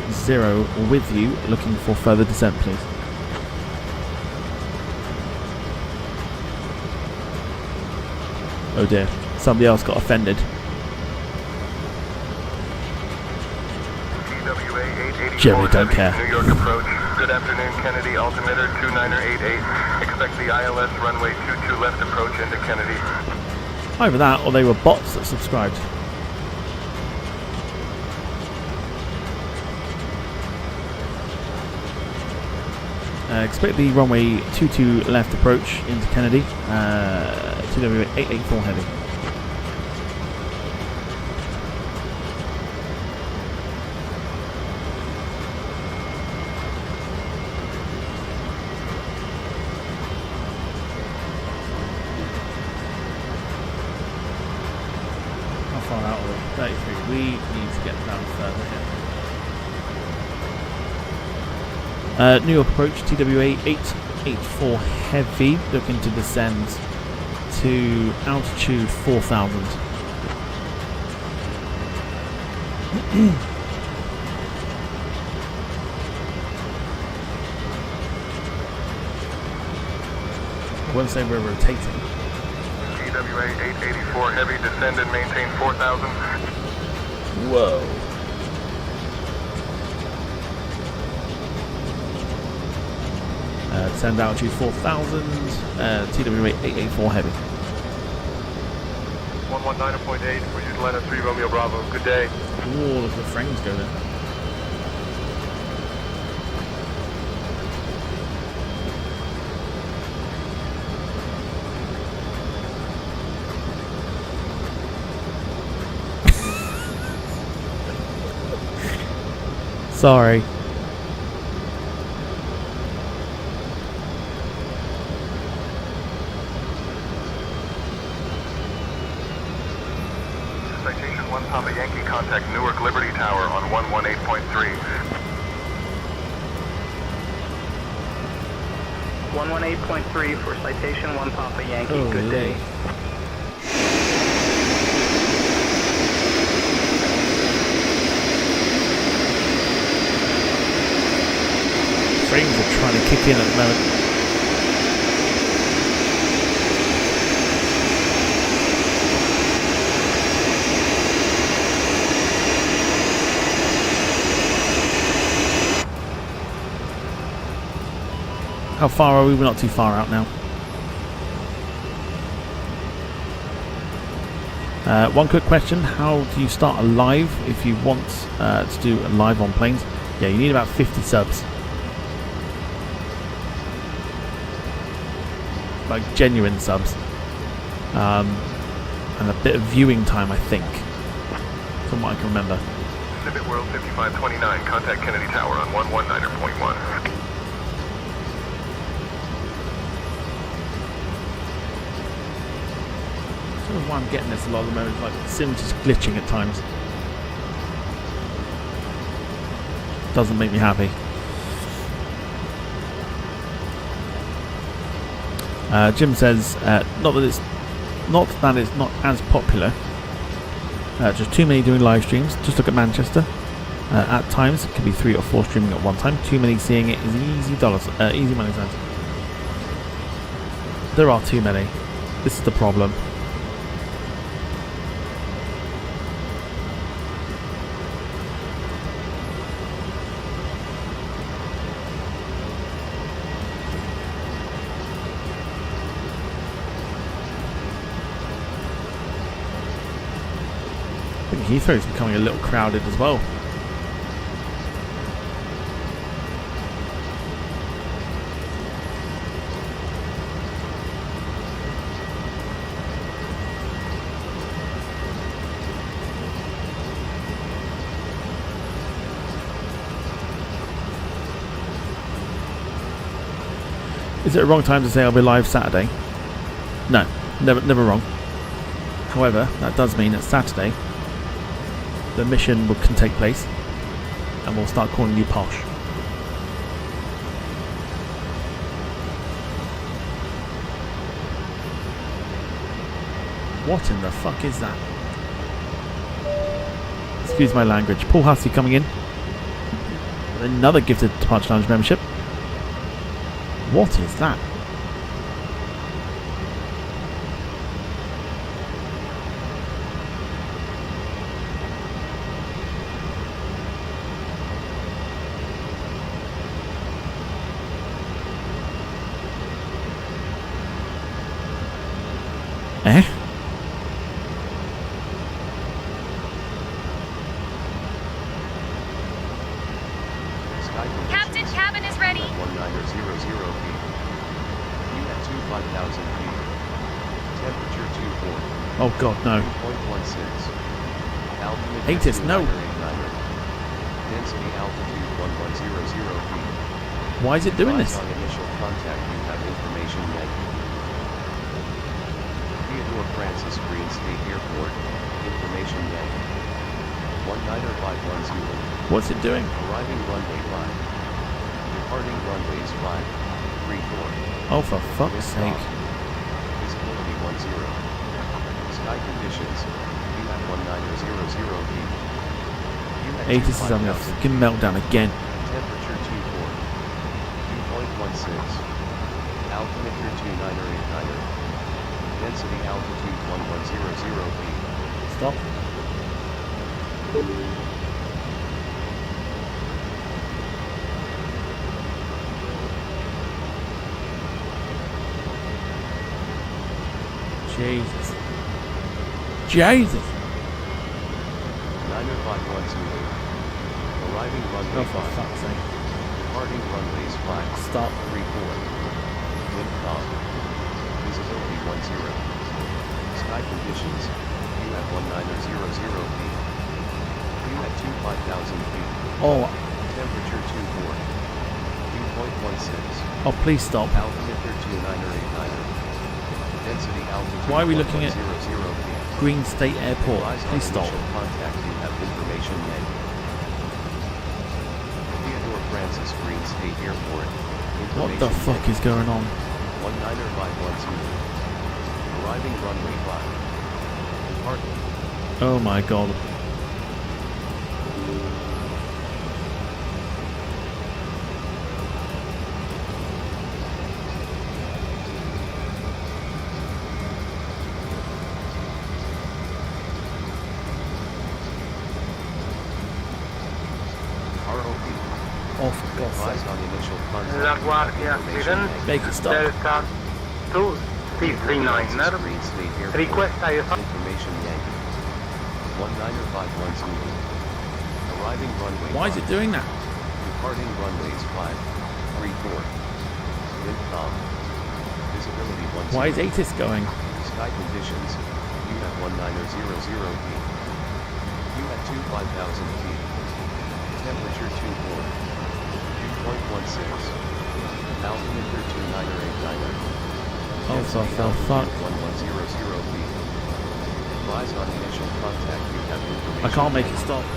with you, looking for further descent, please. Oh dear, somebody else got offended. Jerry don't care. New York approach. Good afternoon, Kennedy. Altimeter 2988. Expect the ILS runway 22 left approach into Kennedy. Either that, or they were bots that subscribed. Expect the runway 22 left approach into Kennedy. TWA 884 heavy. We need to get down further here. New York approach, TWA 884 heavy, looking to descend to altitude 4,000. I won't say we're rotating. TWA 884 heavy, descend and maintain 4,000. Whoa. Descend altitude 4,000, TWA 884 heavy. 119.8 for you to land at 3 Romeo Bravo. Good day. Whoa, look at the frames go there. Sorry. Expect Yankee, contact Newark Liberty Tower on 118.3. 118.3 for citation 1 Papa Yankee. Oh, Good day. Frames are trying to kick in at the moment. How far are we? We're not too far out now. One quick question. How do you start a live if you want to do a live on planes? Yeah, you need about 50 subs. Like genuine subs. And a bit of viewing time, I think. From what I can remember. Exhibit World 5529, contact Kennedy Tower on 119.1. I don't know why I'm getting this a lot of the moment. Like Sim's just glitching at times. Doesn't make me happy. Jim says not that it's not as popular. Just too many doing live streams. Just look at Manchester. At times it can be 3 or 4 streaming at one time. Too many seeing it is easy money signs. There are too many. This is the problem. Heathrow's becoming a little crowded as well. Is it a wrong time to say I'll be live Saturday? No, never wrong. However, that does mean that Saturday the mission can take place and we'll start calling you Posh. What in the fuck is that? Excuse my language. Paul Hussey coming in. Another gifted Departure Lounge membership. What is that? Captain, cabin is ready. 1900 feet. You at 25,000 feet. Temperature 24. Oh god, no. 2.16. Altitude Atis, no. Density altitude 1100 feet. Why is it doing this? On initial contact, you have information Yankee. Theodore Francis Green State Airport. Information Yankee. 19510. What's it doing? Arriving runway 5. Departing runways 5, 3, 4. Oh, for fuck's sake. Visibility 10. Sky conditions. You at 1900 feet. Atis is having a fucking meltdown again. Temperature 24. 2.16. Altimeter 2989. Density altitude 1100 feet. Stop. Jesus. Jesus! 90510. Arriving runway Oh, for 5. fuck's sake. Departing runways 5. Stop. 3, 4. Wind calm. Visibility 10. Sky conditions. You at 1900 feet. You at 25,000 feet. Oh. Temperature 24. 2.16. Oh, please stop. Altimeter 2989. Density altitude. Why are we looking at 1100 feet. Green State Airport? Please stop. Contact, you have State Airport. What the fuck is going on? 19510. Arriving runway 5. Departing. Oh my god. Oh, for God's sake. Make it stop. Delta 2 C39er. Request IFR. Information Yankee. 19510. Arriving runway. Why is it doing that? Departing runways 534. Wind calm. Visibility 10. Why is ATIS going? Sky conditions. You have 1900 feet. You have 25,000 feet. Temperature 24. 2.16. Altitude 32989. Oh, for fuck. 1100 feet. Advise on initial contact. You have information. I can't make it stop.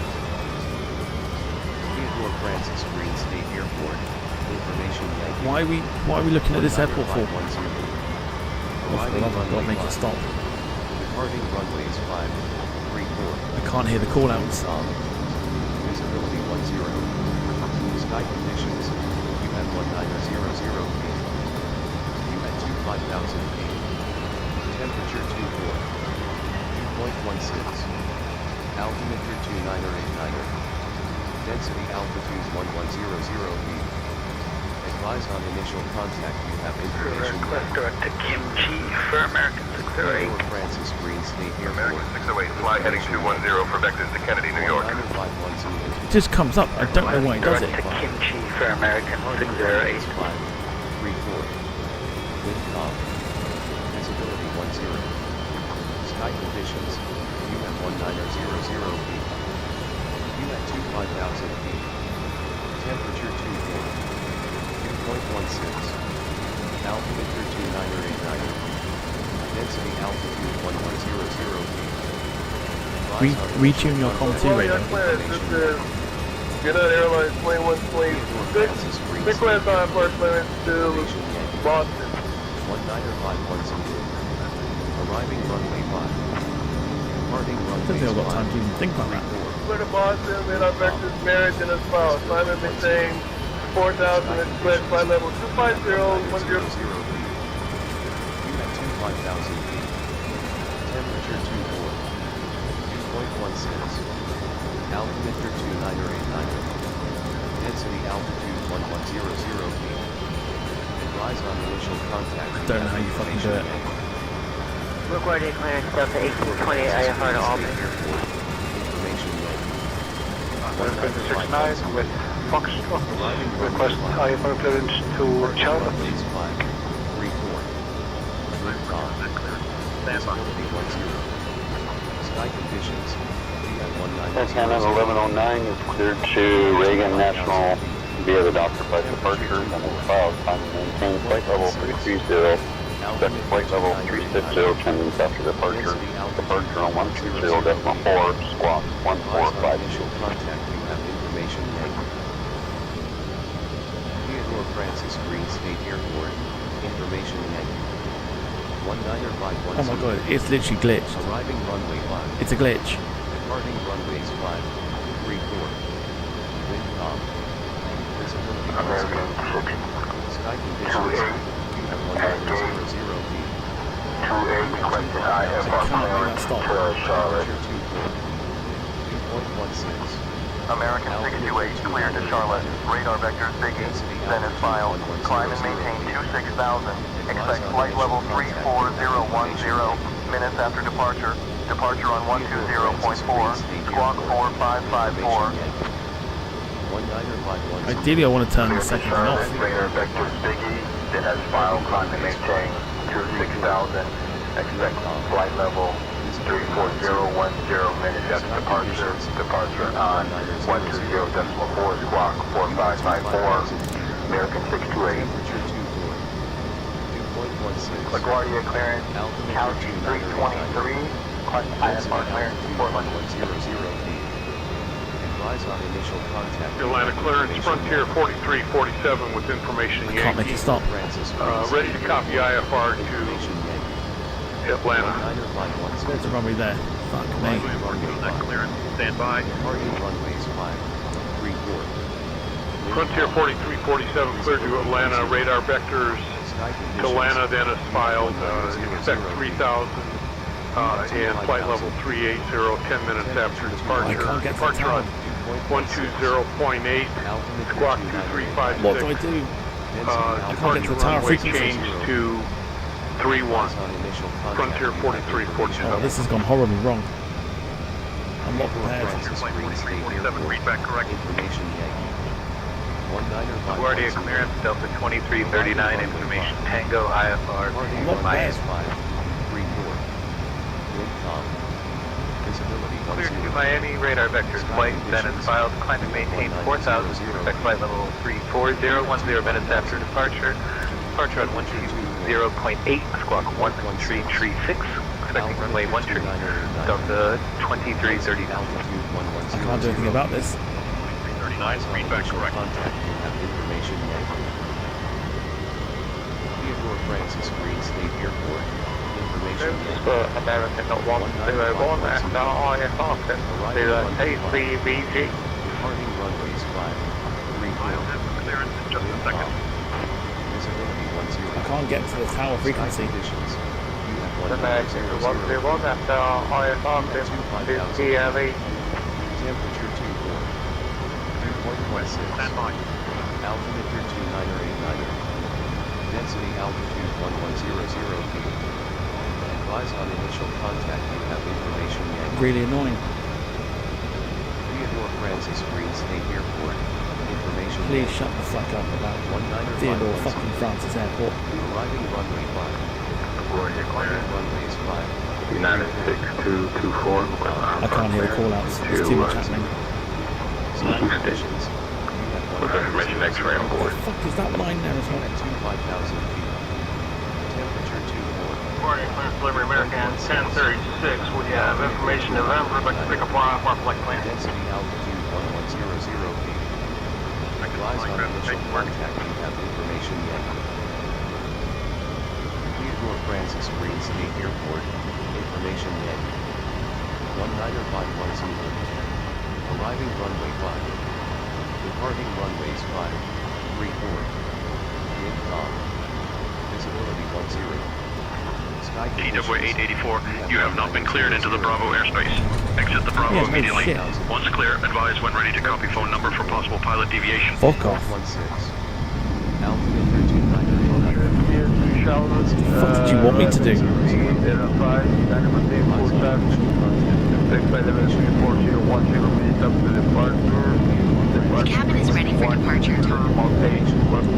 Theodore Francis Green State Airport. Information Yankee. Why are we looking at this airport for? Oh, for the love of God, make it stop. Departing runways 534. I can't hear the call outs. Visibility 10. Sky conditions. You have 1900 feet. You have 25,000 feet. Temperature 24. 2.16. Altimeter 29089. Density altitude 1100 feet. Advise on initial contact. You have information. Request direct to Kim Chi for American 608. Francis Green State American 608, fly heading 210 for vectors to Kennedy, New York. It just comes up. I don't know why it does it. To Kim Chi for American 608. 534. Wind calm. Visibility 10. Sky conditions. You have 1900 feet. You have 25,000 feet. Temperature 24. 2.16. Altimeter 29089. Density altitude 1100 feet. Retune your COM2 radio. This is United Airlines 2126. Request on for clearance to Boston. 19510. Arriving runway 5. Departing I runway don't think I've got time to even think about that. Clear to Boston, made our vectors marriage and a spouse. Simon maintain 4,000 and split flight level 250 You have 25,000 feet. Temperature 24. 2.16. Altimeter 29089. Density altitude 1100 feet. Advise on initial contact. I don't know how you fucking do it. Required clearance Delta 1828 IFR to Albany. Information American 69 with Foxtrot. Request IFR clearance to Charlotte. 534. Wind calm. Visibility 10. Sky conditions. You have 1900. Cannon 1109 is cleared to Reagan National via the Dr. Flight departure and is filed. Time to maintain flight level 330. Expect flight level 360 10 minutes after departure. Departure on 120.4, squawk 145. Initial contact. You have information Yankee. Theodore Francis Green State Airport. Information Yankee. 19510. Oh my god, it's literally glitched. Arriving runway 5. It's a glitch. Departing runways 534. Wind calm. Visibility 10. Sky conditions. You have 1900 feet. 28 requesting IFR clearance to Charlotte. 2.16. American 628 cleared to Charlotte. Radar vectors Biggie. Then is filed. Climb and maintain 26,000. Expect flight level 34010 minutes after departure. Departure on 120.4. Squawk 4554. Ideally, I want to turn the second thing off. Radar vectors Biggie. Then as filed. Climb and maintain 26,000. Expect flight level 34010 minutes after departure. Departure on 120.4 squawk 4554. American 628. LaGuardia clearance. Couch 323. IFR clearance 400. Advise on initial contact. Atlanta clearance, Frontier 4347 with information I can't make it stop. ready to copy IFR to Atlanta. There's a runway there. Fuck me. Clearance, stand by. Departing runways 534. Frontier 4347 cleared to Atlanta. Radar vectors to Atlanta, then is filed. Expect 3,000 and flight level 380, 10 minutes after departure. Departure on 120.8, squawk 2356. What do I do? Departure runway change to 31. Frontier 4347. Oh, this has gone horribly wrong. I'm not prepared. Readback correct. LaGuardia clearance, Delta 2339, information Tango IFR to Miami. Clear to Miami, radar vectors flight, then is filed, climb and maintain 4,000, expect flight level 340, 10 minutes after departure. Departure on 120.8, squawk 13336, expecting runway 13, Delta 2339. I can't do anything about this. Readback correct. Theodore Francis Green State Airport. Information American 101 at IFR to KSTL. Departing runways 534. Clearance in just a second. Visibility 10. I can't get to the tower frequency. American 101 at IFR to TWA. Temperature 2.16. Altimeter 2989. Density altitude 1100 feet. Advise on initial contact. You have information yet. Really annoying. Theodore Francis Green State Airport. Information. Please shut the fuck up about Theodore fucking Francis Airport. Arriving runway 5. Departing runways 5. United 6224. I can't hear the call-outs. There's too much happening. Conditions. With information X-ray on board. What the fuck is that line there as well? At 25,000 feet. Temperature 24. Morning, clearance delivery American 1036. We have information November, but to pick up our flight plan. Density altitude 1100 feet. Advise on initial contact. You have information yet. Theodore Francis Green State Airport. Information yet. 19510. Arriving runway 5. Departing runways 534. Wind calm. Visibility 10. TWA 884, you have not been cleared into the Bravo airspace. Exit the Bravo immediately. Once clear, advise when ready to copy phone number for possible pilot deviation. Fuck off. 16. Altimeter 2989. What the fuck did you want me to do? The cabin is ready for departure.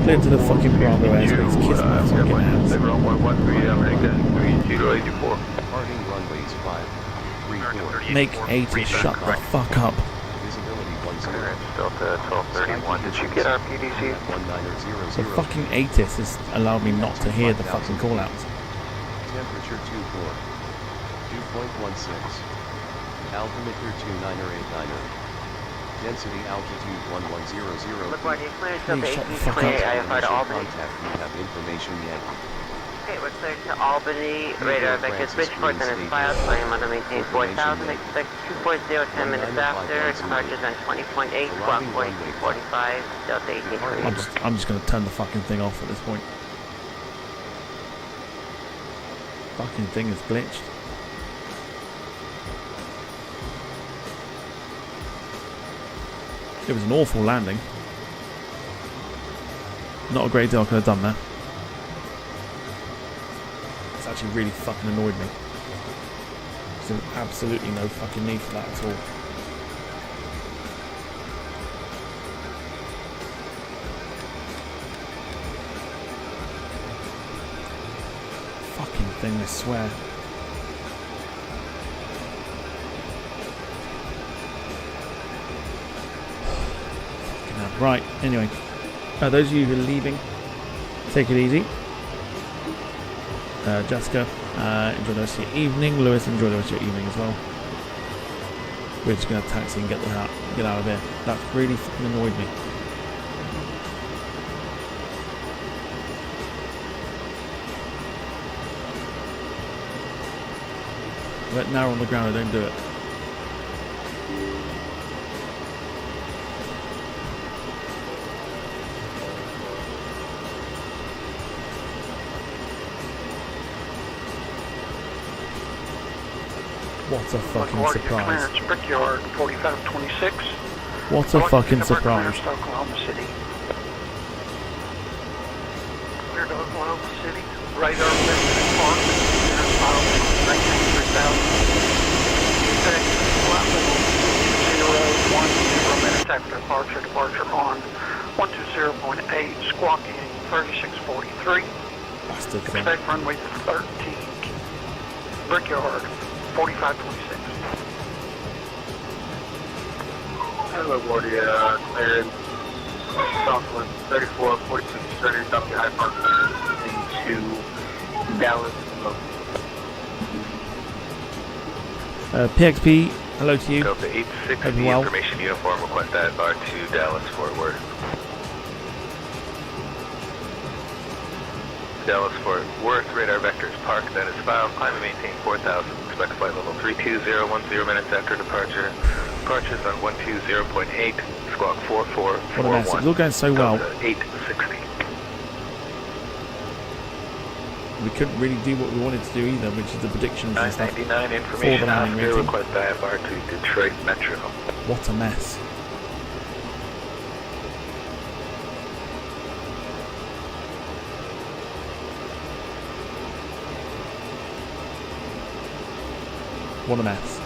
Clear to the fucking Bravo airspace. Kiss my fucking ass. Departing runways 534. Make 80 shut the fuck up. Visibility 10. Delta 1231, did you get our PDC? 1900. The fucking ATIS has allowed me not to hear the fucking call-outs. Temperature 2.16. Altimeter 2989. Density altitude 1100. LaGuardia cleared to Please shut the fuck 1828 up. IFR to Albany. Contact. You have information yet. Okay, we're cleared to Albany. Radar vector switchboard, then it's filed. Flying on to maintain 4,000. Expect 240, 10 minutes after. Departures on 20.8, squawk 4245, Delta 1828. I'm just gonna turn the fucking thing off at this point. Fucking thing is glitched. It was an awful landing. Not a great deal I could have done there. It's actually really fucking annoyed me. There's absolutely no fucking need for that at all. Fucking thing, I swear. Right, anyway, those of you who are leaving, take it easy. Jessica, enjoy the rest of your evening. Lewis, enjoy the rest of your evening as well. We're just going to taxi and get out of here. That's really fucking annoyed me. Let narrow on the ground, I don't do it. What a fucking surprise. Clearance, Brickyard, 4526. What a fucking surprise. Clearance to Oklahoma City. Clear to Oklahoma City. Radar Benjamin Park. Clearance file 19,000. Expect flight level 010 minutes after departure. Departure on 120.8, squawking 3643. Expect runway 13. Brickyard. 4526. Hello, Guardia. Clearance. Southwest 34, 4630, South High Park into Dallas. PXP, hello to you. Go to 860 well. information uniform, request IFR to Dallas, Fort Worth. Dallas, Fort Worth, radar vectors parked, that is filed, climb and maintain 4000, expect flight level 32010 minutes after departure. Departures on 120.8, squawk 4441. What a mess, it's all going so well. 860. We couldn't really do what we wanted to do either, which is the predictions and stuff. 999 information after request IFR to Detroit Metro. What a mess. What a mess.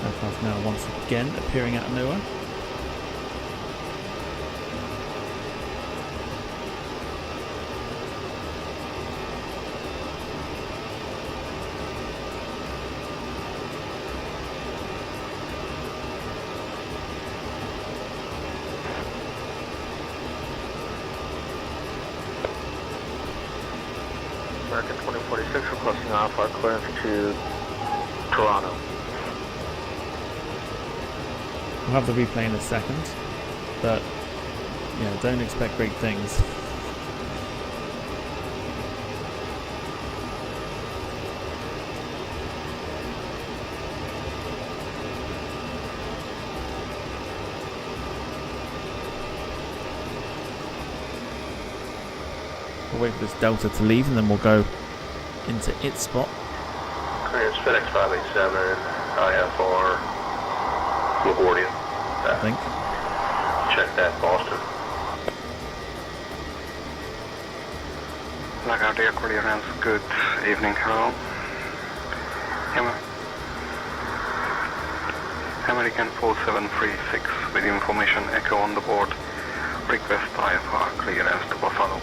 Aircraft now once again appearing out of nowhere. American 2046 requesting IFR clearance to Toronto. We'll have the replay in a second, but yeah, don't expect great things. We'll wait for this Delta to leave and then we'll go into its spot. Clearance FedEx 587, IFR, LaGuardia. I think. Check that, Boston. LaGuardia, Clearance, good evening, hello. American 4736 with information echo on the board. Request IFR clearance to Buffalo.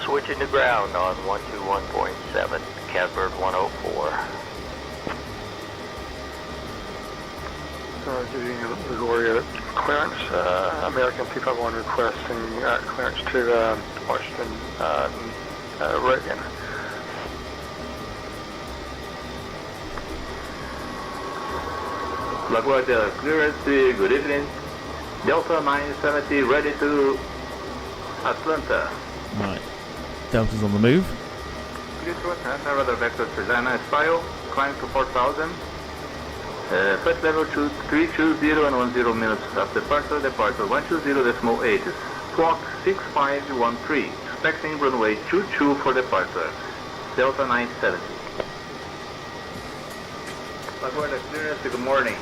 Switching to ground on 121.7, Catbird 104. LaGuardia clearance, American 351 requesting clearance to Washington, Reagan. LaGuardia clearance, good evening. Delta 970 ready to Atlanta. Right. Delta's on the move. Please go ahead, radar vector Trezana is file, climb to 4000. Flight level 320 and 10 minutes after departure, 120.8, squawk 6513, expecting runway 22 for departure, Delta 970. LaGuardia clearance, good morning.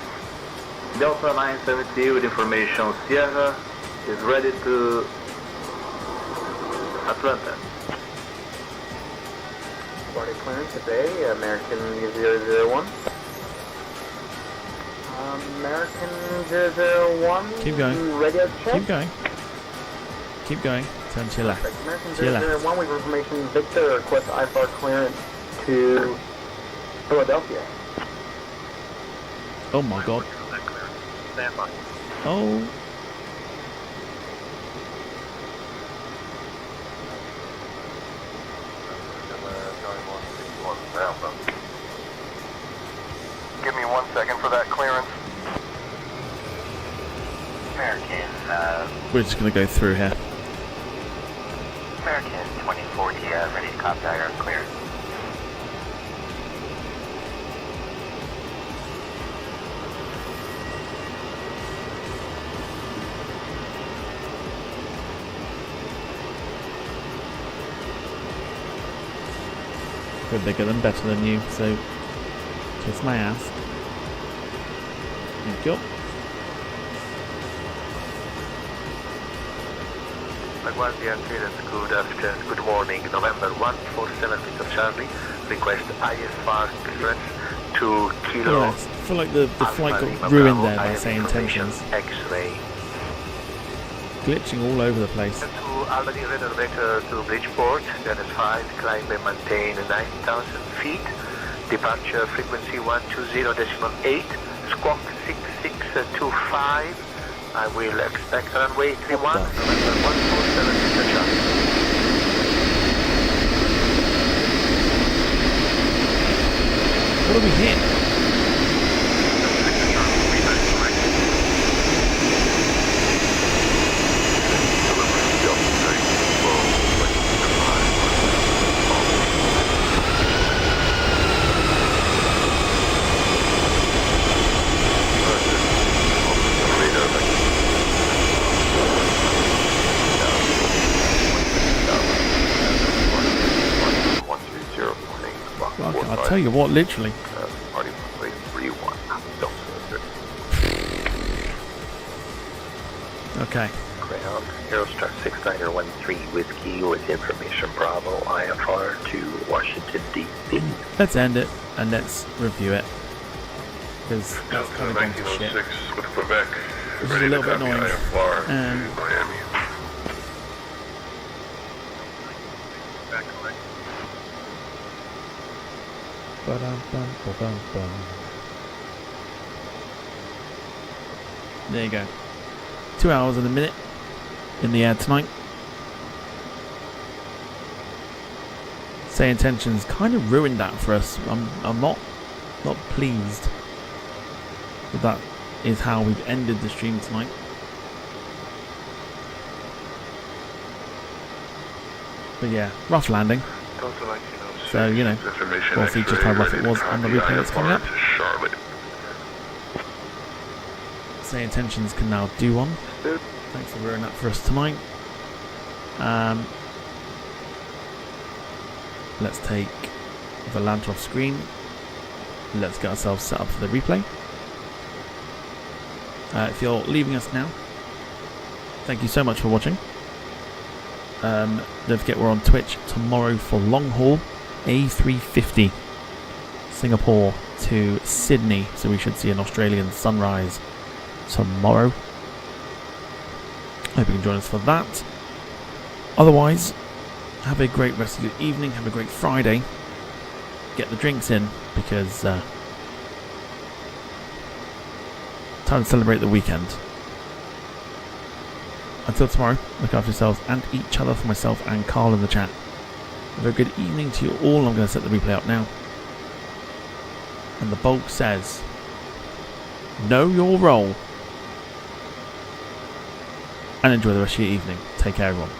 Delta 970 with information, Sierra is ready to Atlanta. LaGuardia clearance today, American 001. American 001. Keep going. Radio check. Keep going. keep going. Turn to your left. American To your left. 001 with information. Victor requests IFR clearance to Philadelphia. Oh my god. Stand by. Oh. Give me 1 second for that clearance. American, We're just going to go through here. American 2040, ready to copy IR clear. We're bigger than better than you, so kiss my ass. Thank you. LaGuardia clearance, good morning, November 147 Victor Charlie, request ISR clearance to Kilo. I feel like the flight got ruined there by saying intentions. X-ray. Glitching all over the place. To Albany Radar Vector to Bridgeport, then is 5, climb and maintain 9,000 feet, departure frequency 120.8, squawk 6625. I will expect runway 31, November 147 Victor Charlie. What do we hit? I'll tell you what, literally. Okay. Ground, Aerostar 6913 Whiskey with information Bravo IFR to Washington DC. Let's end it and let's review it. Because that's kind of gone to shit. With Quebec. Which is a little bit annoying. Miami. There you go. 2 hours and a minute in the air tonight. Say Intentions kind of ruined that for us. I'm not pleased that is how we've ended the stream tonight. But yeah, rough landing. So, you know, we'll see just how rough it was on the replay that's coming up. Say Intentions can now do one. Thanks for ruining that for us tonight. Let's take the lantern off screen. Let's get ourselves set up for the replay. If you're leaving us now, thank you so much for watching. Don't forget we're on Twitch tomorrow for long haul A350 Singapore to Sydney, so we should see an Australian sunrise tomorrow. Hope you can join us for that. Otherwise, have a great rest of your evening, have a great Friday. Get the drinks in because time to celebrate the weekend. Until tomorrow, look after yourselves and each other. For myself and Carl in the chat, have a good evening to you all. I'm going to set the replay up now. And the bulk says, know your role. And enjoy the rest of your evening. Take care, everyone.